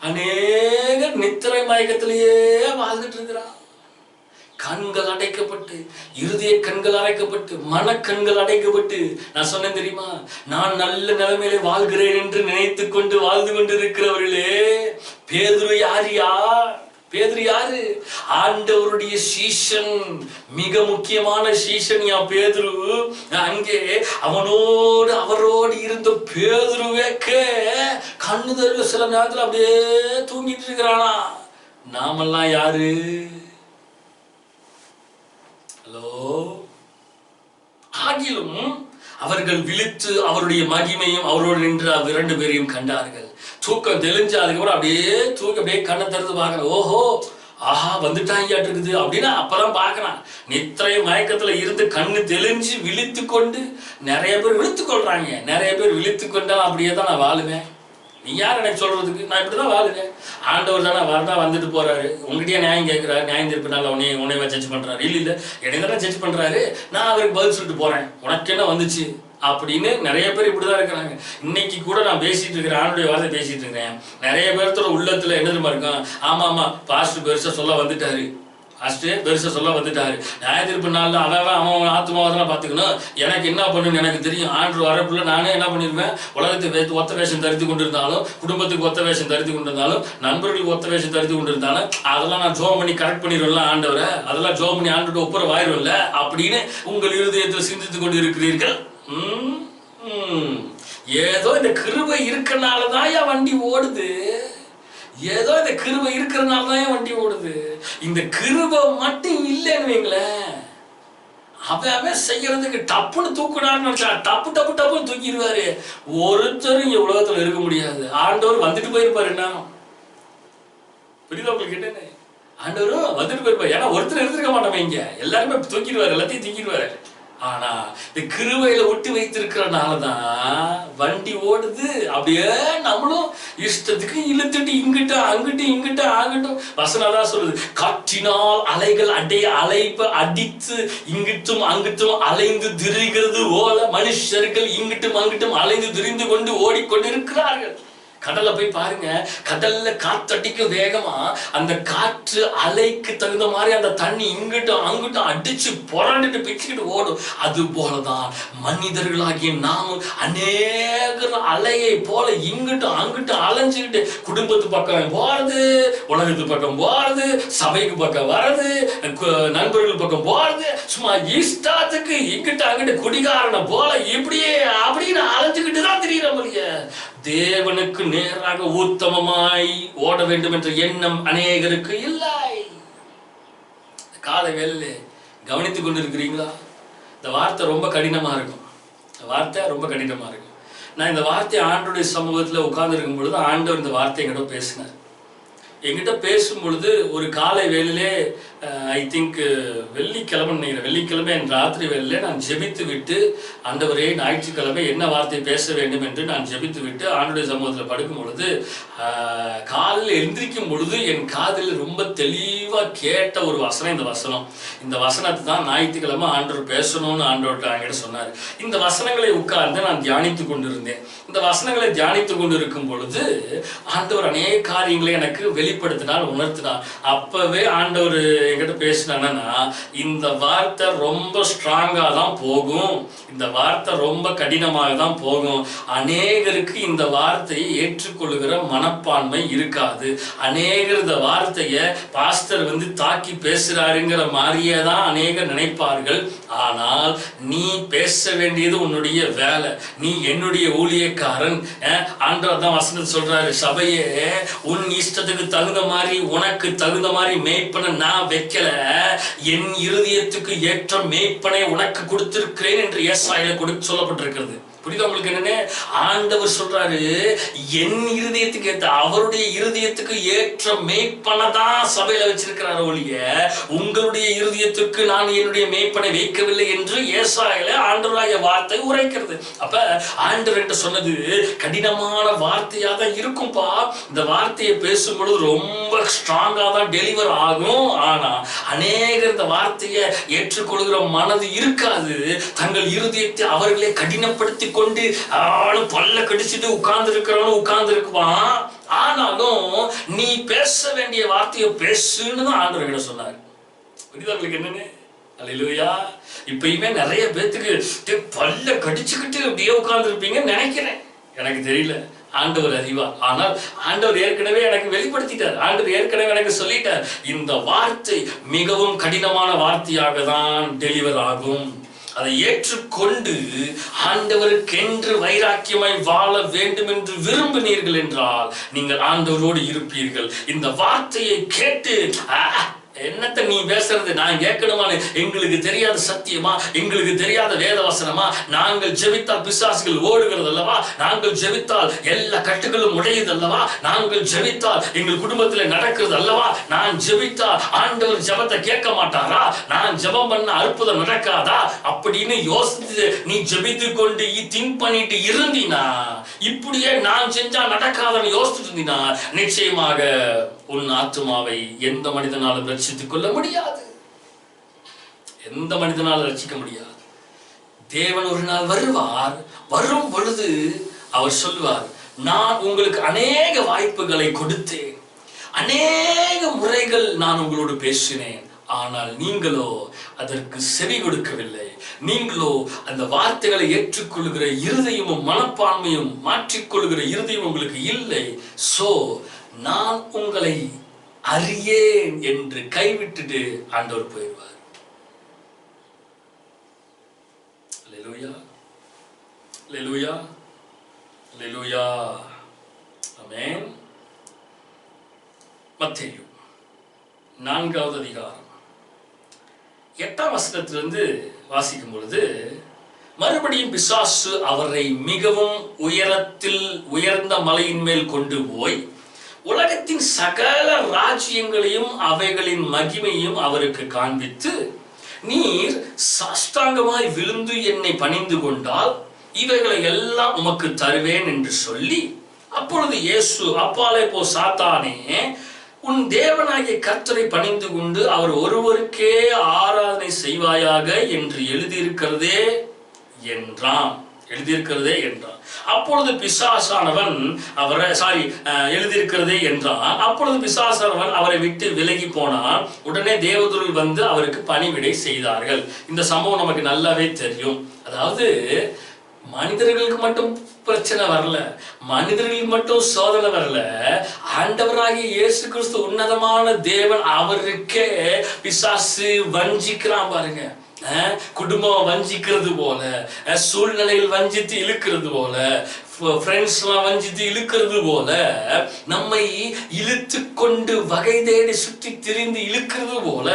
அநேகர் நித்திரை மயக்கத்திலேயே வாழ்ந்துட்டு இருக்கிறார். கண்கள் அடைக்கப்பட்டு, இருதய கண்கள் அடைக்கப்பட்டு, மனக்கண்கள் அடைக்கப்பட்டு, நான் சொன்னேன் தெரியுமா, நான் நல்ல நிலைமையிலே வாழ்கிறேன் என்று நினைத்துக் கொண்டு வாழ்ந்து கொண்டு இருக்கிறவர்களே, பேதுரு யாரியா? பேதுரு யாரு? ஆண்டவருடைய சீஷன், மிக முக்கியமான சீஷன் யா பேதுரு. அங்கே அவரோடு இருந்த பேதுருவேக்கு கண்ணு தெரியல, சில நேரத்தில் அப்படியே தூங்கிட்டு இருக்கிறானா. நாமெல்லாம் யாரு? ஹலோ. ஆகிலும் அவர்கள் விழித்து அவருடைய மகிமையும் அவரோடு நின்று 2 பேரையும் கண்டார்கள். தூக்கம் தெளிஞ்சு அதுக்கப்புறம் அப்படியே அப்படியே கண்ணை திறந்து பார்க்கணும். ஓஹோ, ஆஹா வந்துட்டாங்க இருக்குது அப்படின்னா அப்பதான் பார்க்கலாம். நித்திரை மயக்கத்துல இருந்து கண்ணு தெளிஞ்சு விழித்து கொண்டு நிறைய பேர் விழித்து கொள்றாங்க. நிறைய பேர் விழித்து கொண்டா அப்படியே தான் நான் வாழுவேன். நீ யார் எனக்கு சொல்றதுக்கு? நான் இப்படிதான் வாழுவேன். ஆண்டவர் தானே வரதா வந்துட்டு போறாரு, உங்ககிட்டயே நியாயம் கேட்கிறாரு, நியாயம் திருப்பினால உன்னையவா ஜட்ஜ் பண்றாரு? இல்ல என்னை தானே ஜட்ஜ் பண்றாரு, நான் அவருக்கு பதில் சொல்லிட்டு போறேன். உனக்கு என்ன வந்துச்சு? அப்படின்னு நிறைய பேர் இப்படிதான் இருக்கிறாங்க. இன்னைக்கு கூட நான் பேசிட்டு இருக்கிறேன், ஆண்டுடைய வார்த்தை பேசிட்டு இருக்கிறேன். நிறைய பேர்த்தோட உள்ளத்துல என்ன தெரியுமா இருக்கும், ஆமா பாஸ்டர் பெருசா சொல்ல வந்துட்டாரு, பெருசா சொல்ல வந்துட்டாரு, ஞாயிற்றுப்பு நாள்ல அவன் ஆத்மாவதெல்லாம் பார்த்துக்கணும், எனக்கு என்ன பண்ணுன்னு எனக்கு தெரியும். ஆண்டு வரப்புல நானே என்ன பண்ணிருப்பேன், உலகத்துக்கு ஒத்த வேஷம் தரித்து கொண்டிருந்தாலும், குடும்பத்துக்கு ஒத்த வேஷம் தரித்து கொண்டிருந்தாலும், நண்பர்களுக்கு ஒத்த வேஷம் தரித்து கொண்டிருந்தாலும், அதெல்லாம் நான் ஜோம் பண்ணி கரெக்ட் பண்ணிடுவேன்ல ஆண்டவரை, அதெல்லாம் ஜோம் பண்ணி ஆண்டு ஒப்புற வாயிரும்ல அப்படின்னு உங்கள் இருதயத்தில் சிந்தித்துக் கொண்டு இருக்கிறீர்கள். ஏதோ இந்த கிருபை இருக்கனாலதான் என் வண்டி ஓடுது, ஏதோ இந்த கிருபை இருக்கிறதுனாலதான் என் வண்டி ஓடுது. இந்த கிருபை மட்டும் இல்லைன்னு வைங்களேன், அவன் செய்யறதுக்கு டப்புன்னு தூக்குனான்னு நினைச்சா டப்புன்னு தூக்கிடுவாரு. ஒருத்தரும் இங்க உலகத்துல இருக்க முடியாது. ஆண்டவர் வந்துட்டு போயிருப்பாரு. என்ன புரியுதா உங்களுக்கு? என்னன்னு ஆண்டவரும் வந்துட்டு போயிருப்பாரு. ஏன்னா ஒருத்தர் இருந்திருக்க மாட்டோம், இங்க எல்லாருமே தூக்கிடுவாரு, எல்லாத்தையும் தூக்கிடுவாரு. ஆனா இந்த கிருபையில ஒட்டி வைத்திருக்கிறனாலதான் வண்டி ஓடுது. அப்படியே நம்மளும் இஷ்டத்துக்கு இழுத்துட்டு இங்கிட்ட ஆகட்டும். வசனதான் சொல்லுது, காற்றினால் அலைகள் அடித்து இங்கிட்டும் அங்கிட்டும் அலைந்து திரிகிறது போல மனுஷர்கள் இங்கிட்டும் அங்கிட்டும் அலைந்து திரிந்து கொண்டு ஓடிக்கொண்டிருக்கிறார்கள். கடல்ல போய் பாருங்க, கடல்ல காத்தடிக்க வேகமா அந்த காற்று அலைக்கு தகுந்த மாதிரி அந்த தண்ணி இங்கிட்டும் அங்கிட்டும் அடிச்சு புரண்டுட்டு பிச்சுக்கிட்டு ஓடும். அது போலதான் மனிதர்களாகிய நாமும் அநேக அலையை போல இங்கிட்டும் அங்கிட்டும் அலைஞ்சுக்கிட்டு குடும்பத்து பக்கம் போறது, உலகத்து பக்கம் போறது, சபைக்கு பக்கம் வர்றது, நண்பர்கள் பக்கம் போறது, சும்மா இஷ்டத்துக்கு இங்கிட்ட அங்கிட்ட குடிகாரனை போல இப்படியே அப்படின்னு அலைஞ்சுக்கிட்டு தான் தெரியுற முடிய. தேவனுக்கு நேராக உத்தமமாய் ஓட வேண்டும் என்ற எண்ணம் அநேகருக்கு இல்லை. காலை வேளையிலே கவனித்துக் கொண்டிருக்கிறீங்களா? இந்த வார்த்தை ரொம்ப கடினமா இருக்கும். நான் இந்த வார்த்தை ஆண்டவருடைய சமூகத்துல உட்கார்ந்து இருக்கும் பொழுது ஆண்டவர் இந்த வார்த்தை என்கிட்ட பேசும் பொழுது ஒரு காலை வேளையிலே ஐ திங்க் வெள்ளிக்கிழமை என் ராத்திரி வேளையிலே நான் ஜெபித்து விட்டு, ஆண்டவரே ஞாயிற்றுக்கிழமை என்ன வார்த்தை பேச வேண்டும் என்று நான் ஜெபித்து விட்டு ஆண்டவருடைய சமூகத்தில் படுக்கும் பொழுது காலையில் எந்திரிக்கும் பொழுது என் காதில் ரொம்ப தெளிவா கேட்ட ஒரு வசனம் இந்த வசனத்தை தான் ஞாயிற்றுக்கிழமை ஆண்டவர் பேசணும்னு ஆண்டவர்கிட்ட என்கிட்ட சொன்னார். இந்த வசனங்களை உட்கார்ந்து நான் தியானித்து கொண்டிருந்தேன். இந்த வசனங்களை தியானித்து கொண்டு இருக்கும் பொழுது ஆண்டவர் அநேக காரியங்களை எனக்கு வெளிப்படுத்தினார், உணர்த்தினார். அப்பவே ஆண்டவர் என்கிட்ட பேசினா, இந்த வார்த்தை ரொம்ப ஸ்ட்ராங்கா தான் போகும், இந்த வார்த்தை ரொம்ப கடினமாக தான் போகும். அநேகருக்கு இந்த வார்த்தையை ஏற்றுக்கொள்ளுகிற மனப்பான்மை இருக்காது. அநேகர் இந்த வார்த்தையை பாஸ்டர் தாக்கி பேசுறாருங்கிற மாதிரியே தான் அநேகர் நினைப்பார்கள். ஆனால் நீ பேச வேண்டியது உன்னுடைய வேலை, நீ என்னுடைய ஊழியக்காரன். ஆண்டவர் தான் வசனத்தை சொல்றாரு, சபையே உன் இஷ்டத்துக்கு தகுந்த மாதிரி உனக்கு தகுந்த மாதிரி மேய்ப்பனை நான் வைக்கல, என் இருதயத்துக்கு ஏற்ற மேய்ப்பனை உனக்கு கொடுத்திருக்கிறேன் என்று ஏசாயில சொல்லப்பட்டிருக்கிறது. புரியுதா உங்களுக்கு? என்னன்னு ஆண்டவர் சொல்றாரு, என் இருதயத்துக்கு ஏற்ற, அவருடைய இருதயத்துக்கு ஏற்ற மேய்ப்பனை தான் சபையில வச்சிருக்கிறார் ஒழிய உங்களுடைய இருதயத்துக்கு நான் என்னுடைய மேய்ப்பனை வைக்கவில்லை என்று ஏசாயில ஆண்டவராய வார்த்தை உரைக்கிறது. அப்ப ஆண்டவர் என்று சொன்னது கடினமான வார்த்தையா தான் இருக்கும்பா. இந்த வார்த்தையை பேசும்பொழுது ரொம்ப ஸ்ட்ராங்கா தான் டெலிவர் ஆகும். ஆனா அநேகர் இந்த வார்த்தையை ஏற்றுக்கொள்கிற மனது இருக்காது. தங்கள் இருதயத்தை அவர்களே கடினப்படுத்தி கொண்டு பல்ல கடிச்சிட்டு உட்கார்ந்து இருக்குவான். ஆனாலும் நீ பேச வேண்டிய வார்த்தையை பேசுன்னு தான் ஆண்டவர் சொன்னார். புரியுதா என்னன்னு? அல்லேலூயா. இப்பயுமே நிறைய பேத்துக்கு பல்ல கடிச்சுக்கிட்டு அப்படியே உட்கார்ந்து இருப்பீங்கன்னு நினைக்கிறேன், எனக்கு தெரியல, ஆண்டவர் அறிவா. ஆனால் ஆண்டவர் ஏற்கனவே எனக்கு வெளிப்படுத்திட்டார், ஆண்டவர் ஏற்கனவே எனக்கு சொல்லிட்டார், இந்த வார்த்தை மிகவும் கடினமான வார்த்தையாக தான் டெலிவர் ஆகும். அதை ஏற்றுக்கொண்டு ஆண்டவருக்கென்று வைராக்கியமாய் வாழ வேண்டும் என்று விரும்பினீர்கள் என்றால் நீங்கள் ஆண்டவரோடு இருப்பீர்கள். இந்த வார்த்தையை கேட்டு என்னத்த நீ பேசுறது, நான் கேட்கணுமான்னு, எங்களுக்கு தெரியாத சத்தியமா, எங்களுக்கு தெரியாத வேத வசனமா, நாங்கள் ஜெபித்தால் பிசாசுகள் ஓடுகிறது அல்லவா, நாங்கள் ஜெபித்தால் எல்லா கட்டுகளும் உடையுது அல்லவா, நாங்கள் ஜெபித்தால் எங்கள் குடும்பத்தில் நடக்கிறது அல்லவா, நான் ஜெபித்தால் ஆண்டவர் ஜெபத்தை கேட்க மாட்டாரா, நான் ஜெபம் பண்ண அற்புதம் நடக்காதா அப்படின்னு யோசித்து நீ ஜெபித்து கொண்டு திங்க் பண்ணிட்டு இருந்தீனா, இப்படியே நான் செஞ்சா நடக்காதன்னு யோசிச்சுட்டு இருந்தீனா, நிச்சயமாக உன் ஆத்துமாவை எந்த மனிதனாலும் ரட்சித்துக் கொள்ள முடியாது. எந்த மனிதனாலும் ரட்சிக்க முடியாது. தேவன் ஒரு நாள் வருவார். வரும் பொழுது அவர் சொல்வார், நான் உங்களுக்கு அநேக வாய்ப்புகளை கொடுத்தேன், அநேக முறைகள் நான் உங்களோடு பேசினேன், ஆனால் நீங்களோ அதற்கு செவி கொடுக்கவில்லை. நீங்களோ அந்த வார்த்தைகளை ஏற்றுக்கொள்கிற இருதயமும் மனப்பான்மையும் மாற்றிக்கொள்கிற இருதயம் உங்களுக்கு இல்லை. சோ நான் உங்களை அறியேன் என்று கைவிட்டுட்டு ஆண்டவர் போயிடுவார். அல்லேலூயா, அல்லேலூயா, அல்லேலூயா, ஆமென். மத்தேயு 4வது அதிகாரம் 8ஆம் வசனத்திலிருந்து வாசிக்கும் பொழுது, மறுபடியும் பிசாசு அவரை மிகவும் உயர்ந்த மலையின் மேல் கொண்டு போய் உலகத்தின் சகல ராஜ்யங்களையும் அவைகளின் மகிமையும் அவருக்கு காண்பித்து, நீர் சாஷ்டாங்கமாய் விழுந்து என்னை பணிந்து கொண்டால் இவைகளை எல்லாம் உமக்கு தருவேன் என்று சொல்லி, அப்பொழுது இயேசு, அப்பாலே போ சாத்தானே, உன் தேவனாகிய கர்த்தரை பணிந்து கொண்டு அவர் ஒருவருக்கே ஆராதனை செய்வாயாக என்று எழுதியிருக்கிறதே என்றான். அப்பொழுது பிசாசானவன் எழுதியிருக்கிறதே என்றான். அப்பொழுது பிசாசானவன் அவரை விட்டு விலகி போனான். உடனே தேவதூதர்கள் வந்து அவருக்கு பணிவிடை செய்தார்கள். இந்த சம்பவம் நமக்கு நல்லாவே தெரியும். அதாவது மனிதர்களுக்கு மட்டும் பிரச்சனை வரல, மனிதர்களுக்கு மட்டும் சோதனை வரல, ஆண்டவராகிய இயேசு கிறிஸ்து உன்னதமான தேவன் அவருக்கே பிசாசு வஞ்சிக்கிறான் பாருங்க. குடும்பம் வஞ்சிக்கிறது போல, சூழ்நிலையில் வஞ்சித்து இழுக்கிறது போல, ஃப்ரெண்ட்ஸ்லாம் வஞ்சித்து இழுக்கிறது போல, நம்மை இழுத்து கொண்டு வகை தேடி சுற்றி திரிந்து இழுக்கிறது போல,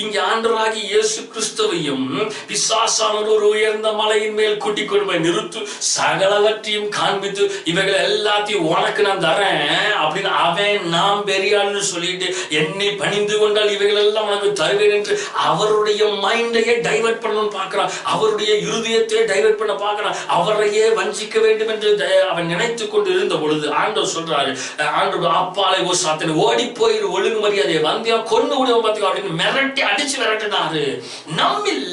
இங்கே ஆண்டவராகி இயேசு கிறிஸ்துவையும் பிசாசானவர் ஒரு உயர்ந்த மலையின் மேல் கூட்டிக் கொண்டு போய் நிறுத்து, சகலவற்றையும் காண்பித்து இவைகள் எல்லாத்தையும் உனக்கு நான் தரேன் அப்படின்னு அவன் நாம் பெரியாள்னு சொல்லிட்டு என்னை பணிந்து கொண்டால் இவைகள் எல்லாம் உனக்கு தருவேன் என்று அவருடைய மைண்டையே டைவர்ட் பண்ணணும்னு பார்க்கிறான். அவருடைய இருதயத்தை டைவர்ட் பண்ண பார்க்கிறான். அவரையே வஞ்சிக்க வேண்டும் என்று அவன் நினைத்துக் கொண்டு இருந்த பொழுது ஆண்டவர் சொல்றாரு, ஆண்டவர் அப்பாலே ஓ சாத்தானே ஓடி போயிரு, ஒழுங்கு மரியாதையை வந்தியா கொன்னு விடுவோம் பார்த்துக்கோ அப்படின்னு மிரட்டி அடிச்சு விரட்டினாரு. நம்மில்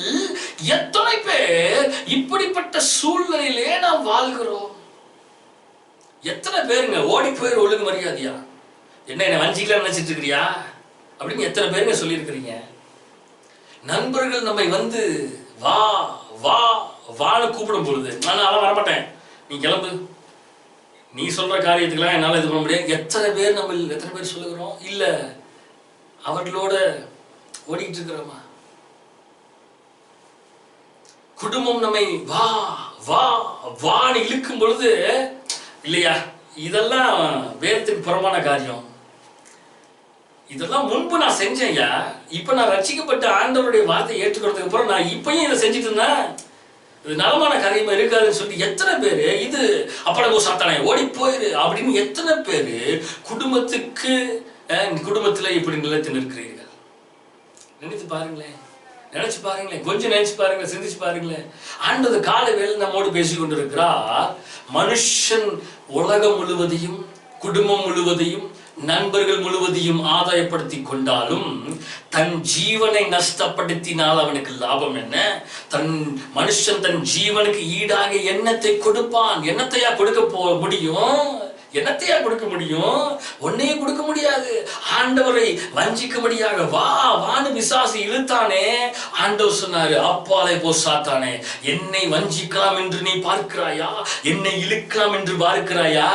எத்தனை பேர் இப்படிப்பட்ட சூழ்நிலையிலே நாம் வாழ்கிறோம்? எத்தனை பேருங்க ஓடி போயிரு ஒழுங்கு மரியாதையா, என்ன வஞ்சிக்கலாம் நினைச்சிட்டு இருக்கிறியா அப்படின்னு எத்தனை பேருங்க சொல்லியிருக்கிறீங்க? நண்பர்கள் நம்மை வந்து வா வா வான்னு கூப்பிடும் பொழுது நான் அதெல்லாம் வரமாட்டேன், நீ கிளம்பு, நீ சொல்ற காரியத்துக்கெல்லாம் என்னால் இது பண்ண முடியாது. எத்தனை பேர் சொல்லுகிறோம்? இல்ல அவர்களோட ஓடிட்டு இருக்கிறோமா? குடும்பம் நம்மை வா வா வான்னு இழுக்கும் பொழுது இல்லையா, இதெல்லாம் வேதத்துக்கு புறமான காரியம். இதெல்லாம் முன்பு நான் செஞ்சேன்யா, இப்ப நான் ரட்சிக்கப்பட்ட ஆண்டவருடைய வார்த்தையை ஏற்றுக்கிறதுக்கு அப்புறம் நான் இப்பயும் இதை செஞ்சுட்டு இருந்தேன், இது நலமான காரியமா இருக்காதுன்னு சொல்லி எத்தனை பேரு இது அப்படா சாத்தானே ஓடி போயிரு அப்படின்னு எத்தனை பேரு குடும்பத்துல இப்படி நிலைத்து நிற்கிறீர்கள்? நினைச்சு பாருங்களேன், கொஞ்சம் நினைச்சு பாருங்க, சிந்திச்சு பாருங்களேன். ஆண்டது காலை வேளை நம்மோடு பேசிக் கொண்டிருக்கிறா. மனுஷன் உலகம் முழுவதையும், குடும்பம் முழுவதையும், நண்பர்கள் முழுவதையும் ஆதாயப்படுத்தி கொண்டாலும் தன் ஜீவனை நஷ்டப்படுத்தினால் அவனுக்கு லாபம் என்ன? மனுஷன் தன் ஜீவனுக்கு ஈடாக என்னத்தை கொடுப்பான்? என்னத்தையா கொடுக்க முடியும்? என்னத்தையா கொடுக்க முடியும்? ஒன்னையே கொடுக்க முடியாது. ஆண்டவரை வஞ்சிக்கும்படியாக வா வான்னு பிசாசு இழுத்தானே. ஆண்டவர் சொன்னாரு, அப்பாலே போ சாத்தானே, என்னை வஞ்சிக்கலாம் என்று நீ பார்க்கிறாயா? என்னை இழுக்கலாம் என்று பார்க்கிறாயா?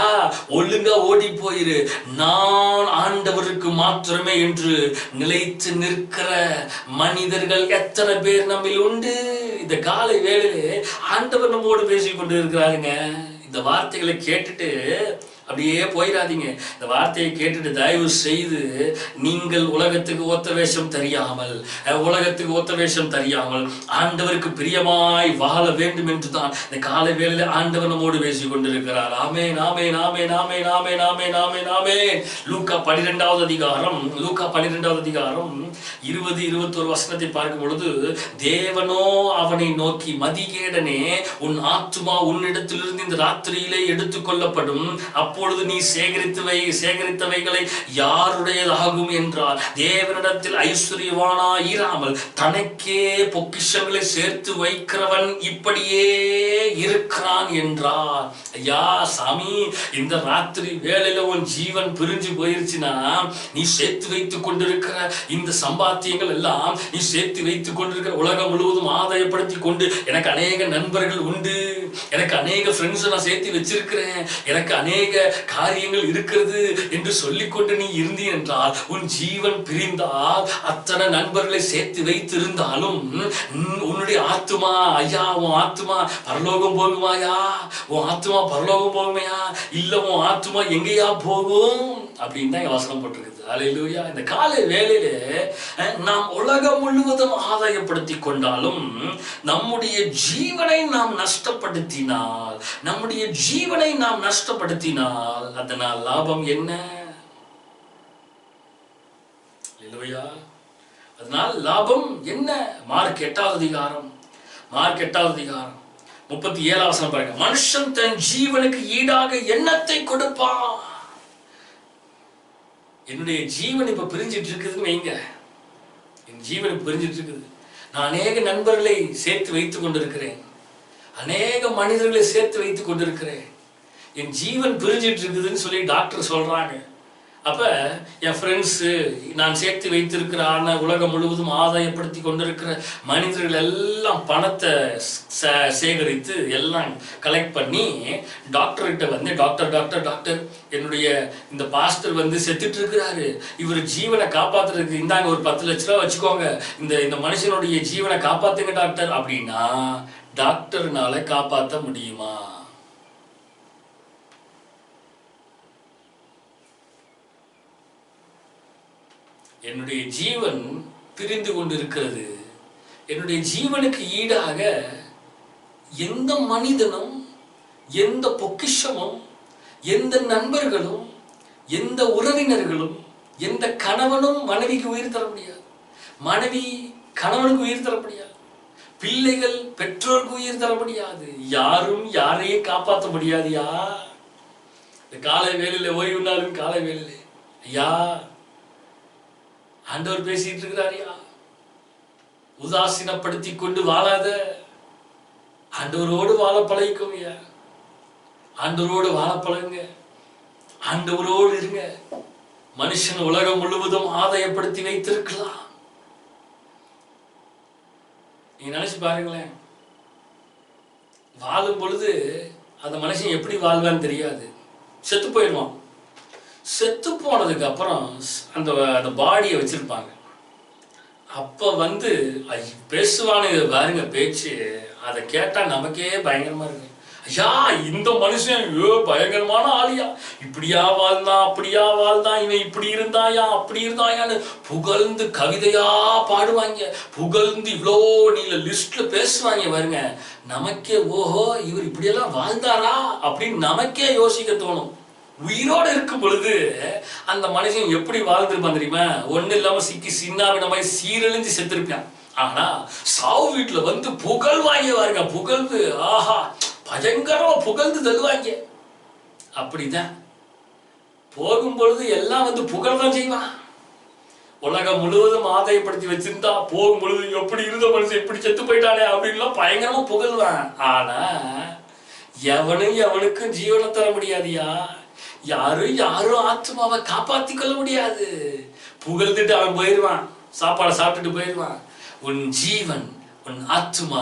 ஒழுங்கா ஓடி போயிரு, நான் ஆண்டவருக்கு மாத்திரமே என்று நிலைத்து நிற்கிற மனிதர்கள் எத்தனை பேர் நம்மில் உண்டு? இந்த காலை வேளையிலே ஆண்டவர் நம்மோடு பேசிக் கொண்டு இருக்கிறாருங்க. இந்த வார்த்தைகளை கேட்டுட்டு அப்படியே போயிடாதீங்க. இந்த வார்த்தையை கேட்டுட்டு தயவு செய்து நீங்கள் உலகத்துக்கு ஒத்த வேஷம் தெரியாமல் ஆண்டவருக்கு பிரியமாய் வாழ வேண்டும் என்று தான் இந்த காலை வேளையில ஆண்டவர் நம்மோடு பேசிக் கொண்டிருக்கிறார். ஆமென், ஆமென், ஆமென், ஆமென், ஆமென், ஆமென், ஆமென், ஆமென். லூக்கா 12வது அதிகாரம் 20-21 வசனத்தை பார்க்கும் பொழுது, தேவனோ அவனை நோக்கி, மதிகேடனே, உன் ஆத்துமா உன்னிடத்திலிருந்து இந்த ராத்திரியிலே எடுத்துக் கொள்ளப்படும், அப்பொழுது நீ சேகரித்தவைகளை யாருடையதாகும் என்றால், தேவனிடத்தில் ஐஸ்வர்யவானாய் இராமல் தனக்கே பொக்கிஷங்களை சேர்த்து வைக்கிறவன் இப்படியே இருக்கிறான் என்றார். ஐயா சாமி, இந்த ராத்திரி வேளையில உன் ஜீவன் பிரிஞ்சு போயிருச்சுன்னா, நீ சேர்த்து வைத்துக் கொண்டிருக்கிற இந்த சம்பாத்தியங்கள் எல்லாம், நீ சேர்த்து வைத்துக் கொண்டிருக்கிற உலகம் முழுவதும் ஆதாயப்படுத்தி கொண்டு, எனக்கு அநேக நண்பர்கள் உண்டு, எனக்கு அநேக ஃப்ரெண்ட்ஸ் நான் சேர்த்து வச்சிருக்கிறேன், எனக்கு அநேக காரியங்கள் இருக்கிறது என்று சொல்லிக்கொண்டு நீ இருந்தீ என்றால், உன் ஜீவன் பிரிந்தால் அத்தனை நண்பர்களை சேர்த்து வைத்திருந்தாலும் உன்னுடைய ஆத்துமா, ஐயா உன் ஆத்துமா பரலோகம் போகுமாயா? உன் ஆத்துமா பரலோகம் போகுமையா? இல்ல உன் ஆத்துமா எங்கேயா போகும் அப்படின்னு தான் வசனம் போட்டிருக்குது. அல்லேலூயா. இந்த காலை வேளையிலே நாம் உலகம் முழுவதும் ஆதாயப்படுத்தி கொண்டாலும் நம்முடைய ஜீவனை நாம் நஷ்டப்படுத்தினால், அதனால் லாபம் என்ன? அல்லேலூயா. அதனால் லாபம் என்ன? மார்க் 8வது அதிகாரம் 37வது வசனம் பாருங்க. மனுஷன் தன் ஜீவனுக்கு ஈடாக எண்ணத்தை கொடுப்பான். என்னுடைய ஜீவன் இப்ப பிரிஞ்சிட்டு இருக்குதுன்னு வைங்க. என் ஜீவன் பிரிஞ்சிட்டு இருக்குது. நான் அநேக நண்பர்களை சேர்த்து வைத்துக் கொண்டிருக்கிறேன், அநேக மனிதர்களை சேர்த்து வைத்துக் கொண்டிருக்கிறேன். என் ஜீவன் பிரிஞ்சிட்டு இருக்குதுன்னு சொல்லி டாக்டர் சொல்றாங்க. அப்ப என் ஃப்ரெண்ட்ஸு, நான் சேர்த்து வைத்திருக்கிற உலகம் முழுவதும் ஆதாயப்படுத்தி கொண்டிருக்கிற மனிதர்கள் எல்லாம் பணத்தை சேகரித்து எல்லாம் கலெக்ட் பண்ணி டாக்டர்கிட்ட வந்து, டாக்டர் என்னுடைய இந்த பாஸ்டர் வந்து செத்துட்டு இருக்கிறாரு, இவர் ஜீவனை காப்பாத்துறதுக்கு இந்தாங்க ஒரு 10 லட்ச ரூபா வச்சுக்கோங்க, இந்த மனுஷனுடைய ஜீவனை காப்பாத்துங்க டாக்டர் அப்படின்னா, டாக்டர்னால காப்பாற்ற முடியுமா? என்னுடைய ஜீவன் பிரிந்து கொண்டிருக்கிறது. என்னுடைய ஜீவனுக்கு ஈடாக எந்த மனிதனும், எந்த பொக்கிஷமும், எந்த நண்பர்களும், எந்த உறவினர்களும், எந்த கணவனும் மனைவிக்கு உயிர் தர முடியாது, மனைவி கணவனுக்கு உயிர் தர முடியாது, பிள்ளைகள் பெற்றோருக்கு உயிர் தர முடியாது, யாரும் யாரையும் காப்பாற்ற முடியாதுயா. இந்த காலை வேளையில, ஓய்வு நாளும் காலை வேளையில ஐயா ஆண்டவர் பேசிட்டு இருக்கிறாரியா. உதாசீனப்படுத்தி கொண்டு வாழாத, ஆண்டவரோடு வாழ பழகிக்கோங்க. ஆண்டவரோடு வாழ பழகுங்க, ஆண்டவரோடு இருங்க. மனுஷன் உலகம் முழுவதும் ஆதாயப்படுத்தி வைத்திருக்கலாம். நீங்க நினைச்சு பாருங்களேன், வாழும் பொழுது அந்த மனுஷன் எப்படி வாழ்வான்னு தெரியாது, செத்து போயிடுவான். செத்து போனதுக்கு அப்புறம் அந்த பாடியை வச்சிருப்பாங்க. அப்ப வந்து பேசுவானு பாருங்க பேச்சு, அதை கேட்டா நமக்கே பயங்கரமா இருக்கு. ஐயா இந்த மனுஷன் பயங்கரமான ஆளியா, இப்படியா வாழ்ந்தான், அப்படியா வாழ்ந்தான், இவன் இப்படி இருந்தாயா, அப்படி இருந்தாயான்னு புகழ்ந்து கவிதையா பாடுவாங்க, புகழ்ந்து இவ்வளோ நீல லிஸ்ட்ல பேசுவாங்க பாருங்க. நமக்கே ஓஹோ இவர் இப்படியெல்லாம் வாழ்ந்தாரா அப்படின்னு நமக்கே யோசிக்க தோணும். உயிரோடு இருக்கும் பொழுது அந்த மனுஷன் எப்படி வாழ்ந்துருப்பான் தெரியுமா? ஒன்னும் இல்லாம சிக்கி சின்னாவின மாதிரி சீரழிஞ்சு செத்துருப்பான். ஆனா சாவு வீட்டுல வந்து புகழ்வாங்க பாருங்க, புகழ்ந்து ஆஹா பயங்கரமா புகழ்ந்து தருவாங்க. அப்படிதான் போகும் பொழுது எல்லாம் வந்து புகழ்தான் செய்வான். உலகம் முழுவதும் ஆதாயப்படுத்தி வச்சிருந்தா போகும் பொழுது எப்படி இருந்த மனுஷன் இப்படி செத்து போயிட்டானே அப்படின்லாம் பயங்கரமா புகழ்வான். ஆனா எவனுக்கும் ஜீவனை தர முடியாதியா. யாரும் ஆத்மாவை காப்பாத்தி கொள்ள முடியாது. புகழ்ந்துட்டு அவன் போயிடுவான், சாப்பாடை சாப்பிட்டுட்டு போயிடுவான். உன் ஜீவன், உன் ஆத்மா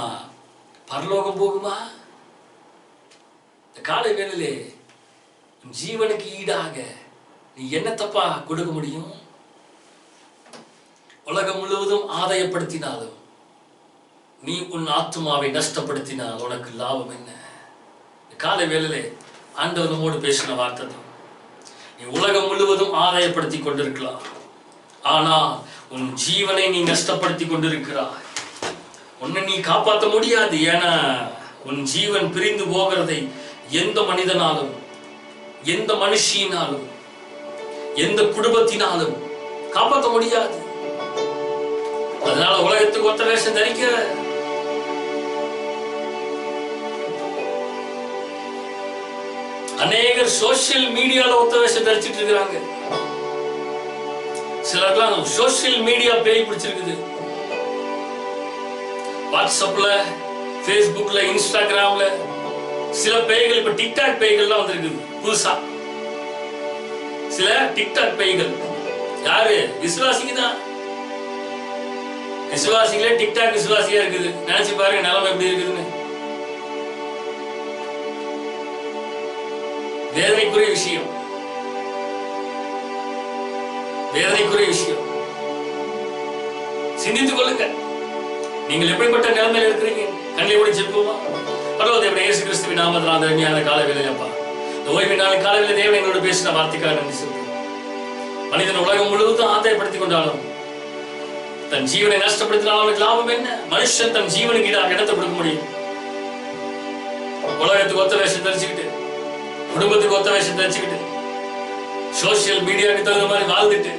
பரலோகம் போகுமா? இந்த காலை வேளையிலே உன் ஜீவனுக்கு ஈடாக நீ என்ன தப்பா கொடுக்க முடியும்? உலகம் முழுவதும் ஆதாயப்படுத்தினாலும் நீ உன் ஆத்மாவை நஷ்டப்படுத்தினால் உனக்கு லாபம் என்ன? காலை வேளையிலே ஆண்டவர் நம்மோடு பேசின வார்த்தை தான். நீ உலகம் முழுவதும் ஆதாயப்படுத்தி கொண்டிருக்கலாம், ஆனா உன் ஜீவனை நீ நஷ்டப்படுத்தி கொண்டிருக்கிறாய். உன்னை நீ காப்பாற்ற முடியாது. ஏன்னா உன் ஜீவன் பிரிந்து போகிறதை எந்த மனிதனாலும், எந்த மனுஷியினாலும், எந்த குடும்பத்தினாலும் காப்பாற்ற முடியாது. அதனால உலகத்துக்கு ஒத்த வேஷம் தரிக்க, அநேகர் சோசியல் மீடியால ஒத்த வேஷம் தரிச்சிட்டு இருக்கிறாங்க. சிலர்லாம் சோசியல் மீடியா பேய் பிடிச்சிருக்குது. வாட்ஸ்அப்ல, பேஸ்புக்ல, இன்ஸ்டாகிராம்ல சில பேய்கள், இப்ப டிக்டாக் பேய்கள்லாம் வந்திருக்குது புதுசா. சில டிக்டாக் பேய்கள் யாரு? விசுவாசிங்க தான். விசுவாசிகளே டிக்டாக் விசுவாசியா இருக்குது. நினைச்சு பாருங்க நிலைமை எப்படி இருக்குதுன்னு. வேதனைக்குரிய விஷயம், வேதனைக்குரிய விஷயம். சிந்தித்துக் கொள்ளுங்க. நீங்கள் எப்படிப்பட்ட நிலைமையில இருக்கிறீங்க? கண்களை கூட ஜெபிப்போமா? பரலோகத்தேவனே, இயேசு கிறிஸ்துவின் நாமத்தில் அந்த அருமையான காலை வேளையிலப்பா, இந்த ஓய்வு நாள் காலையில தேவன் எங்களோட பேசின வார்த்தைக்காக நன்றி சொல்லுங்க. மனிதன் உலகம் முழுவதும் ஆதாயப்படுத்திக் கொண்டாலும் தன் ஜீவனை நஷ்டப்படுத்தினாலும் அவனுக்கு லாபம் என்ன? மனுஷன் தன் ஜீவனுக்கு ஈடாக இடத்தை கொடுக்க முடியும்? உலகத்துக்கு ஒத்த வேஷம் தரிச்சுக்கிட்டு, குடும்பத்துக்கு ஒத்த வேஷம் தரிச்சுக்கிட்டு, சோசியல் மீடியாவுக்கு தகுந்த மாதிரி வாழ்ந்துட்டு,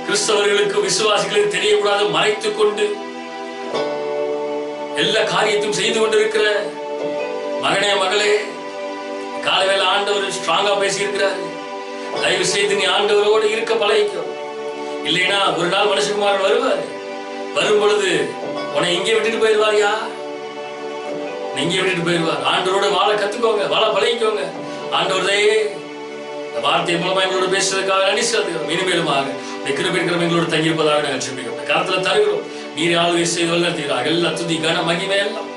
கிறிஸ்தவர்களுக்கு விசுவாசிகளுக்கு தெரியக்கூடாது மறைத்துக் கொண்டு எல்லா காரியத்தையும் செய்து கொண்டிருக்கிற மகனே, மகளே, காலைவேளை ஆண்டவர் ஸ்ட்ராங்கா பேசி இருக்கிறாரு. தயவு செய்து நீ ஆண்டவரோடு இருக்க பழகிக்கும். இல்லைன்னா ஒரு நாள் மனுஷகுமாரன் வருவார். வரும் பொழுது உன்னை இங்கே விட்டுட்டு போயிடுவாரியா? இங்கே விட்டுட்டு போயிடுவார். ஆண்டவரோட வாழ கத்துக்கோங்க, வாழ பழகிக்கோங்க. ஆண்டவரே வார்த்தை மூலமா எங்களோட பேசுறதுக்காக நன்றி செலுத்துகிறோம். இனிமேலுமாக கிருபைகளோடு தங்கியிருப்பதாக நாங்கள் ஜெபிக்கிறோம். கருத்துல தருகிறோம். நீர் ஆளுகை செய்து வளர்த்துகிறார். எல்லா துதி கன மகிமை எல்லாம்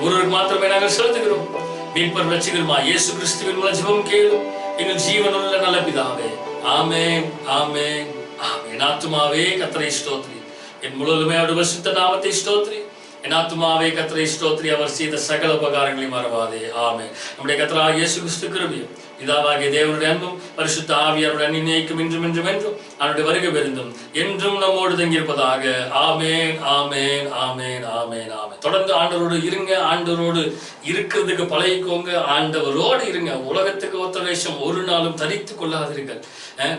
ஒருவருக்கு மாத்திரமே நாங்கள் செலுத்துகிறோம். மீட்பர் ரட்சகருமா இயேசு கிறிஸ்துவின் மூலம் ஜெபம் கேளும் எங்கள் ஜீவனுள்ள நல்ல பிதாவே. ஆமென், ஆமென், ஆமென். ஆத்துமாவே கர்த்தரை ஸ்தோத்திரி, என் முழுவதுமே அவருடைய பரிசுத்த நாமத்தை ஸ்தோத்திரி. என் ஆத்துமாவே கர்த்தரை ஸ்தோத்திரி, அவர் செய்த சகல உபகாரங்களையும் மறவாதே. ஆமென். நம்முடைய கர்த்தராகிய இயேசு கிறிஸ்து கிருபையும் பிதாவாகிய தேவனுடைய அன்பும் பரிசுத்த ஆவியாருடைய அன்பினைக்கும் இன்றும் என்றும் என்றும் அவருடைய வருகை பெருந்தும் என்றும் நம்மோடு தங்கியிருப்பதாக. ஆமென், ஆமென், ஆமென், ஆமென், ஆமென். தொடர்ந்து ஆண்டவரோடு இருங்க. ஆண்டவரோடு இருக்கிறதுக்கு பழகிக்கோங்க. ஆண்டவரோடு இருங்க. உலகத்துக்கு ஒத்த வேஷம் ஒரு நாளும் தரித்துக் கொள்ளாதீர்கள்.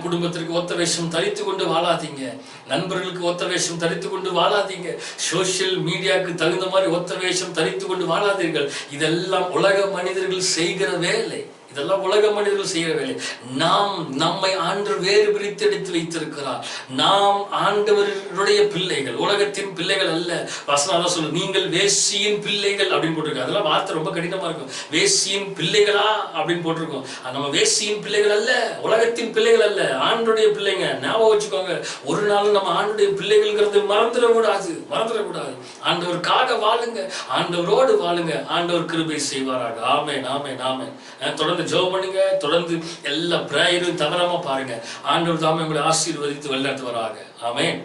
குடும்பத்திற்கு ஒத்த வேஷம் தரித்து கொண்டு வாழாதீங்க. நண்பர்களுக்கு ஒத்த வேஷம் தரித்து கொண்டு வாழாதீங்க. சோசியல் மீடியாவுக்கு தகுந்த மாதிரி ஒத்த வேஷம் தரித்து கொண்டு வாழாதீர்கள். இதெல்லாம் உலக மனிதர்கள் செய்கிற வேலை. இதெல்லாம் உலக மனிதர்கள் செய்கிற வேலை. நாம் நம்மை ஆண்டவர் வேறு பிரித்து எடுத்து வைத்திருக்கிறார். நாம் ஆண்டவருடைய பிள்ளைகள், உலகத்தின் பிள்ளைகள் அல்ல. வசனம் சொல்லு, நீங்கள் வேசியின் பிள்ளைகள் அப்படின்னு போட்டிருக்கோம். அதெல்லாம் வார்த்தை ரொம்ப கடினமா இருக்கும். வேசியின் பிள்ளைகளா அப்படின்னு போட்டிருக்கோம். நம்ம வேசியின் பிள்ளைகள் அல்ல, உலகத்தின் பிள்ளைகள் அல்ல, ஆண்டவருடைய பிள்ளைங்க. ஞாபகம் வச்சுக்கோங்க. ஒரு நாள் நம்ம ஆண்டவருடைய பிள்ளைகள்ங்கிறது மறந்துடக்கூடாது, மறந்துடக்கூடாது. ஆண்டவருக்காக வாழுங்க, ஆண்டவரோடு வாழுங்க. ஆண்டவர் கிருபை செய்வாராக. ஆமென், ஆமென், ஆமென். தொடர்ந்து ஜெபம் பண்ணுங்க. தொடர்ந்து எல்லா பிரேயரும் தவறாம பாருங்க. ஆண்டவர் தாமே உங்களை ஆசீர்வதித்து வழிநடத்துவாராக. ஆமென்.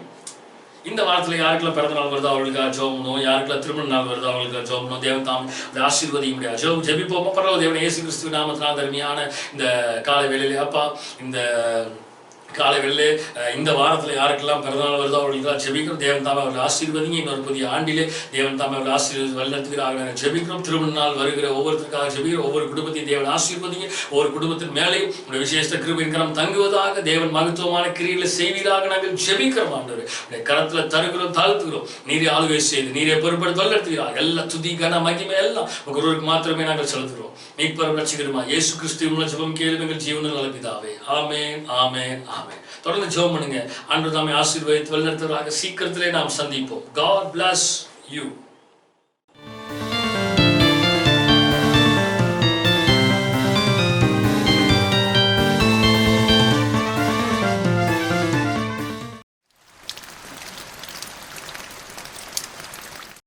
இந்த வாரத்தில் யாருக்கெல்லாம் பிறந்த நாள் வருதோ அவங்களுக்காக ஜெபம், யாருக்கெல்லாம் திருமண நாள் வருதோ அவங்களுக்காக ஜெபம். தேவன் தாமே ஆசீர்வதிக்க முடியாது. ஜெபிப்போமா? பரவாயில்ல. தேவன் இயேசு கிறிஸ்துவின் நாமத்தினால் தருமையான இந்த காலை வேளையிலே அப்பா, இந்த காலை வேளையிலே இந்த வாரத்தில் யாருக்கெல்லாம் பிறந்தநாள் வருதோ அவர்களுக்கு ஜெபிக்கிறோம். தேவன் தாமே அவர்கள் ஆசீர்வதிங்க. இன்னொரு புதிய ஆண்டிலே தேவன் தாமே அவர்கள் ஆசீர்வதி வழிநடத்துகிறார்கள் நாங்கள் ஜெபிக்கிறோம். திருமண நாள் வருகிற ஒவ்வொருத்தருக்காக ஜெபிக்கிறோம். ஒவ்வொரு குடும்பத்தையும் தேவன் ஆசீர்வதிங்க. ஒவ்வொரு குடும்பத்தின் மேலே உடைய விசேஷ கிருபையின் கரம் தங்குவதாக. தேவன் மகத்துவமான கிரியில செய்வதாக நாங்கள் ஜெபிக்கிறோம். ஆண்டவரே கரத்துல தருகிறோம், தாழ்த்துகிறோம். நீரே ஆளுகை செய்து நீரே பொறுப்படுத்தி வழிநடத்துகிறார். எல்லா துதி கன மகிமை எல்லாம் ஒருவருக்கு மாத்திரமே நாங்கள் செலுத்துகிறோம். மீட்பர் ரட்சகருமா இயேசு கிறிஸ்துவின் மூலம் ஜெபம் கேளும் எங்கள் ஜீவனில் நல்ல பிதாவே. ஆமென், ஆமென், ஆமென். தொடர்ந்து ஜெபம் பண்ணுங்க. ஆண்டவர் தாமே ஆசீர்வதித்து வழிநடத்துவதாக. சீக்கிரத்திலே நாம் சந்திப்போம். God bless you.